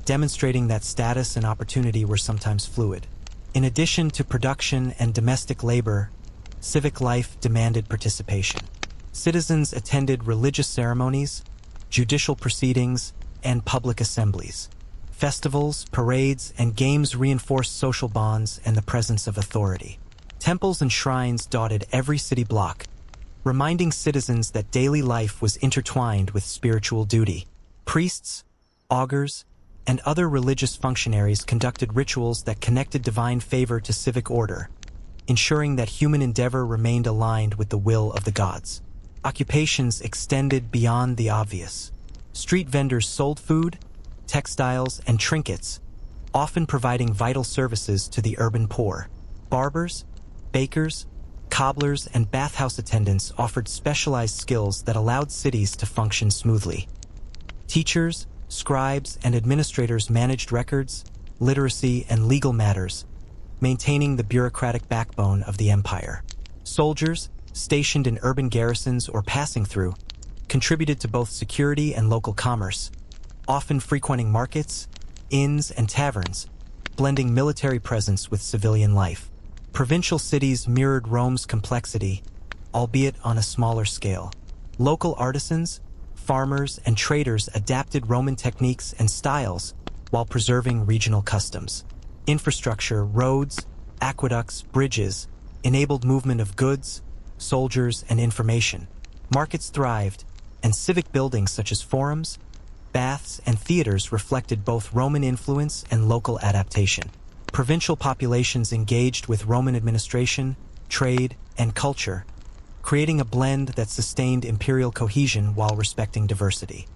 demonstrating that status and opportunity were sometimes fluid. In addition to production and domestic labor, civic life demanded participation. Citizens attended religious ceremonies, judicial proceedings, and public assemblies. Festivals, parades, and games reinforced social bonds and the presence of authority. Temples and shrines dotted every city block, reminding citizens that daily life was intertwined with spiritual duty. Priests, augurs, and other religious functionaries conducted rituals that connected divine favor to civic order, ensuring that human endeavor remained aligned with the will of the gods. Occupations extended beyond the obvious. Street vendors sold food, textiles, and trinkets, often providing vital services to the urban poor. Barbers, bakers, cobblers, and bathhouse attendants offered specialized skills that allowed cities to function smoothly. Teachers, scribes, and administrators managed records, literacy, and legal matters, maintaining the bureaucratic backbone of the empire. Soldiers, stationed in urban garrisons or passing through, contributed to both security and local commerce, often frequenting markets, inns, and taverns, blending military presence with civilian life. Provincial cities mirrored Rome's complexity, albeit on a smaller scale. Local artisans, farmers, and traders adapted Roman techniques and styles while preserving regional customs. Infrastructure, roads, aqueducts, bridges, enabled movement of goods, soldiers, and information. Markets thrived, and civic buildings such as forums, baths, and theaters reflected both Roman influence and local adaptation. Provincial populations engaged with Roman administration, trade, and culture, creating a blend that sustained imperial cohesion while respecting diversity.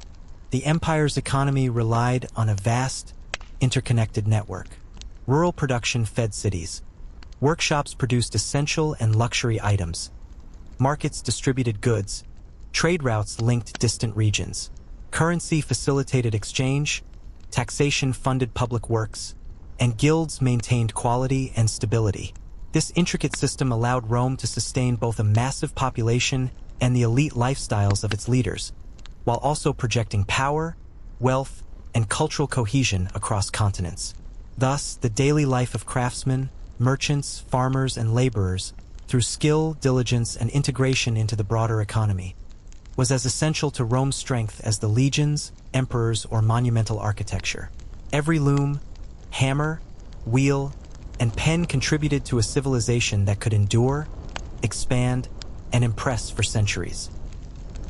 The empire's economy relied on a vast, interconnected network. Rural production fed cities. Workshops produced essential and luxury items. Markets distributed goods. Trade routes linked distant regions. Currency facilitated exchange. Taxation funded public works. And guilds maintained quality and stability. This intricate system allowed Rome to sustain both a massive population and the elite lifestyles of its leaders, while also projecting power, wealth, and cultural cohesion across continents. Thus, the daily life of craftsmen, merchants, farmers, and laborers, through skill, diligence, and integration into the broader economy, was as essential to Rome's strength as the legions, emperors, or monumental architecture. Every loom, hammer, wheel, and pen contributed to a civilization that could endure, expand, and impress for centuries.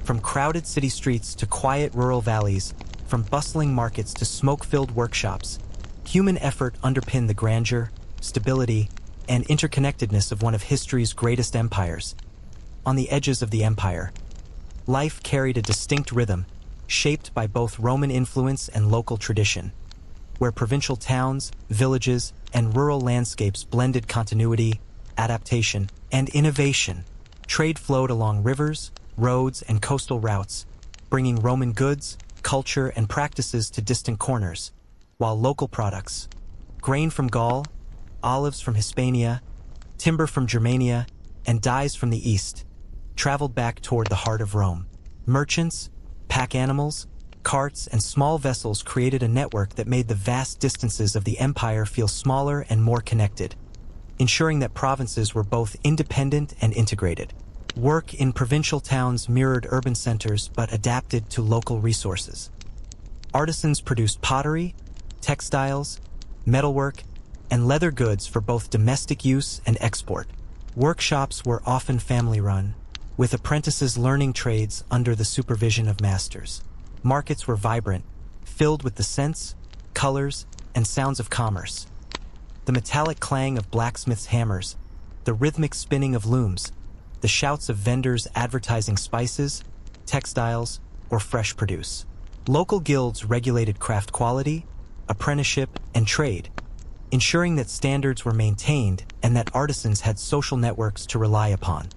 From crowded city streets to quiet rural valleys, from bustling markets to smoke-filled workshops, human effort underpinned the grandeur, stability, and interconnectedness of one of history's greatest empires. On the edges of the empire, life carried a distinct rhythm, shaped by both Roman influence and local tradition, where provincial towns, villages, and rural landscapes blended continuity, adaptation, and innovation. Trade flowed along rivers, roads, and coastal routes, bringing Roman goods, culture, and practices to distant corners, while local products, grain from Gaul, olives from Hispania, timber from Germania, and dyes from the east, traveled back toward the heart of Rome. Merchants, pack animals, carts, and small vessels created a network that made the vast distances of the empire feel smaller and more connected, ensuring that provinces were both independent and integrated. Work in provincial towns mirrored urban centers but adapted to local resources. Artisans produced pottery, textiles, metalwork, and leather goods for both domestic use and export. Workshops were often family-run, with apprentices learning trades under the supervision of masters. Markets were vibrant, filled with the scents, colors, and sounds of commerce. The metallic clang of blacksmiths' hammers, the rhythmic spinning of looms, the shouts of vendors advertising spices, textiles, or fresh produce. Local guilds regulated craft quality, apprenticeship, and trade, ensuring that standards were maintained and that artisans had social networks to rely upon.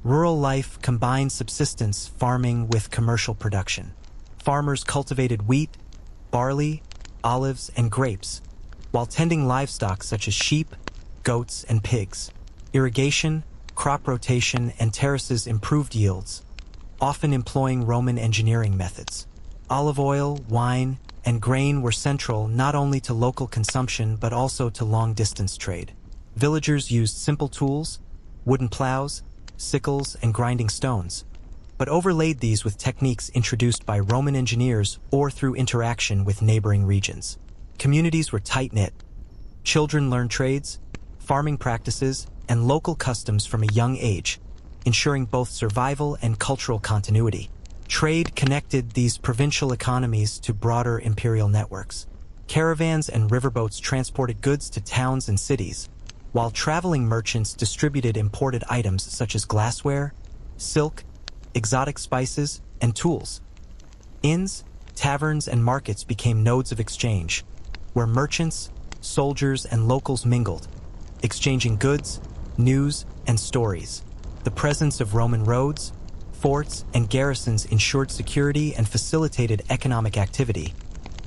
Rural life combined subsistence farming with commercial production. Farmers cultivated wheat, barley, olives, and grapes, while tending livestock such as sheep, goats, and pigs. Irrigation, crop rotation, and terraces improved yields, often employing Roman engineering methods. Olive oil, wine, and grain were central not only to local consumption but also to long-distance trade. Villagers used simple tools, wooden plows, sickles, and grinding stones, but overlaid these with techniques introduced by Roman engineers or through interaction with neighboring regions. Communities were tight-knit. Children learned trades, farming practices, and local customs from a young age, ensuring both survival and cultural continuity. Trade connected these provincial economies to broader imperial networks. Caravans and riverboats transported goods to towns and cities, while traveling merchants distributed imported items such as glassware, silk, exotic spices, and tools. Inns, taverns, and markets became nodes of exchange, where merchants, soldiers, and locals mingled, exchanging goods, news, and stories. The presence of Roman roads, forts, and garrisons ensured security and facilitated economic activity,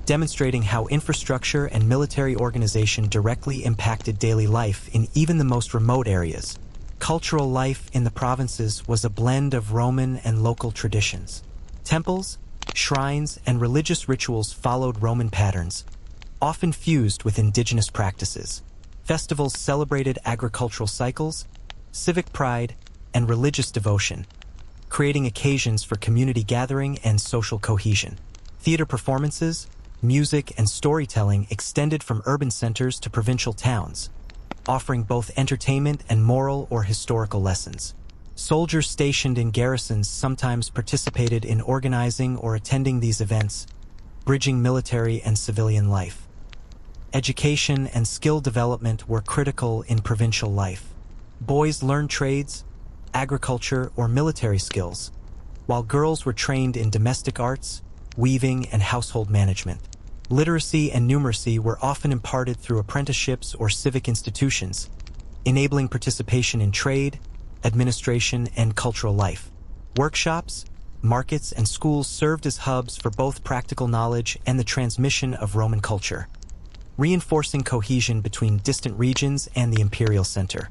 demonstrating how infrastructure and military organization directly impacted daily life in even the most remote areas. Cultural life in the provinces was a blend of Roman and local traditions. Temples, shrines, and religious rituals followed Roman patterns, often fused with indigenous practices. Festivals celebrated agricultural cycles, civic pride, and religious devotion, creating occasions for community gathering and social cohesion. Theater performances, music, and storytelling extended from urban centers to provincial towns, offering both entertainment and moral or historical lessons. Soldiers stationed in garrisons sometimes participated in organizing or attending these events, bridging military and civilian life. Education and skill development were critical in provincial life. Boys learned trades, agriculture, or military skills, while girls were trained in domestic arts, weaving, and household management. Literacy and numeracy were often imparted through apprenticeships or civic institutions, enabling participation in trade, administration, and cultural life. Workshops, markets, and schools served as hubs for both practical knowledge and the transmission of Roman culture, reinforcing cohesion between distant regions and the imperial center.